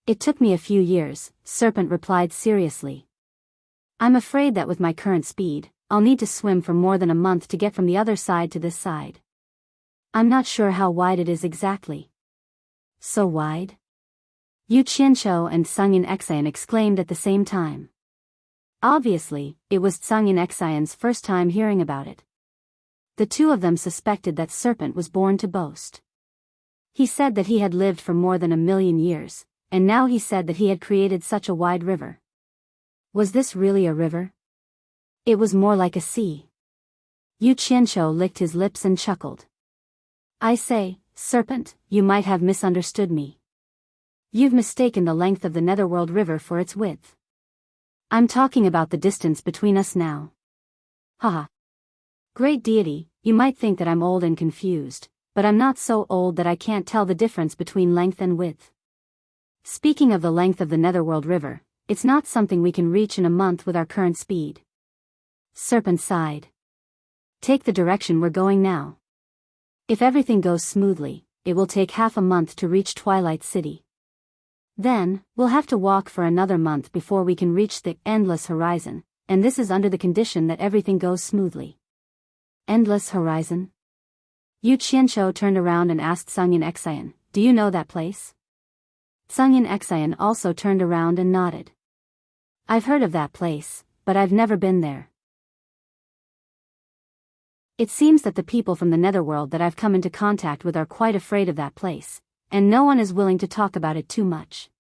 "It took me a few years," Serpent replied seriously. "I'm afraid that with my current speed, I'll need to swim for more than a month to get from the other side to this side. I'm not sure how wide it is exactly." "So wide?" Yu Qianqiu and Sungin Xian exclaimed at the same time. Obviously, it was Sungin Xian's first time hearing about it. The two of them suspected that Serpent was born to boast. He said that he had lived for more than 1,000,000 years, and now he said that he had created such a wide river. Was this really a river? It was more like a sea. Yu Qianqiu licked his lips and chuckled. "I say, Serpent, you might have misunderstood me. You've mistaken the length of the Netherworld River for its width. I'm talking about the distance between us now." "Haha. Great deity, you might think that I'm old and confused, but I'm not so old that I can't tell the difference between length and width. Speaking of the length of the Netherworld River, it's not something we can reach in a month with our current speed." Serpent sighed. "Take the direction we're going now. If everything goes smoothly, it will take half a month to reach Twilight City. Then, we'll have to walk for another month before we can reach the endless horizon, and this is under the condition that everything goes smoothly." Endless horizon? Yu Qianqiu turned around and asked Sungin Xian, "Do you know that place?" Sungin Xian also turned around and nodded. "I've heard of that place, but I've never been there. It seems that the people from the Netherworld that I've come into contact with are quite afraid of that place, and no one is willing to talk about it too much.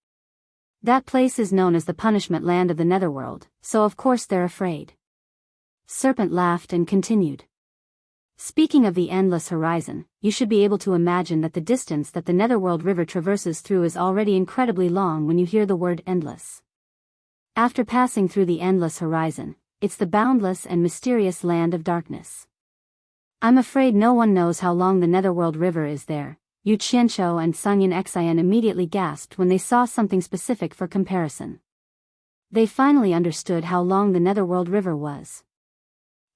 That place is known as the punishment land of the Netherworld, so of course they're afraid." Serpent laughed and continued. "Speaking of the endless horizon, you should be able to imagine that the distance that the Netherworld River traverses through is already incredibly long when you hear the word endless. After passing through the endless horizon, it's the boundless and mysterious land of darkness. I'm afraid no one knows how long the Netherworld River is there." Yu Qianqiu and Sungin Xian immediately gasped when they saw something specific for comparison. They finally understood how long the Netherworld River was.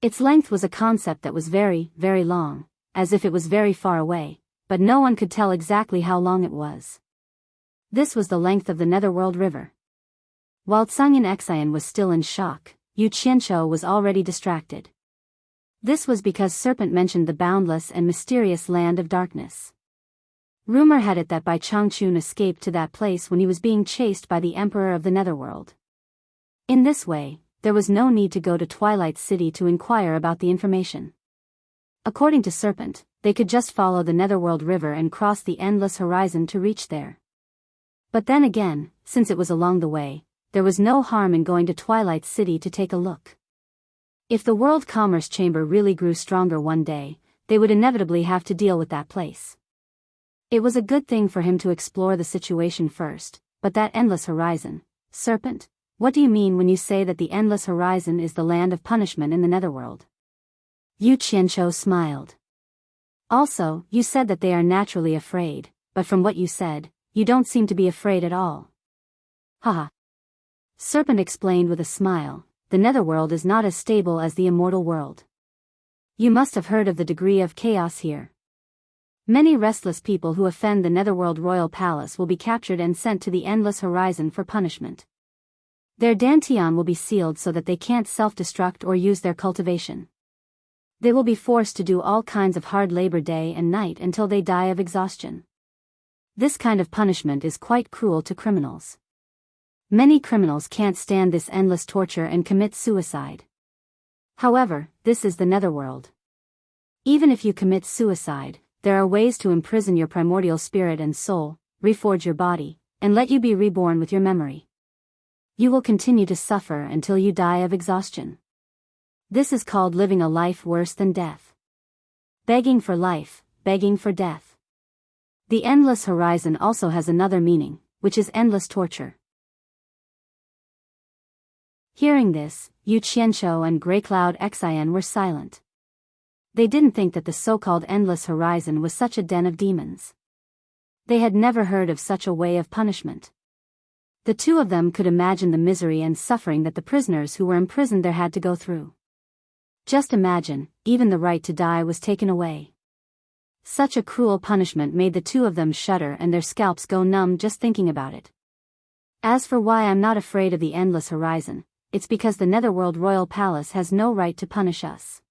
Its length was a concept that was very, very long, as if it was very far away, but no one could tell exactly how long it was. This was the length of the Netherworld River. While Sungin Xian was still in shock, Yu Qianqiu was already distracted. This was because Serpent mentioned the boundless and mysterious land of darkness. Rumor had it that Bai Changchun escaped to that place when he was being chased by the Emperor of the Netherworld. In this way, there was no need to go to Twilight City to inquire about the information. According to Serpent, they could just follow the Netherworld River and cross the endless horizon to reach there. But then again, since it was along the way, there was no harm in going to Twilight City to take a look. If the World Commerce Chamber really grew stronger one day, they would inevitably have to deal with that place. It was a good thing for him to explore the situation first, but that endless horizon, Serpent, what do you mean when you say that the endless horizon is the land of punishment in the Netherworld? Yu Qianqiu smiled. Also, you said that they are naturally afraid, but from what you said, you don't seem to be afraid at all. Haha. Serpent explained with a smile, the Netherworld is not as stable as the immortal world. You must have heard of the degree of chaos here. Many restless people who offend the Netherworld Royal Palace will be captured and sent to the endless horizon for punishment. Their dantian will be sealed so that they can't self-destruct or use their cultivation. They will be forced to do all kinds of hard labor day and night until they die of exhaustion. This kind of punishment is quite cruel to criminals. Many criminals can't stand this endless torture and commit suicide. However, this is the Netherworld. Even if you commit suicide, there are ways to imprison your primordial spirit and soul, reforge your body, and let you be reborn with your memory. You will continue to suffer until you die of exhaustion. This is called living a life worse than death. Begging for life, begging for death. The endless horizon also has another meaning, which is endless torture. Hearing this, Yu Qianqiu and Grey Cloud Xian were silent. They didn't think that the so-called endless horizon was such a den of demons. They had never heard of such a way of punishment. The two of them could imagine the misery and suffering that the prisoners who were imprisoned there had to go through. Just imagine, even the right to die was taken away. Such a cruel punishment made the two of them shudder and their scalps go numb just thinking about it. As for why I'm not afraid of the endless horizon, it's because the Netherworld Royal Palace has no right to punish us.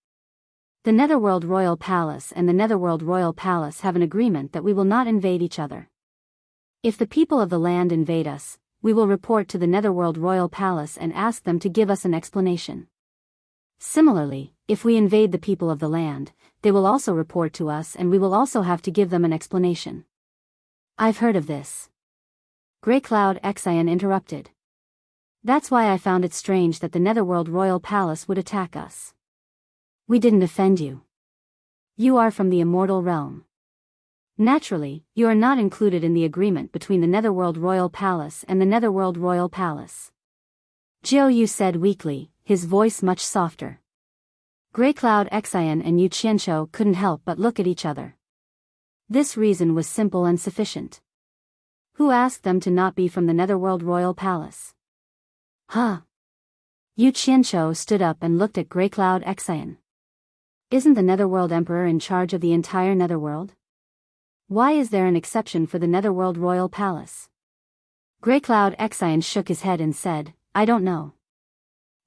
The Netherworld Royal Palace and the Netherworld Royal Palace have an agreement that we will not invade each other. If the people of the land invade us, we will report to the Netherworld Royal Palace and ask them to give us an explanation. Similarly, if we invade the people of the land, they will also report to us and we will also have to give them an explanation. I've heard of this. Grey Cloud Xian interrupted. That's why I found it strange that the Netherworld Royal Palace would attack us. We didn't offend you. You are from the immortal realm. Naturally, you are not included in the agreement between the Netherworld Royal Palace and the Netherworld Royal Palace. Jiu Yu said weakly, his voice much softer. Grey Cloud Xian and Yu Qianqiu couldn't help but look at each other. This reason was simple and sufficient. Who asked them to not be from the Netherworld Royal Palace? Huh? Yu Qianqiu stood up and looked at Grey Cloud Xian. Isn't the Netherworld Emperor in charge of the entire Netherworld? Why is there an exception for the Netherworld Royal Palace? Grey Cloud Xian shook his head and said, I don't know.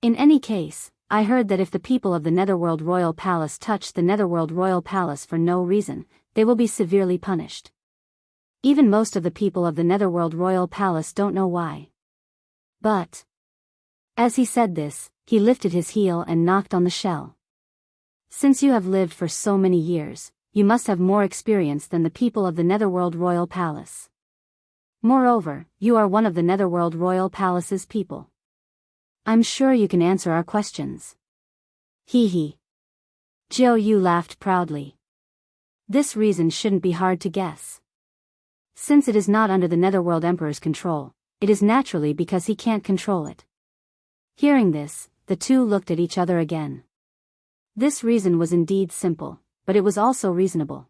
In any case, I heard that if the people of the Netherworld Royal Palace touch the Netherworld Royal Palace for no reason, they will be severely punished. Even most of the people of the Netherworld Royal Palace don't know why. But... As he said this, he lifted his heel and knocked on the shell. Since you have lived for so many years, you must have more experience than the people of the Netherworld Royal Palace. Moreover, you are one of the Netherworld Royal Palace's people. I'm sure you can answer our questions. Hee hee. Jiu Yu laughed proudly. This reason shouldn't be hard to guess. Since it is not under the Netherworld Emperor's control, it is naturally because he can't control it. Hearing this, the two looked at each other again. This reason was indeed simple, but it was also reasonable.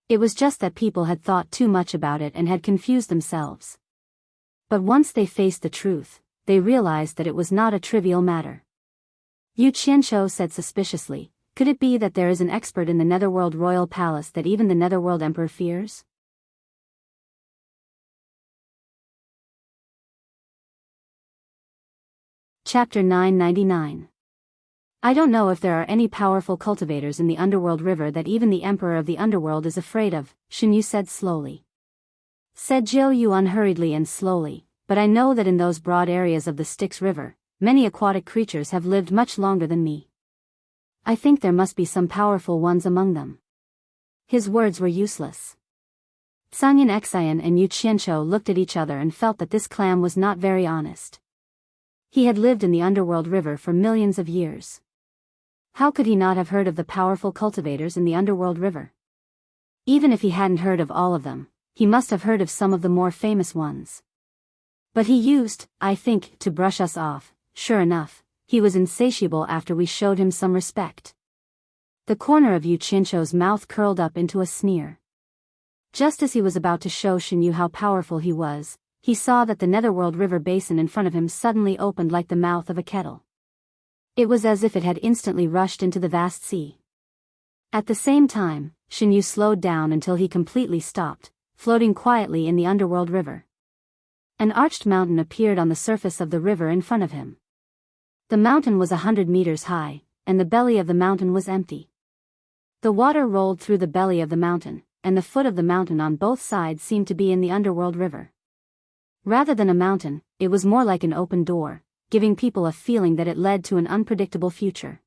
It was just that people had thought too much about it and had confused themselves. But once they faced the truth, they realized that it was not a trivial matter. Yu Qianqiu said suspiciously, could it be that there is an expert in the Netherworld Royal Palace that even the Netherworld Emperor fears? Chapter 999. I don't know if there are any powerful cultivators in the Underworld River that even the Emperor of the Underworld is afraid of, Xunyu said slowly. Said Jiu Yu unhurriedly and slowly, but I know that in those broad areas of the Styx River, many aquatic creatures have lived much longer than me. I think there must be some powerful ones among them. His words were useless. Sungin Xian and Yu Qianqiu looked at each other and felt that this clam was not very honest. He had lived in the underworld river for millions of years. How could he not have heard of the powerful cultivators in the underworld river? Even if he hadn't heard of all of them, he must have heard of some of the more famous ones. But he used, I think, to brush us off. Sure enough, he was insatiable after we showed him some respect. The corner of Yu Qianqiu's mouth curled up into a sneer. Just as he was about to show Shen Yu how powerful he was, he saw that the netherworld river basin in front of him suddenly opened like the mouth of a kettle. It was as if it had instantly rushed into the vast sea. At the same time, Shen Yu slowed down until he completely stopped, floating quietly in the underworld river. An arched mountain appeared on the surface of the river in front of him. The mountain was 100 meters high, and the belly of the mountain was empty. The water rolled through the belly of the mountain, and the foot of the mountain on both sides seemed to be in the underworld river. Rather than a mountain, it was more like an open door, giving people a feeling that it led to an unpredictable future.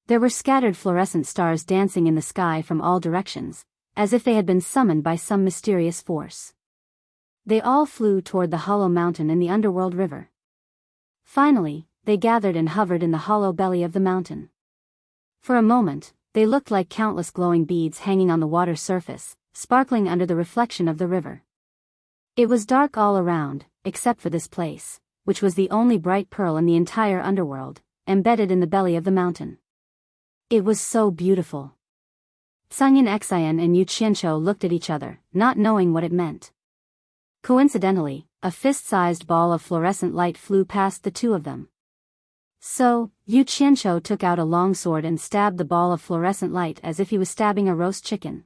There were scattered fluorescent stars dancing in the sky from all directions, as if they had been summoned by some mysterious force. They all flew toward the hollow mountain in the underworld river. Finally, they gathered and hovered in the hollow belly of the mountain. For a moment, they looked like countless glowing beads hanging on the water surface, sparkling under the reflection of the river. It was dark all around, except for this place, which was the only bright pearl in the entire underworld, embedded in the belly of the mountain. It was so beautiful. Sungin Xian and Yu Qianqiu looked at each other, not knowing what it meant. Coincidentally, a fist-sized ball of fluorescent light flew past the two of them. So, Yu Qianqiu took out a long sword and stabbed the ball of fluorescent light as if he was stabbing a roast chicken.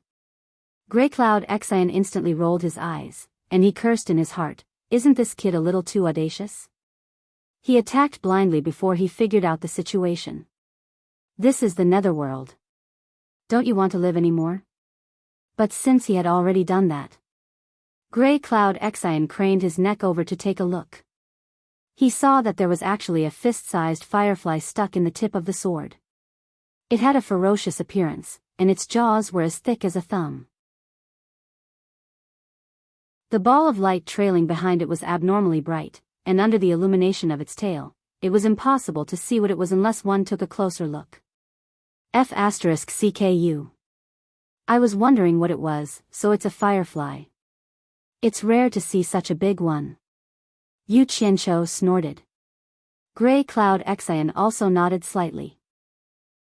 Grey Cloud Xian instantly rolled his eyes, and he cursed in his heart, "Isn't this kid a little too audacious?" He attacked blindly before he figured out the situation. This is the netherworld. Don't you want to live anymore? But since he had already done that, Grey Cloud Xian craned his neck over to take a look. He saw that there was actually a fist-sized firefly stuck in the tip of the sword. It had a ferocious appearance, and its jaws were as thick as a thumb. The ball of light trailing behind it was abnormally bright, and under the illumination of its tail, it was impossible to see what it was unless one took a closer look. F***CKU. I was wondering what it was, so it's a firefly. It's rare to see such a big one. Yu Qianqiu snorted. Grey Cloud Xian also nodded slightly.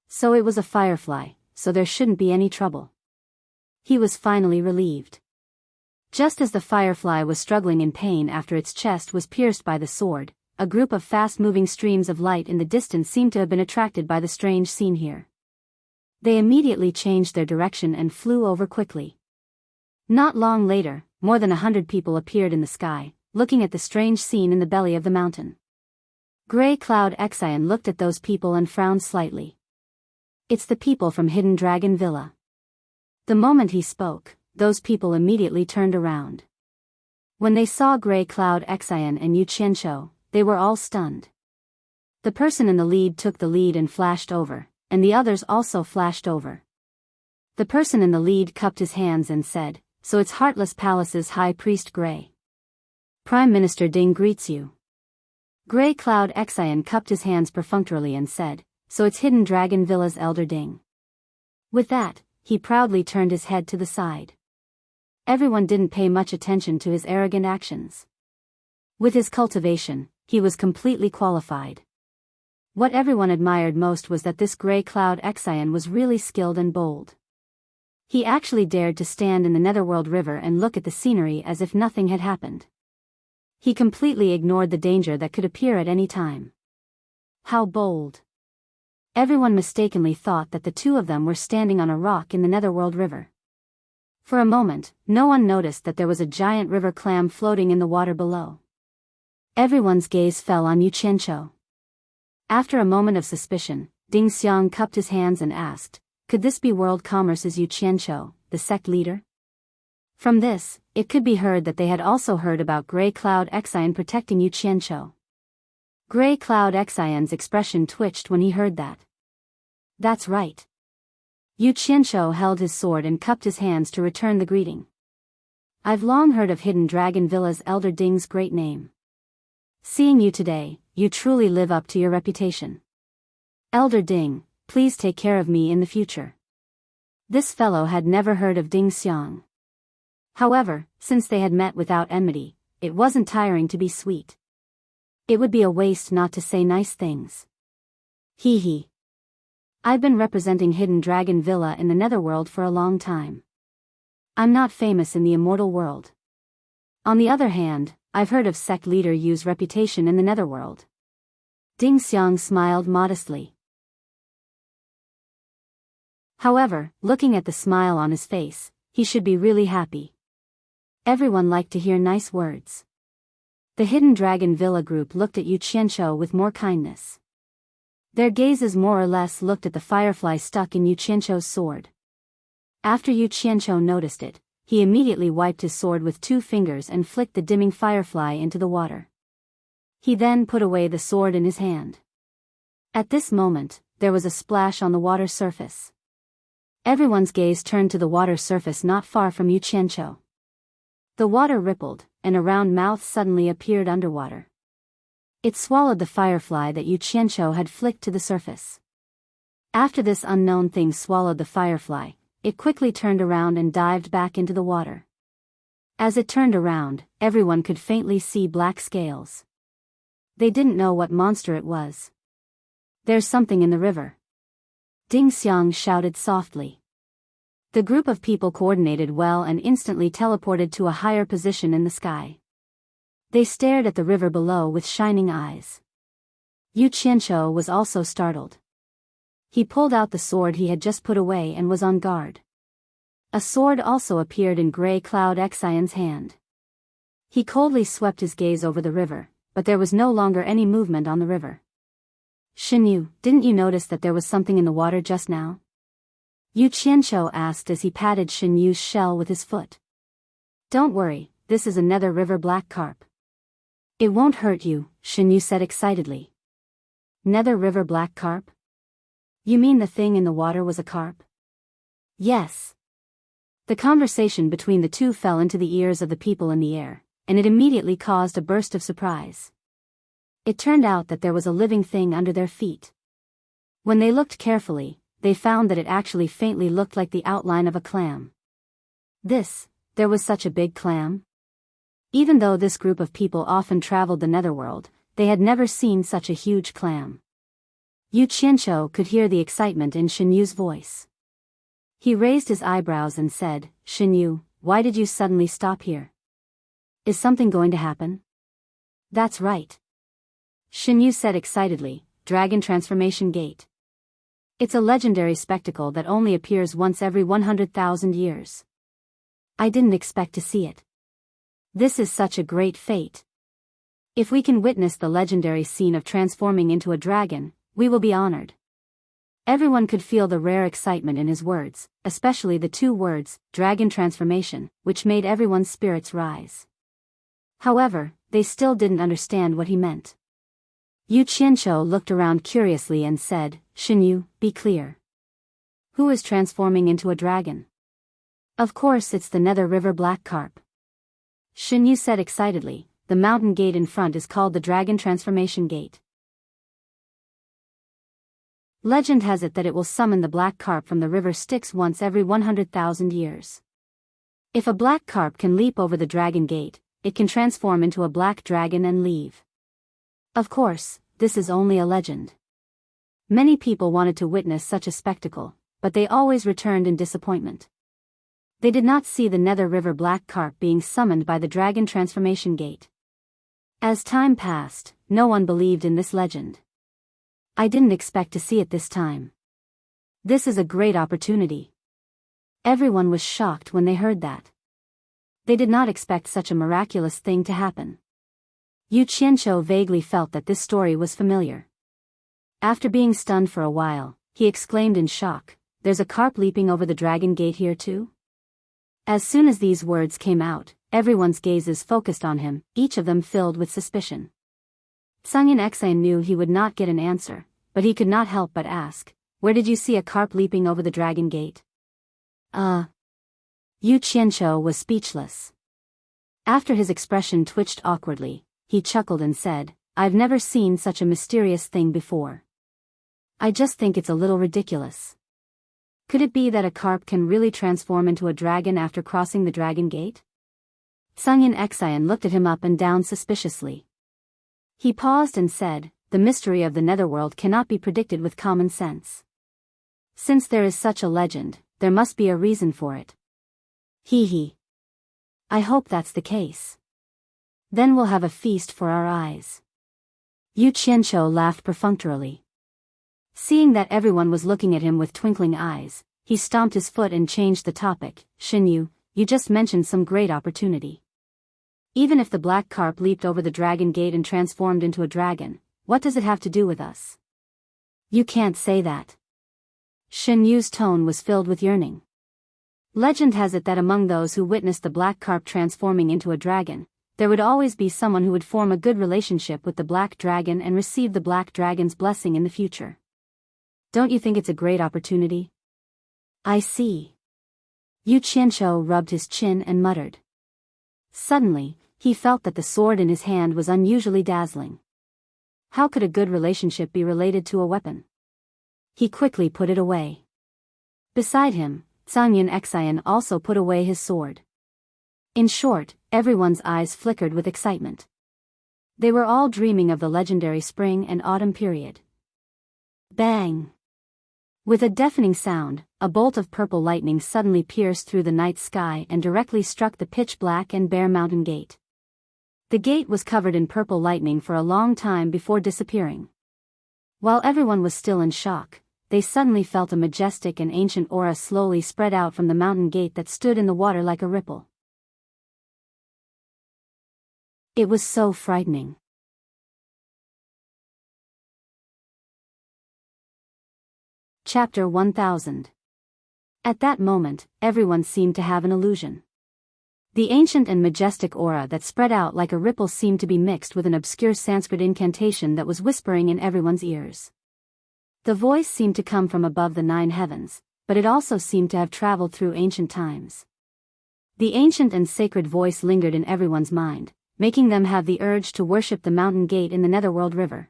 So it was a firefly, so there shouldn't be any trouble. He was finally relieved. Just as the firefly was struggling in pain after its chest was pierced by the sword, a group of fast-moving streams of light in the distance seemed to have been attracted by the strange scene here. They immediately changed their direction and flew over quickly. Not long later, more than 100 people appeared in the sky, looking at the strange scene in the belly of the mountain. Grey Cloud Xian looked at those people and frowned slightly. It's the people from Hidden Dragon Villa. The moment he spoke, those people immediately turned around. When they saw Grey Cloud Xian and Yu Qianqiu, they were all stunned. The person in the lead took the lead and flashed over, and the others also flashed over. The person in the lead cupped his hands and said, "So it's Heartless Palace's High Priest Grey. Prime Minister Ding greets you." Grey Cloud Xian cupped his hands perfunctorily and said, "So it's Hidden Dragon Villa's Elder Ding." With that, he proudly turned his head to the side. Everyone didn't pay much attention to his arrogant actions. With his cultivation, he was completely qualified. What everyone admired most was that this Grey Cloud Xian was really skilled and bold. He actually dared to stand in the Netherworld River and look at the scenery as if nothing had happened. He completely ignored the danger that could appear at any time. How bold! Everyone mistakenly thought that the two of them were standing on a rock in the Netherworld River. For a moment, no one noticed that there was a giant river clam floating in the water below. Everyone's gaze fell on Yu Qianqiu. After a moment of suspicion, Ding Xiang cupped his hands and asked, "Could this be World Commerce's Yu Qianqiu, the sect leader?" From this, it could be heard that they had also heard about Grey Cloud Xian protecting Yu Qianqiu. Gray Cloud Xian's expression twitched when he heard that. That's right. Yu Qianzhou held his sword and cupped his hands to return the greeting. I've long heard of Hidden Dragon Villa's Elder Ding's great name. Seeing you today, you truly live up to your reputation. Elder Ding, please take care of me in the future. This fellow had never heard of Ding Xiang. However, since they had met without enmity, it wasn't tiring to be sweet. It would be a waste not to say nice things. Hee hee. I've been representing Hidden Dragon Villa in the Netherworld for a long time. I'm not famous in the immortal world. On the other hand, I've heard of sect leader Yu's reputation in the Netherworld. Ding Xiang smiled modestly. However, looking at the smile on his face, he should be really happy. Everyone liked to hear nice words. The Hidden Dragon Villa group looked at Yu Qianzhou with more kindness. Their gazes more or less looked at the firefly stuck in Yu Qianzhou's sword. After Yu Qianzhou noticed it, he immediately wiped his sword with 2 fingers and flicked the dimming firefly into the water. He then put away the sword in his hand. At this moment, there was a splash on the water surface. Everyone's gaze turned to the water surface not far from Yu Qianzhou. The water rippled, and a round mouth suddenly appeared underwater. It swallowed the firefly that Yu Qianzhou had flicked to the surface. After this unknown thing swallowed the firefly, it quickly turned around and dived back into the water. As it turned around, everyone could faintly see black scales. They didn't know what monster it was. There's something in the river. Ding Xiang shouted softly. The group of people coordinated well and instantly teleported to a higher position in the sky. They stared at the river below with shining eyes. Yu Qianzhou was also startled. He pulled out the sword he had just put away and was on guard. A sword also appeared in Gray Cloud Xian's hand. He coldly swept his gaze over the river, but there was no longer any movement on the river. Shinyu, didn't you notice that there was something in the water just now? Yu Qianzhou asked as he patted Shinyu's shell with his foot. Don't worry, this is a nether river black carp. It won't hurt you, Shinyu said excitedly. Nether river black carp? You mean the thing in the water was a carp? Yes. The conversation between the two fell into the ears of the people in the air, and it immediately caused a burst of surprise. It turned out that there was a living thing under their feet. When they looked carefully, they found that it actually faintly looked like the outline of a clam. There was such a big clam? Even though this group of people often traveled the netherworld, they had never seen such a huge clam. Yu Qianzhou could hear the excitement in Shinyu's voice. He raised his eyebrows and said, Shinyu, why did you suddenly stop here? Is something going to happen? That's right. Shinyu said excitedly, Dragon Transformation Gate. It's a legendary spectacle that only appears once every 100,000 years. I didn't expect to see it. This is such a great fate. If we can witness the legendary scene of transforming into a dragon, we will be honored. Everyone could feel the rare excitement in his words, especially the 2 words, Dragon Transformation, which made everyone's spirits rise. However, they still didn't understand what he meant. Yu Qianzhou looked around curiously and said, Shinyu, be clear. Who is transforming into a dragon? Of course it's the Nether River Black Carp. Shinyu said excitedly, the mountain gate in front is called the Dragon Transformation Gate. Legend has it that it will summon the black carp from the river Styx once every 100,000 years. If a black carp can leap over the dragon gate, it can transform into a black dragon and leave. Of course, this is only a legend. Many people wanted to witness such a spectacle, but they always returned in disappointment. They did not see the Nether River Black Carp being summoned by the Dragon Transformation Gate. As time passed, no one believed in this legend. I didn't expect to see it this time. This is a great opportunity. Everyone was shocked when they heard that. They did not expect such a miraculous thing to happen. Yu Qianzhou vaguely felt that this story was familiar. After being stunned for a while, he exclaimed in shock, There's a carp leaping over the dragon gate here too? As soon as these words came out, everyone's gazes focused on him, each of them filled with suspicion. Sungin Exan knew he would not get an answer, but he could not help but ask, "Where did you see a carp leaping over the dragon gate?" Yu Qianqiu was speechless. After his expression twitched awkwardly, he chuckled and said, "I've never seen such a mysterious thing before. I just think it's a little ridiculous. Could it be that a carp can really transform into a dragon after crossing the dragon gate?" Sungin Exan looked at him up and down suspiciously. He paused and said, "The mystery of the netherworld cannot be predicted with common sense. Since there is such a legend, there must be a reason for it. Hee. I hope that's the case. Then we'll have a feast for our eyes." Yu Qianqiu laughed perfunctorily. Seeing that everyone was looking at him with twinkling eyes, he stomped his foot and changed the topic. "Xinyu, you just mentioned some great opportunity. Even if the black carp leaped over the dragon gate and transformed into a dragon, what does it have to do with us?" "You can't say that." Xinyu's tone was filled with yearning. Legend has it that among those who witnessed the black carp transforming into a dragon, there would always be someone who would form a good relationship with the black dragon and receive the black dragon's blessing in the future. Don't you think it's a great opportunity?" "I see." Yu Qianqiu rubbed his chin and muttered. Suddenly, he felt that the sword in his hand was unusually dazzling. How could a good relationship be related to a weapon? He quickly put it away. Beside him, Sungin Exan also put away his sword. In short, everyone's eyes flickered with excitement. They were all dreaming of the legendary spring and autumn period. Bang! With a deafening sound, a bolt of purple lightning suddenly pierced through the night sky and directly struck the pitch-black and bare mountain gate. The gate was covered in purple lightning for a long time before disappearing. While everyone was still in shock, they suddenly felt a majestic and ancient aura slowly spread out from the mountain gate that stood in the water like a ripple. It was so frightening. Chapter 1000. At that moment, everyone seemed to have an illusion. The ancient and majestic aura that spread out like a ripple seemed to be mixed with an obscure Sanskrit incantation that was whispering in everyone's ears. The voice seemed to come from above the 9 heavens, but it also seemed to have traveled through ancient times. The ancient and sacred voice lingered in everyone's mind, making them have the urge to worship the mountain gate in the Netherworld River.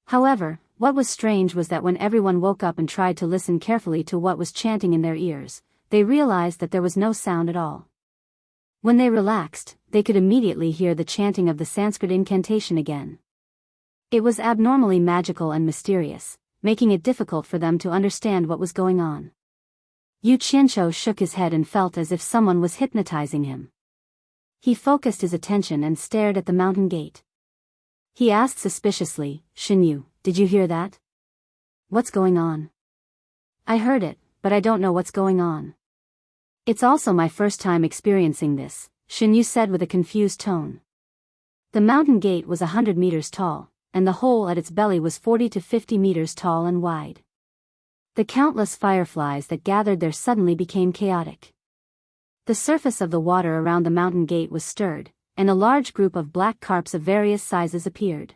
However, what was strange was that when everyone woke up and tried to listen carefully to what was chanting in their ears, they realized that there was no sound at all. When they relaxed, they could immediately hear the chanting of the Sanskrit incantation again. It was abnormally magical and mysterious, making it difficult for them to understand what was going on. Yu Qianqiu shook his head and felt as if someone was hypnotizing him. He focused his attention and stared at the mountain gate. He asked suspiciously, "Xinyu, did you hear that? What's going on?" "I heard it, but I don't know what's going on." "It's also my first time experiencing this," Xinyu said with a confused tone. The mountain gate was 100 meters tall, and the hole at its belly was 40 to 50 meters tall and wide. The countless fireflies that gathered there suddenly became chaotic. The surface of the water around the mountain gate was stirred, and a large group of black carps of various sizes appeared.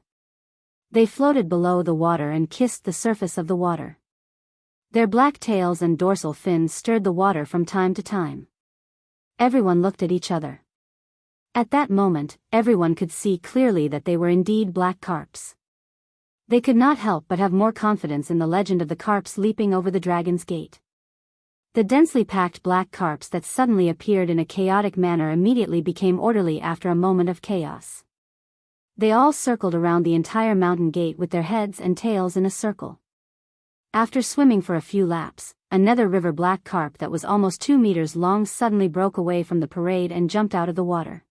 They floated below the water and kissed the surface of the water. Their black tails and dorsal fins stirred the water from time to time. Everyone looked at each other. At that moment, everyone could see clearly that they were indeed black carps. They could not help but have more confidence in the legend of the carps leaping over the dragon's gate. The densely packed black carps that suddenly appeared in a chaotic manner immediately became orderly after a moment of chaos. They all circled around the entire mountain gate with their heads and tails in a circle. After swimming for a few laps, another river black carp that was almost 2 meters long suddenly broke away from the parade and jumped out of the water.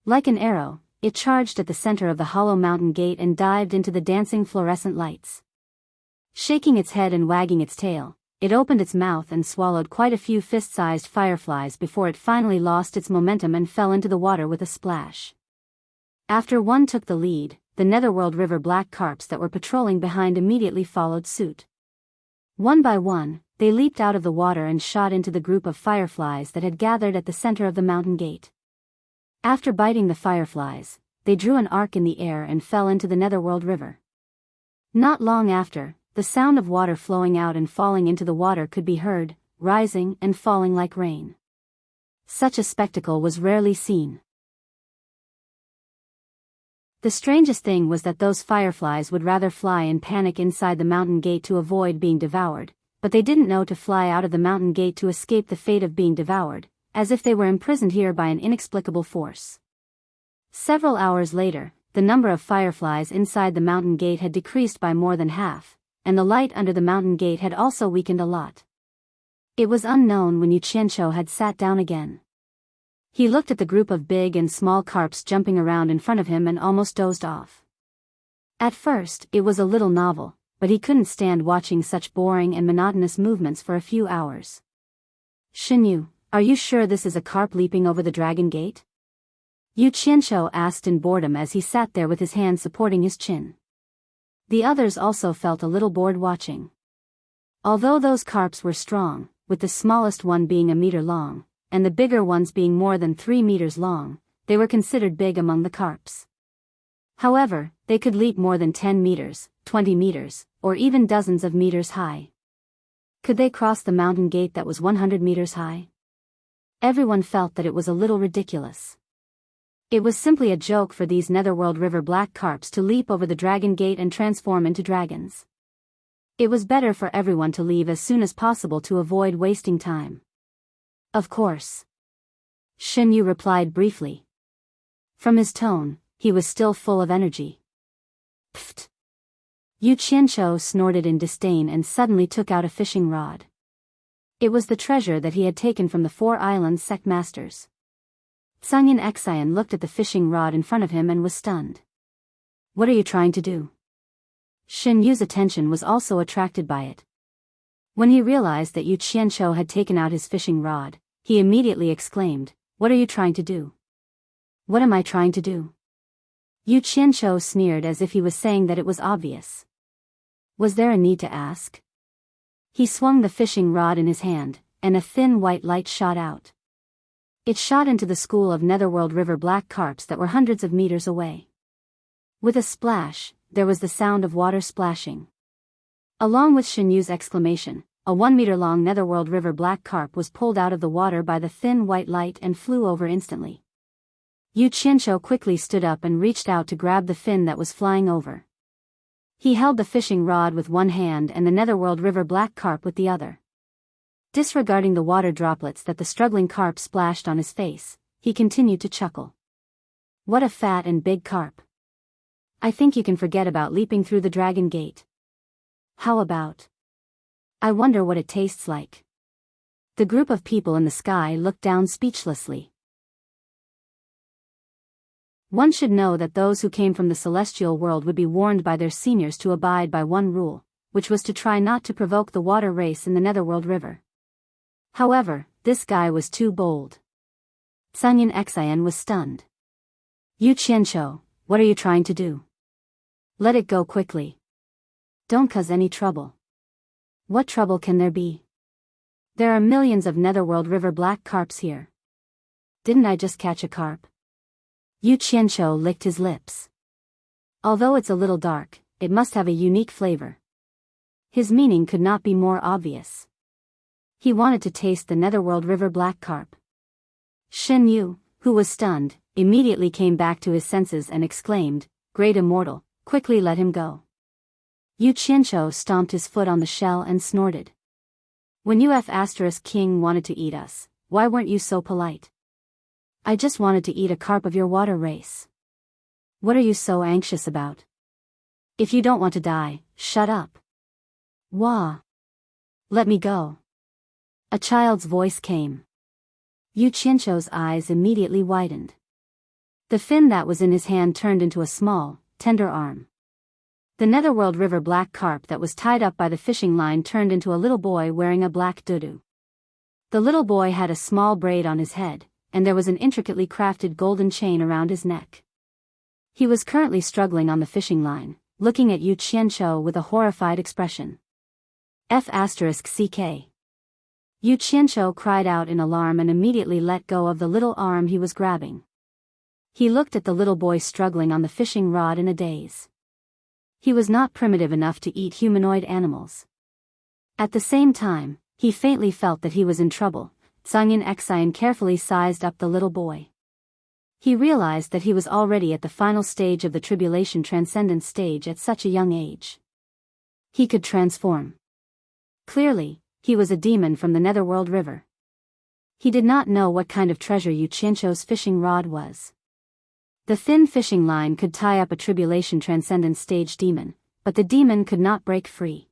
Like an arrow, it charged at the center of the hollow mountain gate and dived into the dancing fluorescent lights. Shaking its head and wagging its tail, it opened its mouth and swallowed quite a few fist-sized fireflies before it finally lost its momentum and fell into the water with a splash. After one took the lead, the Netherworld River black carps that were patrolling behind immediately followed suit. One by one, they leaped out of the water and shot into the group of fireflies that had gathered at the center of the mountain gate. After biting the fireflies, they drew an arc in the air and fell into the Netherworld River. Not long after, the sound of water flowing out and falling into the water could be heard, rising and falling like rain. Such a spectacle was rarely seen. The strangest thing was that those fireflies would rather fly in panic inside the mountain gate to avoid being devoured, but they didn't know to fly out of the mountain gate to escape the fate of being devoured, as if they were imprisoned here by an inexplicable force. Several hours later, the number of fireflies inside the mountain gate had decreased by more than half, and the light under the mountain gate had also weakened a lot. It was unknown when Yu Qianqiu had sat down again. He looked at the group of big and small carps jumping around in front of him and almost dozed off. At first, it was a little novel, but he couldn't stand watching such boring and monotonous movements for a few hours. "Shenyu, are you sure this is a carp leaping over the dragon gate?" Yu Qianqiu asked in boredom as he sat there with his hands supporting his chin. The others also felt a little bored watching. Although those carps were strong, with the smallest one being a meter long, and the bigger ones being more than 3 meters long, they were considered big among the carps. However, they could leap more than 10 meters, 20 meters, or even dozens of meters high. Could they cross the mountain gate that was 100 meters high? Everyone felt that it was a little ridiculous. It was simply a joke for these Netherworld River black carps to leap over the dragon gate and transform into dragons. It was better for everyone to leave as soon as possible to avoid wasting time. "Of course," Shenyu replied briefly. From his tone, he was still full of energy. "Pfft." Yu Qianqiu snorted in disdain and suddenly took out a fishing rod. It was the treasure that he had taken from the 4 Islands sect masters. Sangyin Xian looked at the fishing rod in front of him and was stunned. "What are you trying to do?" Shen Yu's attention was also attracted by it. When he realized that Yu Qianqiu had taken out his fishing rod, he immediately exclaimed, "What are you trying to do?" "What am I trying to do?" Yu Qianqiu sneered as if he was saying that it was obvious. Was there a need to ask? He swung the fishing rod in his hand, and a thin white light shot out. It shot into the school of Netherworld River black carps that were hundreds of meters away. With a splash, there was the sound of water splashing. Along with Shen Yu's exclamation, a 1-meter-long Netherworld River black carp was pulled out of the water by the thin white light and flew over instantly. Yu Qianqiu quickly stood up and reached out to grab the fin that was flying over. He held the fishing rod with one hand and the Netherworld River black carp with the other. Disregarding the water droplets that the struggling carp splashed on his face, he continued to chuckle. "What a fat and big carp. I think you can forget about leaping through the dragon gate. How about? I wonder what it tastes like." The group of people in the sky looked down speechlessly. One should know that those who came from the celestial world would be warned by their seniors to abide by one rule, which was to try not to provoke the water race in the Netherworld River. However, this guy was too bold. Sangyin Xian was stunned. "Yu Qianqiu, what are you trying to do? Let it go quickly. Don't cause any trouble." "What trouble can there be? There are millions of Netherworld River black carps here. Didn't I just catch a carp?" Yu Qianqiu licked his lips. "Although it's a little dark, it must have a unique flavor." His meaning could not be more obvious. He wanted to taste the Netherworld River black carp. Shen Yu, who was stunned, immediately came back to his senses and exclaimed, "Great Immortal, quickly let him go." Yu Qianqiu stomped his foot on the shell and snorted. "When King wanted to eat us, why weren't you so polite?" "I just wanted to eat a carp of your water race. What are you so anxious about? If you don't want to die, shut up." "Wah! Let me go." A child's voice came. Yu Qianqiu's eyes immediately widened. The fin that was in his hand turned into a small, tender arm. The Netherworld River black carp that was tied up by the fishing line turned into a little boy wearing a black dudu. The little boy had a small braid on his head, and there was an intricately crafted golden chain around his neck. He was currently struggling on the fishing line, looking at Yu Qianqiu with a horrified expression. F***ck. Yu Qianqiu cried out in alarm and immediately let go of the little arm he was grabbing. He looked at the little boy struggling on the fishing rod in a daze. He was not primitive enough to eat humanoid animals. At the same time, he faintly felt that he was in trouble. Sungin Exian carefully sized up the little boy. He realized that he was already at the final stage of the tribulation transcendence stage at such a young age. He could transform. Clearly, he was a demon from the Netherworld River. He did not know what kind of treasure Yu Qianzhou's fishing rod was. The thin fishing line could tie up a tribulation transcendence stage demon, but the demon could not break free.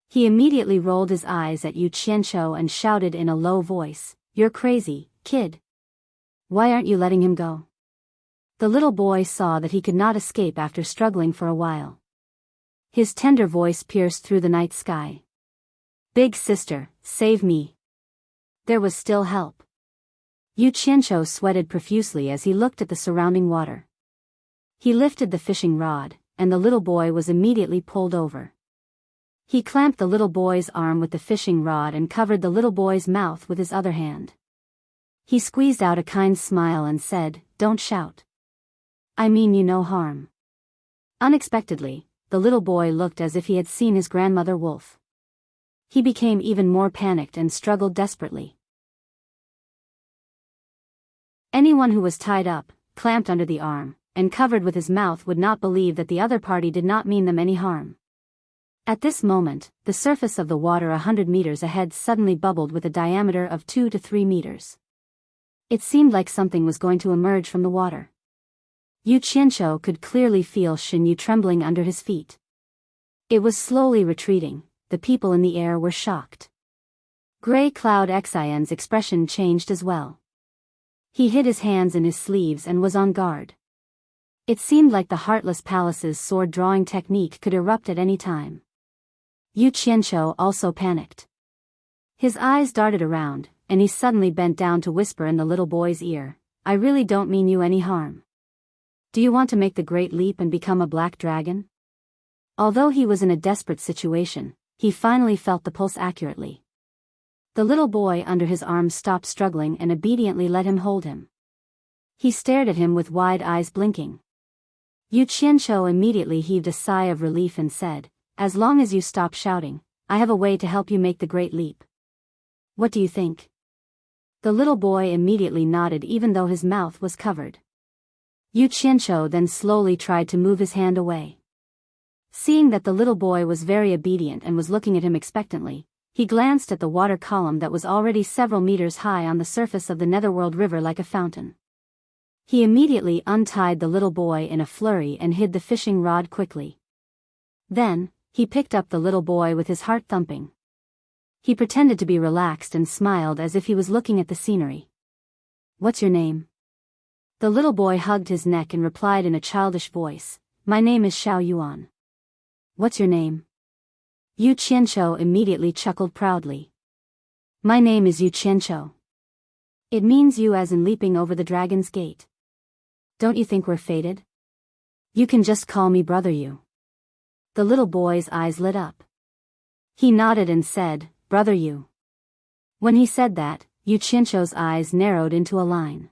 He immediately rolled his eyes at Yu Qianzhou and shouted in a low voice, "You're crazy, kid. Why aren't you letting him go?" The little boy saw that he could not escape after struggling for a while. His tender voice pierced through the night sky. "Big sister, save me." There was still help. Yu Qianzhou sweated profusely as he looked at the surrounding water. He lifted the fishing rod, and the little boy was immediately pulled over. He clamped the little boy's arm with the fishing rod and covered the little boy's mouth with his other hand. He squeezed out a kind smile and said, "Don't shout. I mean you no harm." Unexpectedly, the little boy looked as if he had seen his grandmother wolf. He became even more panicked and struggled desperately. Anyone who was tied up, clamped under the arm, and covered with his mouth would not believe that the other party did not mean them any harm. At this moment, the surface of the water 100 meters ahead suddenly bubbled with a diameter of 2 to 3 meters. It seemed like something was going to emerge from the water. Yu Qianzhou could clearly feel Shin Yu trembling under his feet. It was slowly retreating. The people in the air were shocked. Gray Cloud Xian's expression changed as well. He hid his hands in his sleeves and was on guard. It seemed like the Heartless Palace's sword-drawing technique could erupt at any time. Yu Qianzhou also panicked. His eyes darted around, and he suddenly bent down to whisper in the little boy's ear, "I really don't mean you any harm. Do you want to make the great leap and become a black dragon?" Although he was in a desperate situation, he finally felt the pulse accurately. The little boy under his arm stopped struggling and obediently let him hold him. He stared at him with wide eyes blinking. Yu Qianzhou immediately heaved a sigh of relief and said, "As long as you stop shouting, I have a way to help you make the great leap. What do you think?" The little boy immediately nodded even though his mouth was covered. Yu Qianzhou then slowly tried to move his hand away. Seeing that the little boy was very obedient and was looking at him expectantly, he glanced at the water column that was already several meters high on the surface of the Netherworld River like a fountain. He immediately untied the little boy in a flurry and hid the fishing rod quickly. Then, he picked up the little boy with his heart thumping. He pretended to be relaxed and smiled as if he was looking at the scenery. "What's your name?" The little boy hugged his neck and replied in a childish voice, "My name is Xiao Yuan." "What's your name?" Yu Qianzhou immediately chuckled proudly. "My name is Yu Qianzhou. It means you as in leaping over the dragon's gate. Don't you think we're fated? You can just call me Brother Yu." The little boy's eyes lit up. He nodded and said, "Brother Yu." When he said that, Yu Qianzhou's eyes narrowed into a line.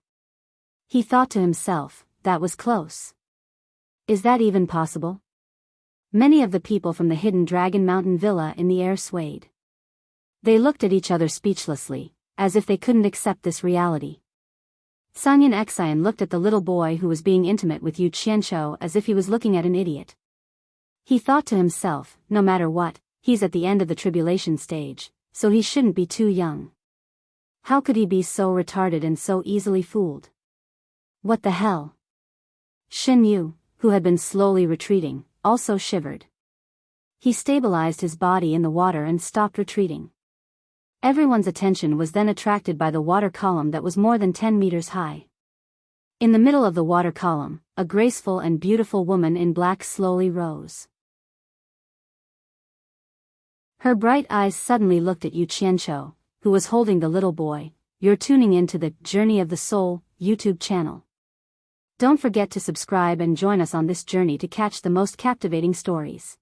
He thought to himself, that was close. Is that even possible? Many of the people from the hidden Dragon Mountain villa in the air swayed. They looked at each other speechlessly, as if they couldn't accept this reality. Sungin Exian looked at the little boy who was being intimate with Yu Qianzhou as if he was looking at an idiot. He thought to himself, no matter what, he's at the end of the tribulation stage, so he shouldn't be too young. How could he be so retarded and so easily fooled? What the hell? Shin Yu, who had been slowly retreating, also shivered. He stabilized his body in the water and stopped retreating. Everyone's attention was then attracted by the water column that was more than 10 meters high. In the middle of the water column, a graceful and beautiful woman in black slowly rose. Her bright eyes suddenly looked at Yu Qianzhou, who was holding the little boy. "You're tuning into the Journey of the Soul YouTube channel. Don't forget to subscribe and join us on this journey to catch the most captivating stories.